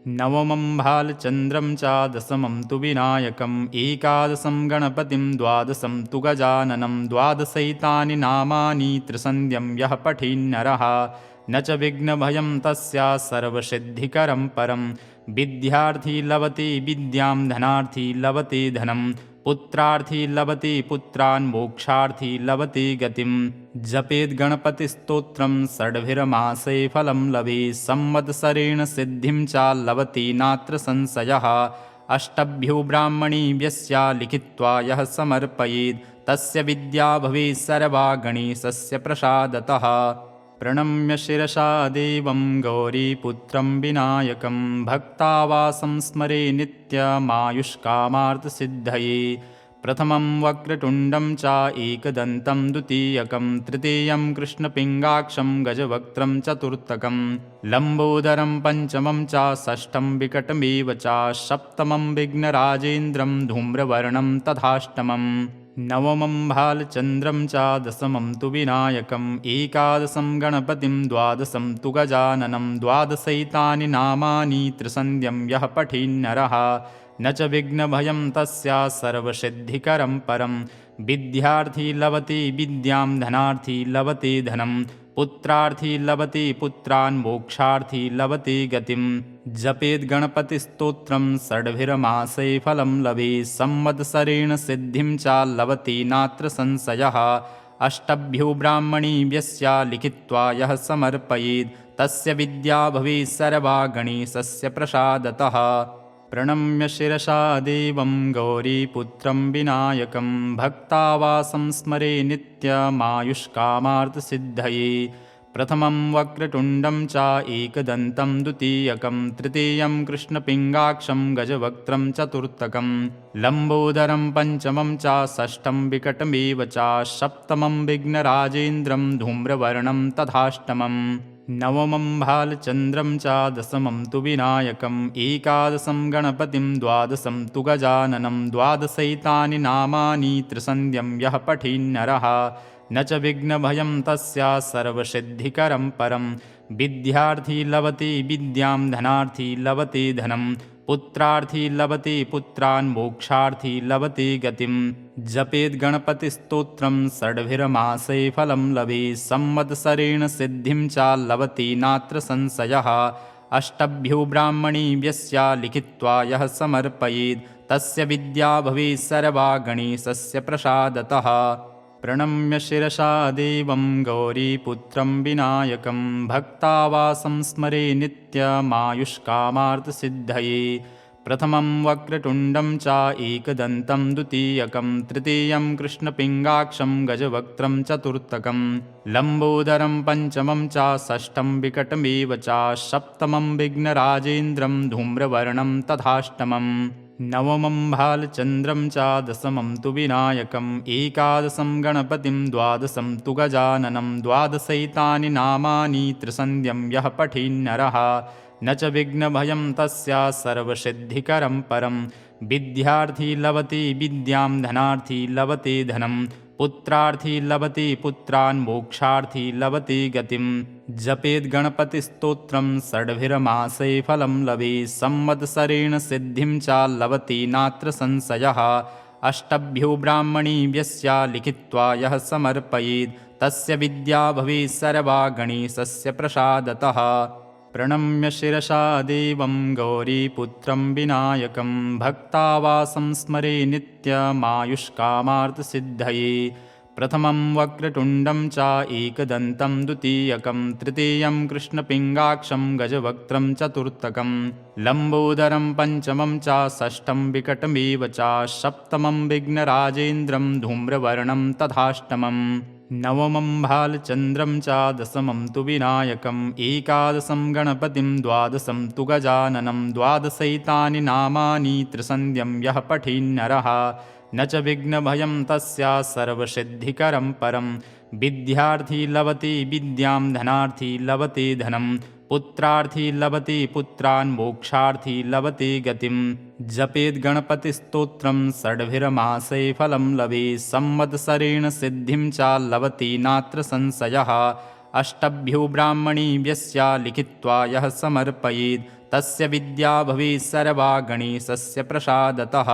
Speaker 1: नवमं भालचन्द्रं च दशमं तु विनायकम् एकादशं गणपतिं द्वादशं तु गजाननं द्वादशैतानि नामानि त्रिसन्ध्यं यः पठेन्नरः न च विघ्नभयं तस्य सर्वसिद्धिकरं परं विद्यार्थी लभते विद्यां धनार्थी लभते धनं पुत्रार्थी लभते पुत्रान् मोक्षार्थी लभते गतिं जपेद् गणपतिस्तोत्रं षड्भिर्मासे फलं लभेत् संवत्सरेण सिद्धिं च लभते नात्र संशयः अष्टभ्यो ब्राह्मणेभ्यश्च लिखित्वा यः समर्पयेत् तस्य विद्या भवेत् सर्वा गणेशस्य प्रसादतः प्रणम्य शिरसा देवं गौरीपुत्रं विनायकं भक्तावासं स्मरे नित्यमायुष्कामार्थसिद्धये प्रथमं वक्रतुण्डं च एकदन्तं द्वितीयकं तृतीयं कृष्णपिङ्गाक्षं गजवक्त्रं चतुर्थकं लम्बोदरं पञ्चमं च षष्ठं विकटमेव च सप्तमं विघ्नराजेन्द्रं धूम्रवर्णं तथाष्टमम् नवमं भालचन्द्रं च दशमं तु विनायकम् एकादशं गणपतिं द्वादशं तु गजाननं द्वादशैतानि नामानि त्रिसन्ध्यं यः पठेन्नरः न च विघ्नभयं तस्य सर्वसिद्धिकरं परं विद्यार्थी लभते विद्यां धनार्थी लभते धनं पुत्रार्थी लभते पुत्रान् मोक्षार्थी लभते गतिं जपेद् गणपतिस्तोत्रं षड्भिर्मासे फलं लभेत् संवत्सरेण सिद्धिं च लभते नात्र संशयः अष्टभ्यो ब्राह्मणेभ्यश्च लिखित्वा यः समर्पयेत् तस्य विद्या भवेत् सर्वा गणेशस्य प्रसादतः प्रणम्य शिरसा देवं गौरीपुत्रं विनायकं भक्तावासं स्मरे नित्यमायुष्कामार्थसिद्धये प्रथमं वक्रतुण्डं च एकदन्तं द्वितीयकं तृतीयं कृष्णपिङ्गाक्षं गजवक्त्रं चतुर्थकं लम्बोदरं पञ्चमं च षष्ठं विकटमेव च सप्तमं विघ्नराजेन्द्रं धूम्रवर्णं तथाष्टमम् नवमं भालचन्द्रं च दशमं तु विनायकम् एकादशं गणपतिं द्वादशं तु गजाननं द्वादशैतानि नामानि त्रिसन्ध्यं यः पठेन्नरः न च विघ्नभयं तस्य सर्वसिद्धिकरं परं विद्यार्थी लभते विद्यां धनार्थी लभते धनं पुत्रार्थी लभते पुत्रान् मोक्षार्थी लभते गतिं जपेद् गणपतिस्तोत्रं षड्भिर्मासे फलं लभेत् संवत्सरेण सिद्धिं च लभते नात्र संशयः अष्टभ्यो ब्राह्मणीभ्यस्य लिखित्वा यः समर्पयेत् तस्य विद्या भवेत् सर्वा गणेशस्य प्रसादतः। प्रणम्य शिरसा देवं गौरीपुत्रं विनायकं भक्तावासं स्मरे नित्यमायुष्कामार्थसिद्धये। प्रथमं वक्रतुण्डं च एकदन्तं द्वितीयकं तृतीयं कृष्णपिङ्गाक्षं गजवक्त्रं चतुर्थकं लम्बोदरं पञ्चमं च षष्ठं विकटमेव च सप्तमं विघ्नराजेन्द्रं धूम्रवर्णं तथाष्टमं नवमं भालचन्द्रं च दशमं तु विनायकम् एकादशं गणपतिं द्वादशं तु गजाननं द्वादशैतानि नामानि त्रिसन्ध्यं यः पठेन्नरः न च विघ्नभयं तस्य सर्वसिद्धिकरं परं। विद्यार्थी लभते विद्यां धनार्थी लभते धनं पुत्रार्थी लभते पुत्रान् मोक्षार्थी लभते गतिं। जपेद् गणपतिस्तोत्रं षड्भिर्मासे फलं लभेत् संवत्सरेण सिद्धिं च लभते नात्र संशयः। अष्टभ्यो ब्राह्मणीभ्यस्य लिखित्वा यः समर्पयेत् तस्य विद्या भवेत् सर्वा गणेशस्य प्रसादतः। प्रणम्य शिरसा देवं गौरीपुत्रं विनायकं भक्तावासं स्मरे नित्यमायुष्कामार्थसिद्धये। प्रथमं वक्रतुण्डं च एकदन्तं द्वितीयकं तृतीयं कृष्णपिङ्गाक्षं गजवक्त्रं चतुर्थकं लम्बोदरं पञ्चमं च षष्ठं विकटमेव च सप्तमं विघ्नराजेन्द्रं धूम्रवर्णं तथाष्टमं नवमं भालचन्द्रं च दशमं तु विनायकम् एकादशं गणपतिं द्वादशं तु गजाननं द्वादशैतानि नामानि त्रिसन्ध्यं यः पठेन्नरः न च विघ्नभयं तस्य सर्वसिद्धिकरं परं। विद्यार्थी लभते विद्यां धनार्थी लभते धनं पुत्रार्थी लभते पुत्रान् मोक्षार्थी लभते गतिं। जपेद् गणपतिस्तोत्रं षड्भिर्मासे फलं लभेत् संवत्सरेण सिद्धिं च लभते नात्र संशयः। अष्टभ्यो ब्राह्मणीभ्यस्य लिखित्वा यः समर्पयेत् तस्य विद्या भवेत् सर्वा गणेशस्य प्रसादतः।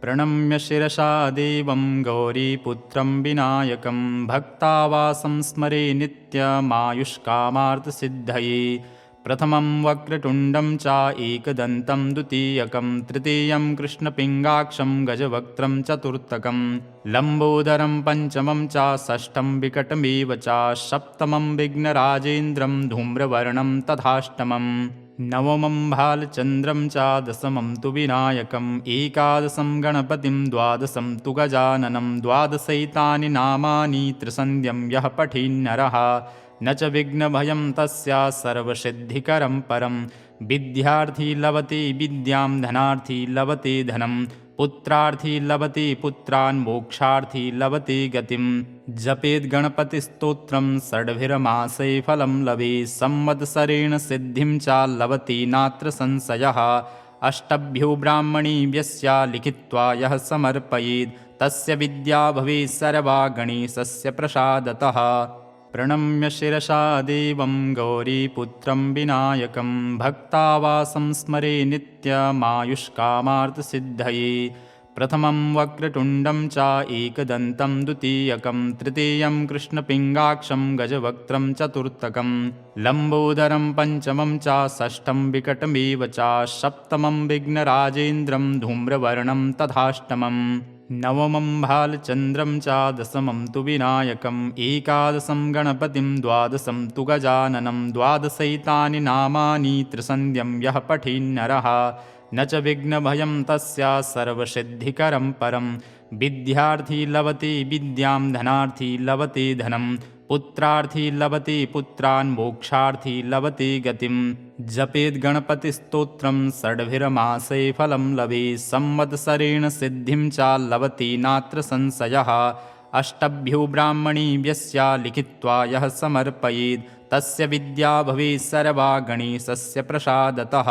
Speaker 1: प्रणम्य शिरसा देवं गौरीपुत्रं विनायकं भक्तावासं स्मरे नित्यमायुष्कामार्थसिद्धये। प्रथमं वक्रतुण्डं च एकदन्तं द्वितीयकं तृतीयं कृष्णपिङ्गाक्षं गजवक्त्रं चतुर्थकं लम्बोदरं पञ्चमं च षष्ठं विकटमेव च सप्तमं विघ्नराजेन्द्रं धूम्रवर्णं तथाष्टमं नवमं भालचन्द्रं च दशमं तु विनायकम् एकादशं गणपतिं द्वादशं तु गजाननं द्वादशैतानि नामानि त्रिसन्ध्यं यः पठेन्नरः न च विघ्नभयं तस्य सर्वसिद्धिकरं परं। विद्यार्थी लभते विद्यां धनार्थी लभते धनं पुत्रार्थी लभते पुत्रान् मोक्षार्थी लभते गतिं। जपेद् गणपतिस्तोत्रं षड्भिर्मासे फलं लभेत् संवत्सरेण सिद्धिं च लभते नात्र संशयः। अष्टभ्यो ब्राह्मणीभ्यस्य लिखित्वा यः समर्पयेत् तस्य विद्या भवेत् सर्वा गणेशस्य प्रसादतः। प्रणम्य शिरसा देवं गौरीपुत्रं विनायकं भक्तावासं स्मरे नित्यमायुष्कामार्थसिद्धये। प्रथमं वक्रतुण्डं च एकदन्तं द्वितीयकं तृतीयं कृष्णपिङ्गाक्षं गजवक्त्रं चतुर्थकं लम्बोदरं पञ्चमं च षष्ठं विकटमेव च सप्तमं विघ्नराजेन्द्रं धूम्रवर्णं तथाष्टमं नवमं भालचन्द्रं च दशमं तु विनायकम् एकादशं गणपतिं द्वादशं तु गजाननं द्वादशैतानि नामानि त्रिसन्ध्यं यः पठेन्नरः न च विघ्नभयं तस्य सर्वसिद्धिकरं परं। विद्यार्थी लभते विद्यां धनार्थी लभते धनं पुत्रार्थी लभते पुत्रान् मोक्षार्थी लभते गतिं। जपेद् गणपतिस्तोत्रं षड्भिर्मासे फलं लभेत् संवत्सरेण सिद्धिं च लभते नात्र संशयः। अष्टभ्यो ब्राह्मणीभ्यस्य लिखित्वा यः समर्पयेत् तस्य विद्या भवेत् सर्वा गणेशस्य प्रसादतः।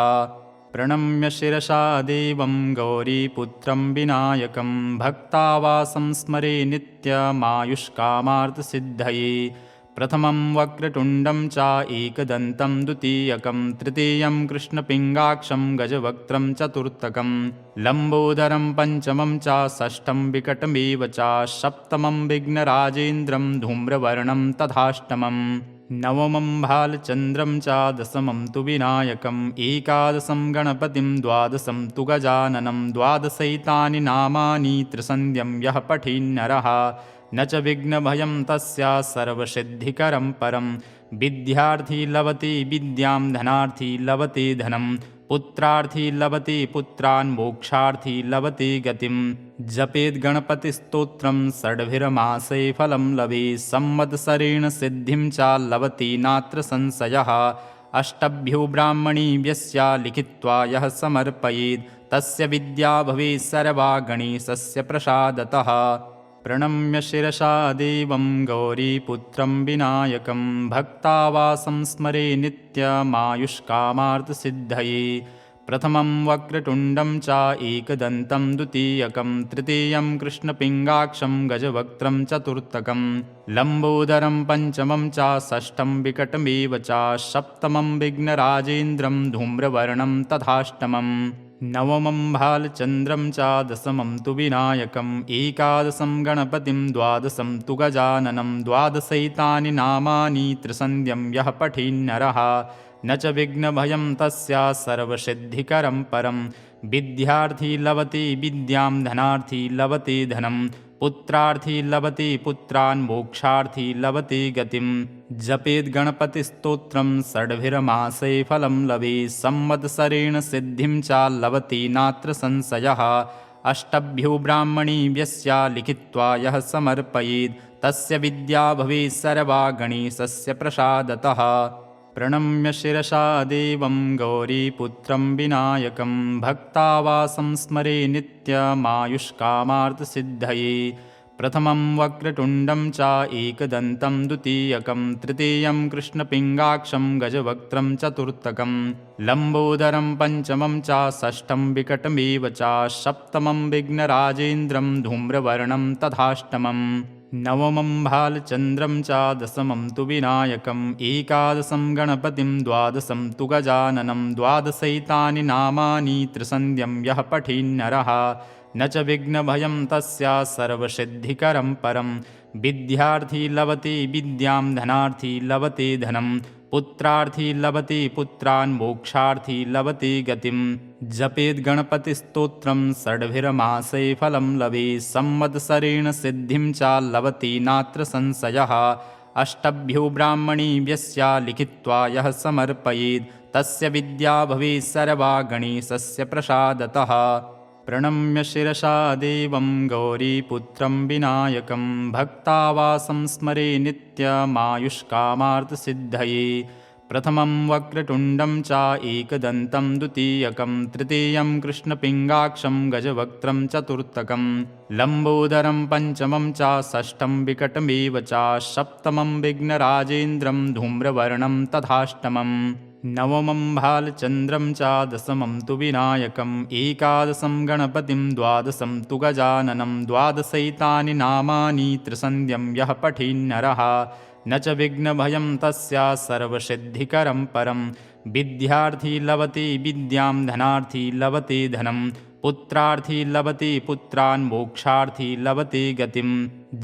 Speaker 1: प्रणम्य शिरसा देवं गौरीपुत्रं विनायकं भक्तावासं स्मरे नित्यमायुष्कामार्थसिद्धये। प्रथमं वक्रतुण्डं च एकदन्तं द्वितीयकं तृतीयं कृष्णपिङ्गाक्षं गजवक्त्रं चतुर्थकं लम्बोदरं पञ्चमं च षष्ठं विकटमेव च सप्तमं विघ्नराजेन्द्रं धूम्रवर्णं तथाष्टमं नवमं भालचन्द्रं च दशमं तु विनायकम् एकादशं गणपतिं द्वादशं तु गजाननं द्वादशैतानि नामानि त्रिसन्ध्यं यः पठेन्नरः न च विघ्नभयं तस्य सर्वसिद्धिकरं परं विद्यार्थी लभते विद्यां धनार्थी लभते धनं पुत्रार्थी लभते पुत्रान् मोक्षार्थी लभते गतिं जपेद् गणपतिस्तोत्रं षड्भिर्मासे फलं लभेत् संवत्सरेण सिद्धिं च लभते नात्र संशयः अष्टभ्यो ब्राह्मणेभ्यश्च लिखित्वा यः समर्पयेत् तस्य विद्या भवेत् सर्वा गणेशस्य प्रसादतः प्रणम्य शिरसा देवं गौरीपुत्रं विनायकं भक्तावासं स्मरे नित्यमायुष्कामार्थसिद्धये प्रथमं वक्रतुण्डं च एकदन्तं द्वितीयकं तृतीयं कृष्णपिङ्गाक्षं गजवक्त्रं चतुर्थकं लम्बोदरं पञ्चमं च षष्ठं विकटमेव च सप्तमं विघ्नराजेन्द्रं धूम्रवर्णं तथाष्टमम् नवमं भालचन्द्रं च दशमं तु विनायकम् एकादशं गणपतिं द्वादशं तु गजाननं द्वादशैतानि नामानि त्रिसन्ध्यं यः पठेन्नरः न च विघ्नभयं तस्य सर्वसिद्धिकरं परं विद्यार्थी लभते विद्यां धनार्थी लभते धनं पुत्रार्थी लभते पुत्रान् मोक्षार्थी लभते गतिं जपेद् गणपतिस्तोत्रं षड्भिर्मासे फलं लभेत् संवत्सरेण सिद्धिं च लभते नात्र संशयः अष्टभ्यो ब्राह्मणेभ्यश्च लिखित्वा यः समर्पयेत् तस्य विद्या भवेत् सर्वा गणेशस्य प्रसादतः प्रणम्य शिरसा देवं गौरीपुत्रं विनायकं भक्तावासं स्मरे नित्यमायुष्कामार्थसिद्धये प्रथमं वक्रतुण्डं च एकदन्तं द्वितीयकं तृतीयं कृष्णपिङ्गाक्षं गजवक्त्रं चतुर्थकं लम्बोदरं पञ्चमं च षष्ठं विकटमेव च सप्तमं विघ्नराजेन्द्रं धूम्रवर्णं तथाष्टमम् नवमं भालचन्द्रं च दशमं तु विनायकम् एकादशं गणपतिं द्वादशं तु गजाननं द्वादशैतानि नामानि त्रिसन्ध्यं यः पठेन्नरः न च विघ्नभयं तस्य सर्वसिद्धिकरं परं विद्यार्थी लभते विद्यां धनार्थी लभते धनं पुत्रार्थी लभते पुत्रान् मोक्षार्थी लभते गतिं जपेद् गणपतिस्तोत्रं षड्भिर्मासे फलं लभेत् संवत्सरेण सिद्धिं च लभते नात्र संशयः अष्टभ्यो ब्राह्मणेभ्यश्च लिखित्वा यः समर्पयेत् तस्य विद्या भवेत् सर्वा गणेशस्य प्रसादतः प्रणम्य शिरसा देवं गौरीपुत्रं विनायकं भक्तावासं स्मरे नित्यमायुष्कामार्थसिद्धये प्रथमं वक्रतुण्डं च एकदन्तं द्वितीयकं तृतीयं कृष्णपिङ्गाक्षं गजवक्त्रं चतुर्थकं लम्बोदरं पञ्चमं च षष्ठं विकटमेव च सप्तमं विघ्नराजेन्द्रं धूम्रवर्णं तथाष्टमम् नवमं भालचन्द्रं च दशमं तु विनायकम् एकादशं गणपतिं द्वादशं तु गजाननं द्वादशैतानि नामानि त्रिसन्ध्यं यः पठेन्नरः न च विघ्नभयं तस्य सर्वसिद्धिकरं परं विद्यार्थी लभते विद्यां धनार्थी लभते धनं पुत्रार्थी लभते पुत्रान् मोक्षार्थी लभते गतिं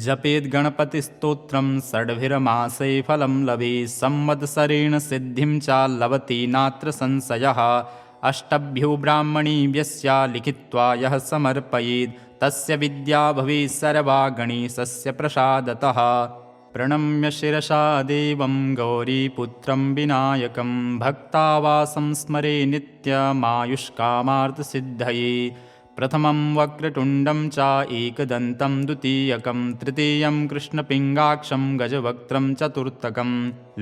Speaker 1: जपेद् गणपतिस्तोत्रं षड्भिर्मासे फलं लभेत् संवत्सरेण सिद्धिं च लभते नात्र संशयः अष्टभ्यो ब्राह्मणेभ्यश्च लिखित्वा यः समर्पयेत् तस्य विद्या भवेत् सर्वा गणेशस्य प्रसादतः प्रणम्य शिरसा देवं गौरीपुत्रं विनायकं भक्तावासं स्मरे नित्यमायुष्कामार्थसिद्धये प्रथमं वक्रतुण्डं च एकदन्तं द्वितीयकं तृतीयं कृष्णपिङ्गाक्षं गजवक्त्रं चतुर्थकं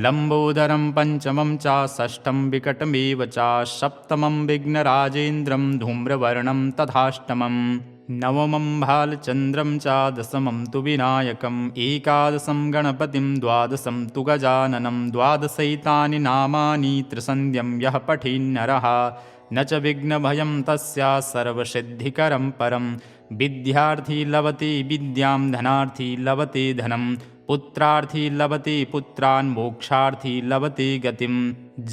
Speaker 1: लम्बोदरं पञ्चमं च षष्ठं विकटमेव च सप्तमं विघ्नराजेन्द्रं धूम्रवर्णं तथाष्टमम् नवमं भालचन्द्रं च दशमं तु विनायकम् एकादशं गणपतिं द्वादशं तु गजाननं द्वादशैतानि नामानि त्रिसन्ध्यं यः पठेन्नरः न च विघ्नभयं तस्य सर्वसिद्धिकरं परं विद्यार्थी लभते विद्यां धनार्थी लभते धनं पुत्रार्थी लभते पुत्रान् मोक्षार्थी लभते गतिं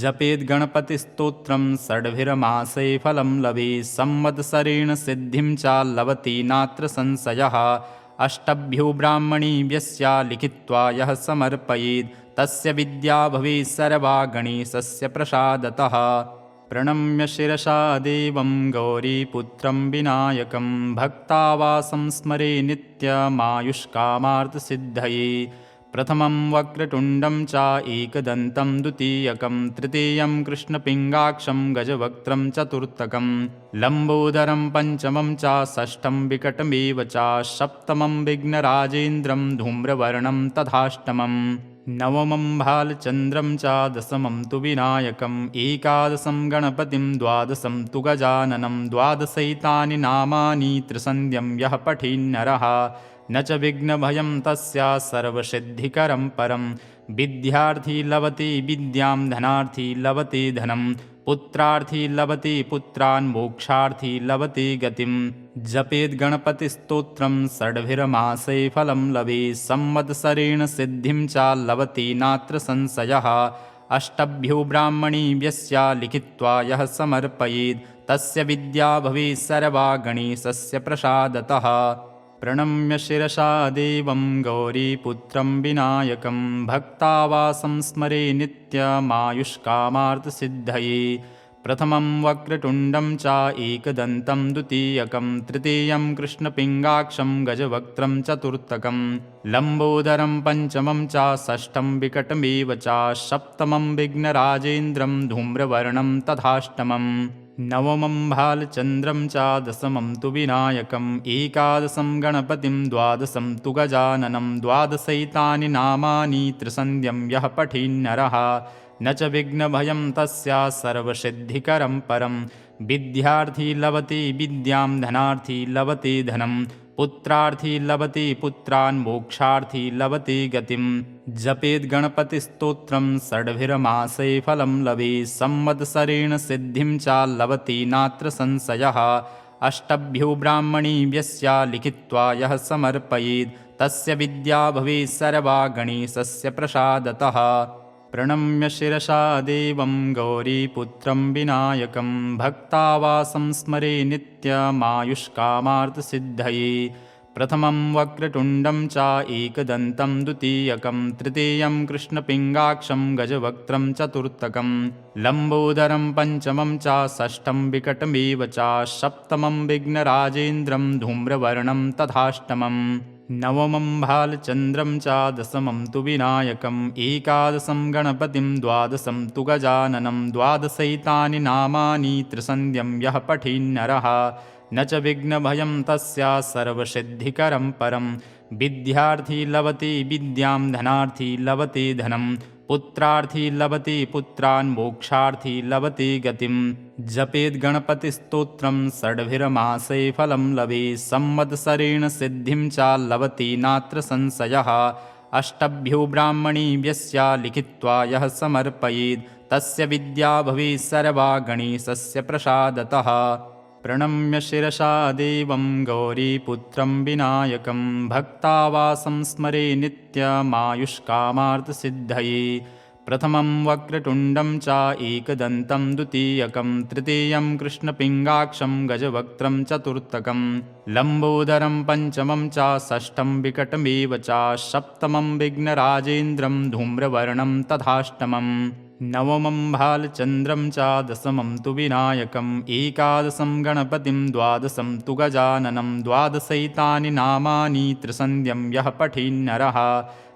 Speaker 1: जपेद् गणपतिस्तोत्रं षड्भिर्मासे फलं लभेत् संवत्सरेण सिद्धिं च लभते नात्र संशयः अष्टभ्यो ब्राह्मणेभ्यश्च लिखित्वा यः समर्पयेत् तस्य विद्या भवेत् सर्वा गणेशस्य प्रसादतः। प्रणम्य शिरसा देवं गौरीपुत्रं विनायकं भक्तावासं स्मरे नित्यमायुष्कामार्थसिद्धये। प्रथमं वक्रतुण्डं च एकदन्तं द्वितीयकं तृतीयं कृष्णपिङ्गाक्षं गजवक्त्रं चतुर्थकं लम्बोदरं पञ्चमं च षष्ठं विकटमेव च सप्तमं विघ्नराजेन्द्रं धूम्रवर्णं तथाष्टमं नवमं भालचन्द्रं च दशमं तु विनायकम् एकादशं गणपतिं द्वादशं तु गजाननं द्वादशैतानि नामानि त्रिसन्ध्यं यः पठेन्नरः न च विघ्नभयं तस्य सर्वसिद्धिकरं परं। विद्यार्थी लभते विद्यां धनार्थी लभते धनं पुत्रार्थी लभते पुत्रान् मोक्षार्थी लभते गतिं। जपेद् गणपतिस्तोत्रं षड्भिर्मासे फलं लभेत् संवत्सरेण सिद्धिं च लभते नात्र संशयः। अष्टभ्यो ब्राह्मणेभ्यश्च लिखित्वा यः समर्पयेत् तस्य विद्या भवेत् सर्वा गणेशस्य प्रसादतः। प्रणम्य शिरसा देवं गौरीपुत्रं विनायकं भक्तावासं स्मरे नित्यमायुष्कामार्थसिद्धये। प्रथमं वक्रतुण्डं च एकदन्तं द्वितीयकं तृतीयं कृष्णपिङ्गाक्षं गजवक्त्रं चतुर्थकं लम्बोदरं पञ्चमं च षष्ठं विकटमेव च सप्तमं विघ्नराजेन्द्रं धूम्रवर्णं तथाष्टमं नवमं भालचन्द्रं च दशमं तु विनायकम् एकादशं गणपतिं द्वादशं तु गजाननं द्वादशैतानि नामानि त्रिसन्ध्यं यः पठेन्नरः न च विघ्नभयं तस्य सर्वसिद्धिकरं परं। विद्यार्थी लभते विद्यां धनार्थी लभते धनं पुत्रार्थी लभते पुत्रान् मोक्षार्थी लभते गतिं। जपेद् गणपतिस्तोत्रं षड्भिर्मासे फलं लभेत् संवत्सरेण सिद्धिं च लभते नात्र संशयः। अष्टभ्यो ब्राह्मणेभ्यश्च लिखित्वा यः समर्पयेत् तस्य विद्या भवेत् सर्वा गणेशस्य प्रसादतः। प्रणम्य शिरसा देवं गौरीपुत्रं विनायकं भक्तावासं स्मरे नित्यमायुष्कामार्थसिद्धये। प्रथमं वक्रतुण्डं च एकदन्तं द्वितीयकं तृतीयं कृष्णपिङ्गाक्षं गजवक्त्रं चतुर्थकं लम्बोदरं पञ्चमं च षष्ठं विकटमेव च सप्तमं विघ्नराजेन्द्रं धूम्रवर्णं तथाष्टमं नवमं भालचन्द्रं च दशमं तु विनायकम् एकादशं गणपतिं द्वादशं तु गजाननं द्वादशैतानि नामानि त्रिसन्ध्यं यः पठेन्नरः न च विघ्नभयं तस्य सर्वसिद्धिकरं परं। विद्यार्थी लभते विद्यां धनार्थी लभते धनं पुत्रार्थी लभते पुत्रान् मोक्षार्थी लभते गतिं। जपेद् गणपतिस्तोत्रं षड्भिर्मासे फलं लभेत् संवत्सरेण सिद्धिं च लभते नात्र संशयः। अष्टभ्यो ब्राह्मणेभ्यश्च लिखित्वा यः समर्पयेत् तस्य विद्या भवेत् सर्वा गणेशस्य प्रसादतः। प्रणम्य शिरसा देवं गौरीपुत्रं विनायकं भक्तावासं स्मरे नित्यमायुष्कामार्थसिद्धये। प्रथमं वक्रतुण्डं च एकदन्तं द्वितीयकं तृतीयं कृष्णपिङ्गाक्षं गजवक्त्रं चतुर्थकं लम्बोदरं पञ्चमं च षष्ठं विकटमेव च सप्तमं विघ्नराजेन्द्रं धूम्रवर्णं तथाष्टमं नवमं भालचन्द्रं च दशमं तु विनायकम् एकादशं गणपतिं द्वादशं तु गजाननं द्वादशैतानि नामानि त्रिसन्ध्यं यः पठेन्नरः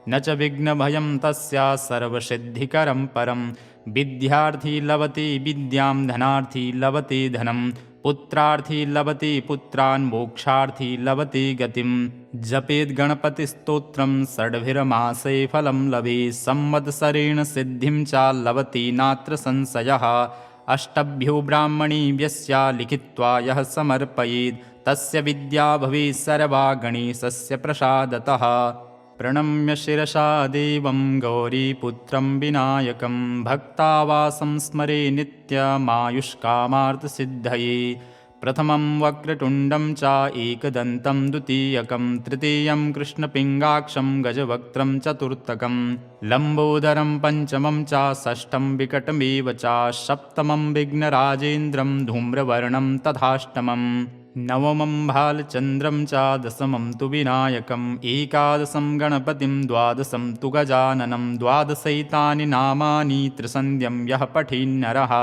Speaker 1: न च विघ्नभयं तस्य सर्वसिद्धिकरं परं। विद्यार्थी लभते विद्यां धनार्थी लभते धनं पुत्रार्थी लभते पुत्रान् मोक्षार्थी लभते गतिं। जपेद् गणपतिस्तोत्रं षड्भिर्मासे फलं लभेत् संवत्सरेण सिद्धिं च लभते नात्र संशयः। अष्टभ्यो ब्राह्मणेभ्यश्च लिखित्वा यः समर्पयेत् तस्य विद्या भवेत् सर्वा गणेशस्य प्रसादतः। प्रणम्य शिरसा देवं गौरीपुत्रं विनायकं भक्तावासं स्मरे नित्यमायुष्कामार्थसिद्धये। प्रथमं वक्रतुण्डं च एकदन्तं द्वितीयकं तृतीयं कृष्णपिङ्गाक्षं गजवक्त्रं चतुर्थकं लम्बोदरं पञ्चमं च षष्ठं विकटमेव च सप्तमं विघ्नराजेन्द्रं धूम्रवर्णं तथाष्टमं नवमं भालचन्द्रं च दशमं तु विनायकम् एकादशं गणपतिं द्वादशं तु गजाननं द्वादशैतानि नामानि त्रिसन्ध्यं यः पठेन्नरः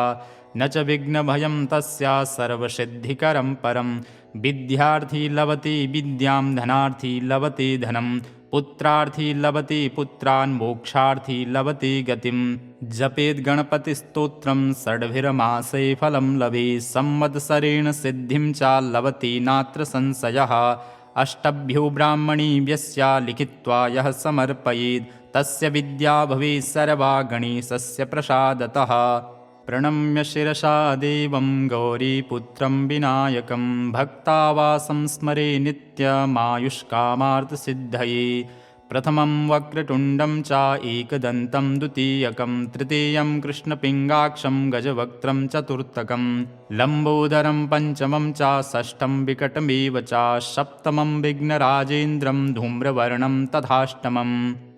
Speaker 1: न च विघ्नभयं तस्य सर्वसिद्धिकरं परं विद्यार्थी लभते विद्यां धनार्थी लभते धनं पुत्रार्थी लभते पुत्रान् मोक्षार्थी लभते गतिं जपेद् गणपतिस्तोत्रं षड्भिर्मासे फलं लभेत् संवत्सरेण सिद्धिं च लभते नात्र संशयः अष्टभ्यो ब्राह्मणेभ्यश्च लिखित्वा यः समर्पयेत् तस्य विद्या भवेत् सर्वा गणेशस्य प्रसादतः प्रणम्य शिरसा देवं गौरीपुत्रं विनायकं भक्तावासं स्मरे नित्यमायुष्कामार्थसिद्धये प्रथमं वक्रतुण्डं च एकदन्तं द्वितीयकं तृतीयं कृष्णपिङ्गाक्षं गजवक्त्रं चतुर्थकं लम्बोदरं पञ्चमं च षष्ठं विकटमेव च सप्तमं विघ्नराजेन्द्रं धूम्रवर्णं तथाष्टमम्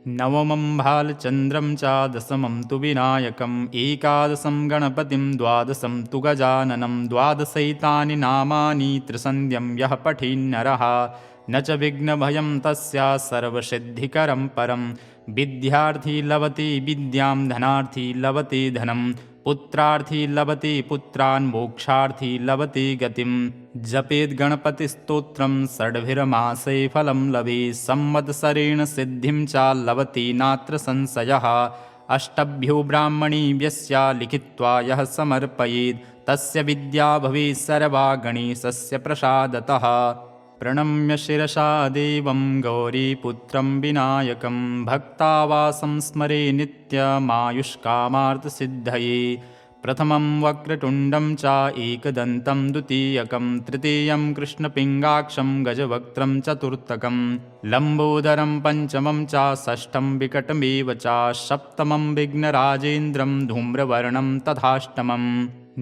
Speaker 1: नवमं भालचन्द्रं च दशमं तु विनायकम् एकादशं गणपतिं द्वादशं तु गजाननं द्वादशैतानि नामानि त्रिसन्ध्यं यः पठेन्नरः न च विघ्नभयं तस्य सर्वसिद्धिकरं परं विद्यार्थी लभते विद्यां धनार्थी लभते धनं पुत्रार्थी लभते पुत्रान् मोक्षार्थी लभते गतिं जपेद् गणपतिस्तोत्रं षड्भिर्मासे फलं लभेत् संवत्सरेण सिद्धिं च लभते नात्र संशयः अष्टभ्यो ब्राह्मणेभ्यश्च लिखित्वा यः समर्पयेत् तस्य विद्या भवेत् सर्वा गणेशस्य प्रसादतः प्रणम्य शिरसा देवं गौरीपुत्रं विनायकं भक्तावासं स्मरे नित्यमायुष्कामार्थसिद्धये प्रथमं वक्रतुण्डं च एकदन्तं द्वितीयकं तृतीयं कृष्णपिङ्गाक्षं गजवक्त्रं चतुर्थकं लम्बोदरं पञ्चमं च षष्ठं विकटमेव च सप्तमं विघ्नराजेन्द्रं धूम्रवर्णं तथाष्टमम्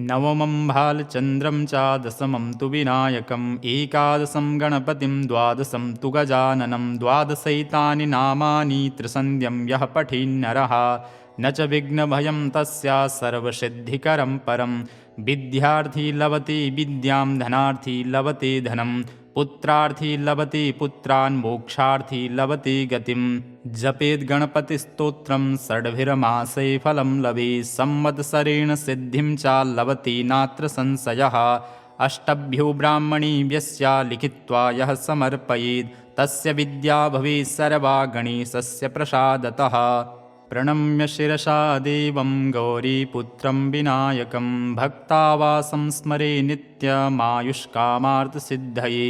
Speaker 1: नवमं भालचन्द्रं च दशमं तु विनायकम् एकादशं गणपतिं द्वादशं तु गजाननं द्वादशैतानि नामानि त्रिसन्ध्यं यः पठेन्नरः न च विघ्नभयं तस्य सर्वसिद्धिकरं परं विद्यार्थी लभते विद्यां धनार्थी लभते धनं पुत्रार्थी लभते पुत्रान् मोक्षार्थी लभते गतिं जपेद् गणपतिस्तोत्रं षड्भिर्मासे फलं लभेत् संवत्सरेण सिद्धिं च लभते नात्र संशयः अष्टभ्यो ब्राह्मणेभ्यश्च लिखित्वा यः समर्पयेत् तस्य विद्या भवेत् सर्वा गणेशस्य प्रसादतः प्रणम्य शिरसा देवं गौरीपुत्रं विनायकं भक्तावासं स्मरे नित्यमायुष्कामार्थसिद्धये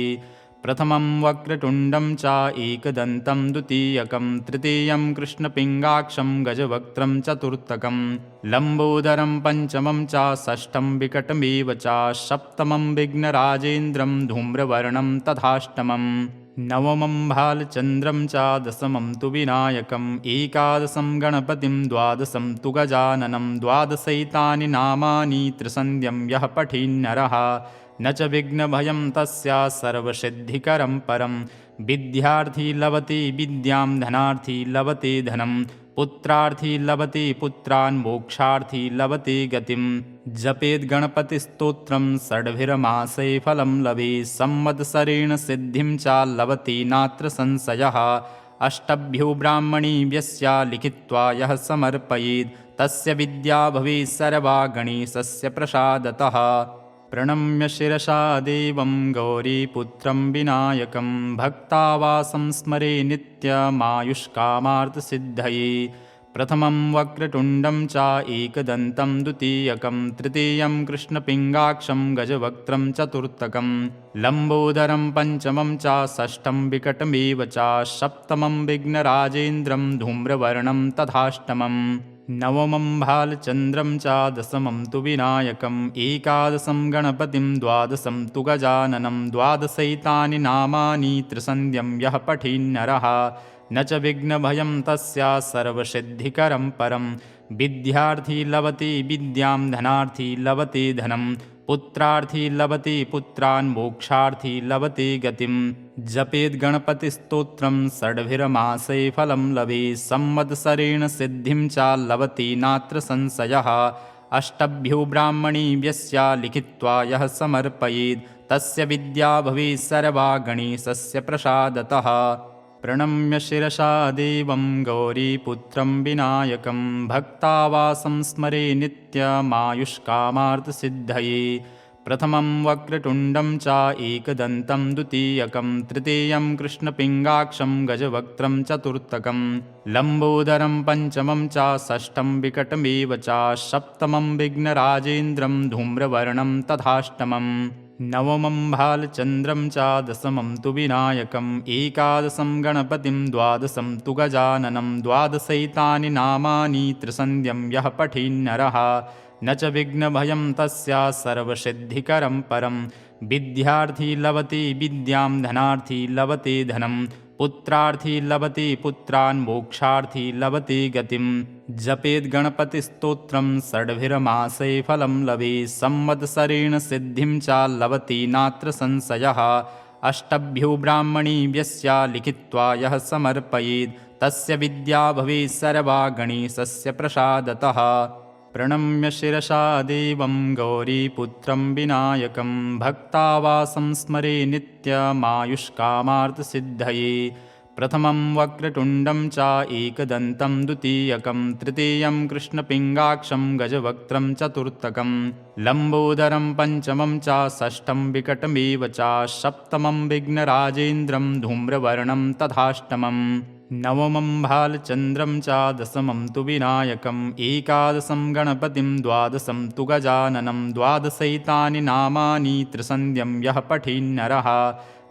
Speaker 1: प्रथमं वक्रतुण्डं च एकदन्तं द्वितीयकं तृतीयं कृष्णपिङ्गाक्षं गजवक्त्रं चतुर्थकं लम्बोदरं पञ्चमं च षष्ठं विकटमेव च सप्तमं विघ्नराजेन्द्रं धूम्रवर्णं तथाष्टमम् नवमं भालचन्द्रं च दशमं तु विनायकम् एकादशं गणपतिं द्वादशं तु गजाननं द्वादशैतानि नामानि त्रिसन्ध्यं यः पठेन्नरः न च विघ्नभयं तस्य सर्वसिद्धिकरं परं विद्यार्थी लभते विद्यां धनार्थी लभते धनं पुत्रार्थी लभते पुत्रान् मोक्षार्थी लभते गतिं जपेद् गणपतिस्तोत्रं षड्भिर्मासे फलं लभेत् संवत्सरेण सिद्धिं च लभते नात्र संशयः अष्टभ्यो ब्राह्मणेभ्यश्च लिखित्वा यः समर्पयेत् तस्य विद्या भवेत् सर्वा गणेशस्य प्रसादतः प्रणम्य शिरसा देवं गौरीपुत्रं विनायकं भक्तावासं स्मरे नित्यमायुष्कामार्थसिद्धये प्रथमं वक्रतुण्डं च एकदन्तं द्वितीयकं तृतीयं कृष्णपिङ्गाक्षं गजवक्त्रं चतुर्थकं लम्बोदरं पञ्चमं च षष्ठं विकटमेव च सप्तमं विघ्नराजेन्द्रं धूम्रवर्णं तथाष्टमम् नवमं भालचन्द्रं च दशमं तु विनायकम् एकादशं गणपतिं द्वादशं तु गजाननं द्वादशैतानि नामानि त्रिसन्ध्यं यः पठेन्नरः न च विघ्नभयं तस्य सर्वसिद्धिकरं परं विद्यार्थी लभते विद्यां धनार्थी लभते धनं पुत्रार्थी लभते पुत्रान् मोक्षार्थी लभते गतिं जपेद् गणपतिस्तोत्रं षड्भिर्मासे फलं लभेत् संवत्सरेण सिद्धिं च लभते नात्र संशयः अष्टभ्यो ब्राह्मणीभ्यस्य लिखित्वा यः समर्पयेत् तस्य विद्या भवेत् सर्वा गणेशस्य प्रसादतः। प्रणम्य शिरसा देवं गौरीपुत्रं विनायकं भक्तावासं स्मरे नित्यमायुष्कामार्थसिद्धये। प्रथमं वक्रतुण्डं च एकदन्तं द्वितीयकं तृतीयं कृष्णपिङ्गाक्षं गजवक्त्रं चतुर्थकं लम्बोदरं पञ्चमं च षष्ठं विकटमेव च सप्तमं विघ्नराजेन्द्रं धूम्रवर्णं तथाष्टमं नवमं भालचन्द्रं च दशमं तु विनायकम् एकादशं गणपतिं द्वादशं तु गजाननं द्वादशैतानि नामानि त्रिसन्ध्यं यः पठेन्नरः न च विघ्नभयं तस्य सर्वसिद्धिकरं परं। विद्यार्थी लभते विद्यां धनार्थी लभते धनं पुत्रार्थी लभते पुत्रान् मोक्षार्थी लभते गतिं। जपेद् गणपतिस्तोत्रं षड्भिर्मासे फलं लभेत् संवत्सरेण सिद्धिं च लभते नात्र संशयः। अष्टभ्यो ब्राह्मणीभ्यस्य लिखित्वा यः समर्पयेत् तस्य विद्या भवेत् सर्वा गणेशस्य प्रसादतः। प्रणम्य शिरसा देवं गौरीपुत्रं विनायकं भक्तावासं स्मरे नित्यमायुष्कामार्थसिद्धये। प्रथमं वक्रतुण्डं च एकदन्तं द्वितीयकं तृतीयं कृष्णपिङ्गाक्षं गजवक्त्रं चतुर्थकं लम्बोदरं पञ्चमं च षष्ठं विकटमेव च सप्तमं विघ्नराजेन्द्रं धूम्रवर्णं तथाष्टमं नवमं भालचन्द्रं च दशमं तु विनायकम् एकादशं गणपतिं द्वादशं तु गजाननं द्वादशैतानि नामानि त्रिसन्ध्यं यः पठेन्नरः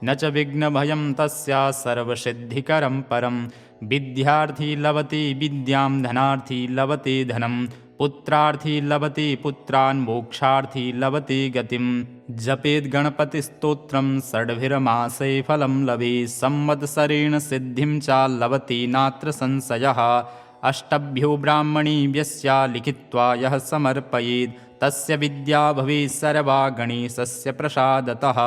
Speaker 1: न च विघ्नभयं तस्य सर्वसिद्धिकरं परं। विद्यार्थी लभते विद्यां धनार्थी लभते धनं पुत्रार्थी लभते पुत्रान् मोक्षार्थी लभते गतिं। जपेद् गणपतिस्तोत्रं षड्भिर्मासे फलं लभेत् संवत्सरेण सिद्धिं च लभते नात्र संशयः। अष्टभ्यो ब्राह्मणीभ्यस्य लिखित्वा यः समर्पयेत् तस्य विद्या भवेत् सर्वा गणेशस्य प्रसादतः।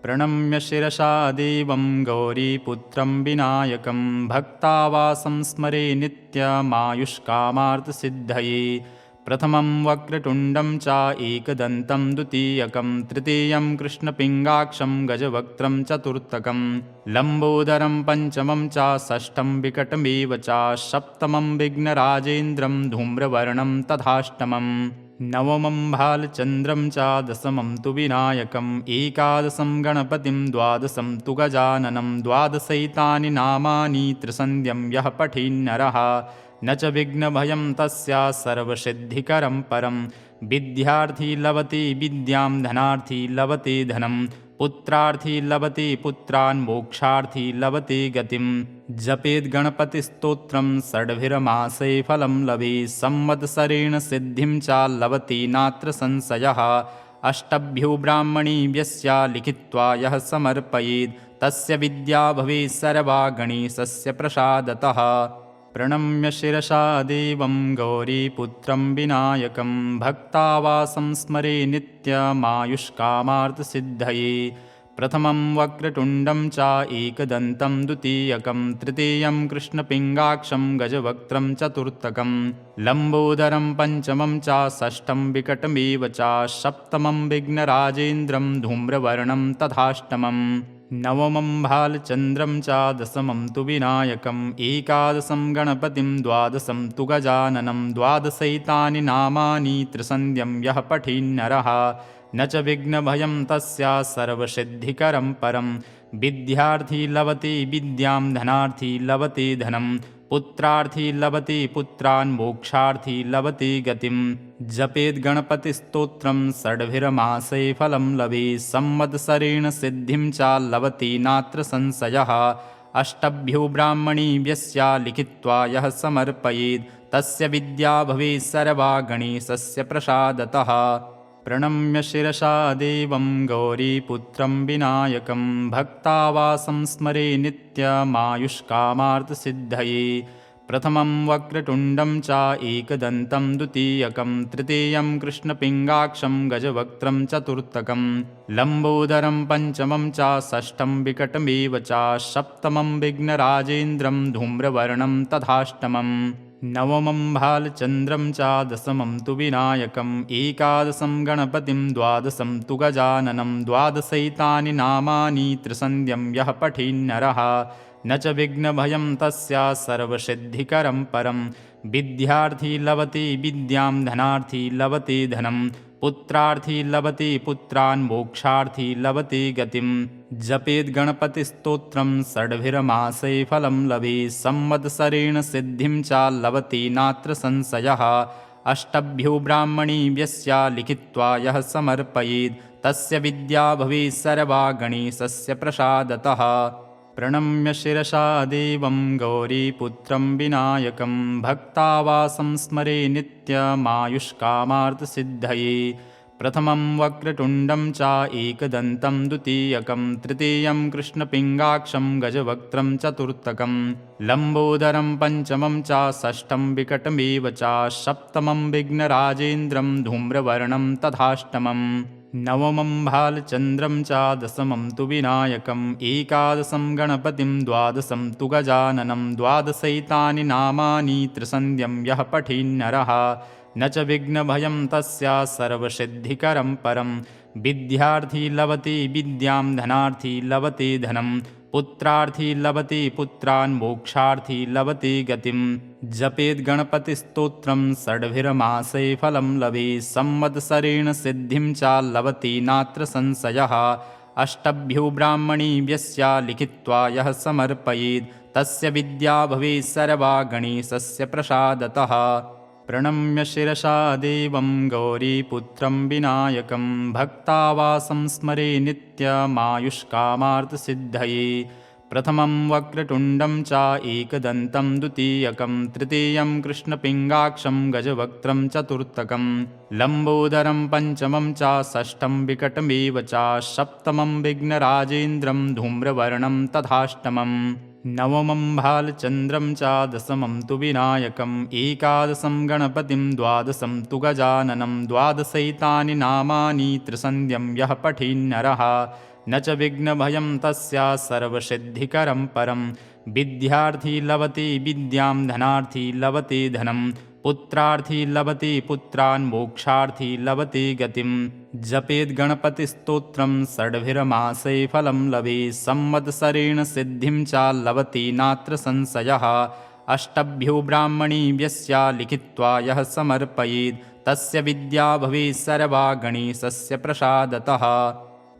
Speaker 1: प्रणम्य शिरसा देवं गौरीपुत्रं विनायकं भक्तावासं स्मरे नित्यमायुष्कामार्थसिद्धये। प्रथमं वक्रतुण्डं च एकदन्तं द्वितीयकं तृतीयं कृष्णपिङ्गाक्षं गजवक्त्रं चतुर्थकं लम्बोदरं पञ्चमं च षष्ठं विकटमेव च सप्तमं विघ्नराजेन्द्रं धूम्रवर्णं तथाष्टमं नवमं भालचन्द्रं च दशमं तु विनायकम् एकादशं गणपतिं द्वादशं तु गजाननं द्वादशैतानि नामानि त्रिसन्ध्यं यः पठेन्नरः न च विघ्नभयं तस्य सर्वसिद्धिकरं परं। विद्यार्थी लभते विद्यां धनार्थी लभते धनं पुत्रार्थी लभते पुत्रान् मोक्षार्थी लभते गतिं। जपेद् गणपतिस्तोत्रं षड्भिर्मासे फलं लभेत् संवत्सरेण सिद्धिं च लभते नात्र संशयः। अष्टभ्यो ब्राह्मणीभ्यस्य लिखित्वा यः समर्पयेत् तस्य विद्या भवेत् सर्वा गणेशस्य प्रसादतः। प्रणम्य शिरसा देवं गौरीपुत्रं विनायकं भक्तावासं स्मरे नित्यमायुष्कामार्थसिद्धये। प्रथमं वक्रतुण्डं च एकदन्तं द्वितीयकं तृतीयं कृष्णपिङ्गाक्षं गजवक्त्रं चतुर्थकं लम्बोदरं पञ्चमं च षष्ठं विकटमेव च सप्तमं विघ्नराजेन्द्रं धूम्रवर्णं तथाष्टमं नवमं भालचन्द्रं च दशमं तु विनायकम् एकादशं गणपतिं द्वादशं तु गजाननं द्वादशैतानि नामानि त्रिसन्ध्यं यः पठेन्नरः न च विघ्नभयं तस्य सर्वसिद्धिकरं परं। विद्यार्थी लभते विद्यां धनार्थी लभते धनं पुत्रार्थी लभते पुत्रान् मोक्षार्थी लभते गतिं। जपेद् गणपतिस्तोत्रं षड्भिर्मासे फलं लभेत् संवत्सरेण सिद्धिं च लभते नात्र संशयः। अष्टभ्यो ब्राह्मणीभ्यस्य लिखित्वा यः समर्पयेत् तस्य विद्या भवेत् सर्वा गणेशस्य प्रसादतः। प्रणम्य शिरसा देवं गौरीपुत्रं विनायकं भक्तावासं स्मरे नित्यमायुष्कामार्थसिद्धये। प्रथमं वक्रतुण्डं च एकदन्तं द्वितीयकं तृतीयं कृष्णपिङ्गाक्षं गजवक्त्रं चतुर्थकं लम्बोदरं पञ्चमं च षष्ठं विकटमेव च सप्तमं विघ्नराजेन्द्रं धूम्रवर्णं तथाष्टमं नवमं भालचन्द्रं च दशमं तु विनायकम् एकादशं गणपतिं द्वादशं तु गजाननं द्वादशैतानि नामानि त्रिसन्ध्यं यः पठेन्नरः न च विघ्नभयं तस्य सर्वसिद्धिकरं परं विद्यार्थी लभते विद्यां धनार्थी लभते धनं पुत्रार्थी लभते पुत्रान् मोक्षार्थी लभते गतिं जपेद् गणपतिस्तोत्रं षड्भिर्मासै फलं लभेत् संवत्सरेण सिद्धिं च लभते नात्र संशयः अष्टभ्यो ब्राह्मणेभ्यस्य लिखित्वा यः समर्पयेत् तस्य विद्या भवेत् सर्वा गणेशस्य प्रसादतः प्रणम्य शिरसा देवं गौरीपुत्रं विनायकं भक्तावासं स्मरे नित्यमायुष्कामार्थसिद्धये प्रथमं वक्रतुण्डं च एकदन्तं द्वितीयकं तृतीयं कृष्णपिङ्गाक्षं गजवक्त्रं चतुर्थकं लम्बोदरं पञ्चमं च षष्ठं विकटमेव च सप्तमं विघ्नराजेन्द्रं धूम्रवर्णं तथाष्टमम् नवमं भालचन्द्रं च दशमं तु विनायकम् एकादशं गणपतिं द्वादशं तु गजाननं द्वादशैतानि नामानि त्रिसन्ध्यं यः पठेन्नरः न च विघ्नभयं तस्य सर्वसिद्धिकरं परं विद्यार्थी लभते विद्यां धनार्थी लभते धनं पुत्रार्थी लभते पुत्रान् मोक्षार्थी लभते गतिं जपेद् गणपतिस्तोत्रं षड्भिर्मासै फलं लभेत् संवत्सरेण सिद्धिं च लभते नात्र संशयः अष्टभ्यो ब्राह्मणेभ्यस्य लिखित्वा यः समर्पयेत् तस्य विद्या भवेत् सर्वा गणेशस्य प्रसादतः प्रणम्य शिरसा देवं गौरीपुत्रं विनायकं भक्तावासं स्मरे नित्यमायुष्कामार्थसिद्धये प्रथमं वक्रतुण्डं च एकदन्तं द्वितीयकं तृतीयं कृष्णपिङ्गाक्षं गजवक्त्रं चतुर्थकं लम्बोदरं पञ्चमं च षष्ठं विकटमेव च सप्तमं विघ्नराजेन्द्रं धूम्रवर्णं तथाष्टमम् नवमं भालचन्द्रं च दशमं तु विनायकम् एकादशं गणपतिं द्वादशं तु गजाननं द्वादशैतानि नामानि त्रिसन्ध्यं यः पठेन्नरः न च विघ्नभयं तस्य सर्वसिद्धिकरं परं विद्यार्थी लभते विद्यां धनार्थी लभते धनं पुत्रार्थी लभते पुत्रान् मोक्षार्थी लभते गतिं जपेद् गणपतिस्तोत्रं षड्भिर्मासै फलं लभेत् संवत्सरेण सिद्धिं च लभते नात्र संशयः अष्टभ्यो ब्राह्मणेभ्यस्य लिखित्वा यः समर्पयेत् तस्य विद्या भवेत् सर्वा गणेशस्य प्रसादतः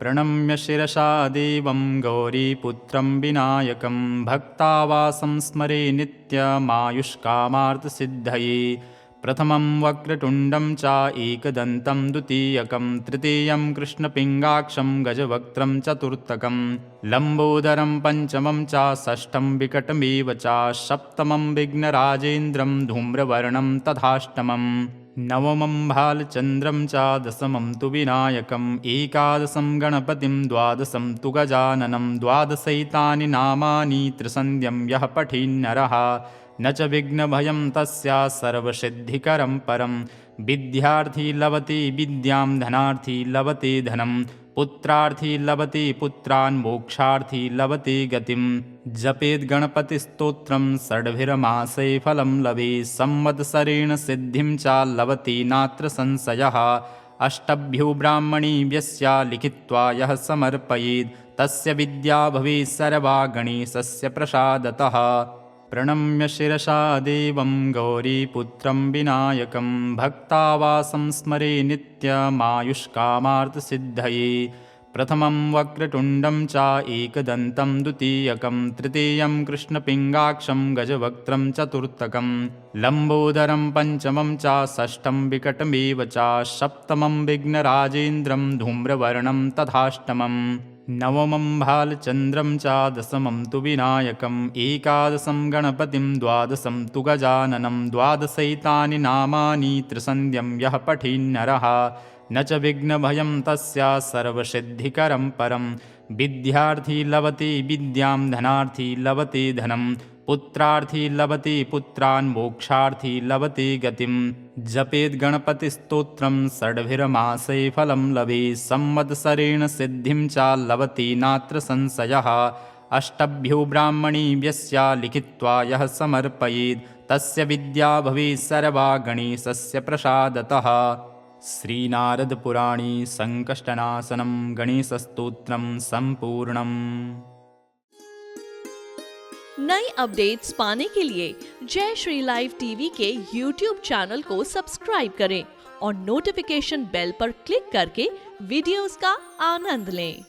Speaker 1: प्रणम्य शिरसा देवं गौरीपुत्रं विनायकं भक्तावासं स्मरे नित्यमायुष्कामार्थसिद्धये प्रथमं वक्रतुण्डं च एकदन्तं द्वितीयकं तृतीयं कृष्णपिङ्गाक्षं गजवक्त्रं चतुर्थकं लम्बोदरं पञ्चमं च षष्ठं विकटमेव च सप्तमं विघ्नराजेन्द्रं धूम्रवर्णं तथाष्टमम् नवमं भालचन्द्रं च दशमं तु विनायकम् एकादशं गणपतिं द्वादशं तु गजाननं द्वादशैतानि नामानि त्रिसन्ध्यं यः पठेन्नरः न च विघ्नभयं तस्य सर्वसिद्धिकरं परं विद्यार्थी लभते विद्यां धनार्थी लभते धनं पुत्रार्थी लभते पुत्रान् मोक्षार्थी लभते गतिं जपेद् गणपतिस्तोत्रं षड्भिर्मासै फलं लभेत् संवत्सरेण सिद्धिं च लभते नात्र संशयः अष्टभ्यो ब्राह्मणेभ्यस्य लिखित्वा यः समर्पयेत् तस्य विद्या भवेत् सर्वा गणेशस्य प्रसादतः प्रणम्य शिरसा देवं गौरीपुत्रं विनायकं भक्तावासं स्मरे नित्यमायुष्कामार्थसिद्धये प्रथमं वक्रतुण्डं च एकदन्तं द्वितीयकं तृतीयं कृष्णपिङ्गाक्षं गजवक्त्रं चतुर्थकं लम्बोदरं पञ्चमं च षष्ठं विकटमेव च सप्तमं विघ्नराजेन्द्रं धूम्रवर्णं तथाष्टमम् नवमं भालचन्द्रं च दशमं तु विनायकम् एकादशं गणपतिं द्वादशं तु गजाननं द्वादशैतानि नामानि त्रिसन्ध्यं यः पठेन्नरः न च विघ्नभयं तस्य सर्वसिद्धिकरं परं विद्यार्थी लभते विद्यां धनार्थी लभते धनं पुत्रार्थी लभते पुत्रान् मोक्षार्थी लभते गतिं जपेद् गणपतिस्तोत्रं षड्भिर्मासै फलं लभेत् संवत्सरेण सिद्धिं च लभते नात्र संशयः अष्टभ्यो ब्राह्मणेभ्यस्य लिखित्वा यः समर्पयेत् तस्य विद्या भवेत् सर्वा गणेशस्य प्रसादतः। श्रीनारदपुराणे संकष्टनाशनं गणेशस्तोत्रं संपूर्णम्।
Speaker 2: नई अपडेट्स पाने के लिए जय श्री लाइव टीवी के YouTube चैनल को सब्सक्राइब करें और नोटिफिकेशन बेल पर क्लिक करके वीडियोस का आनंद लें।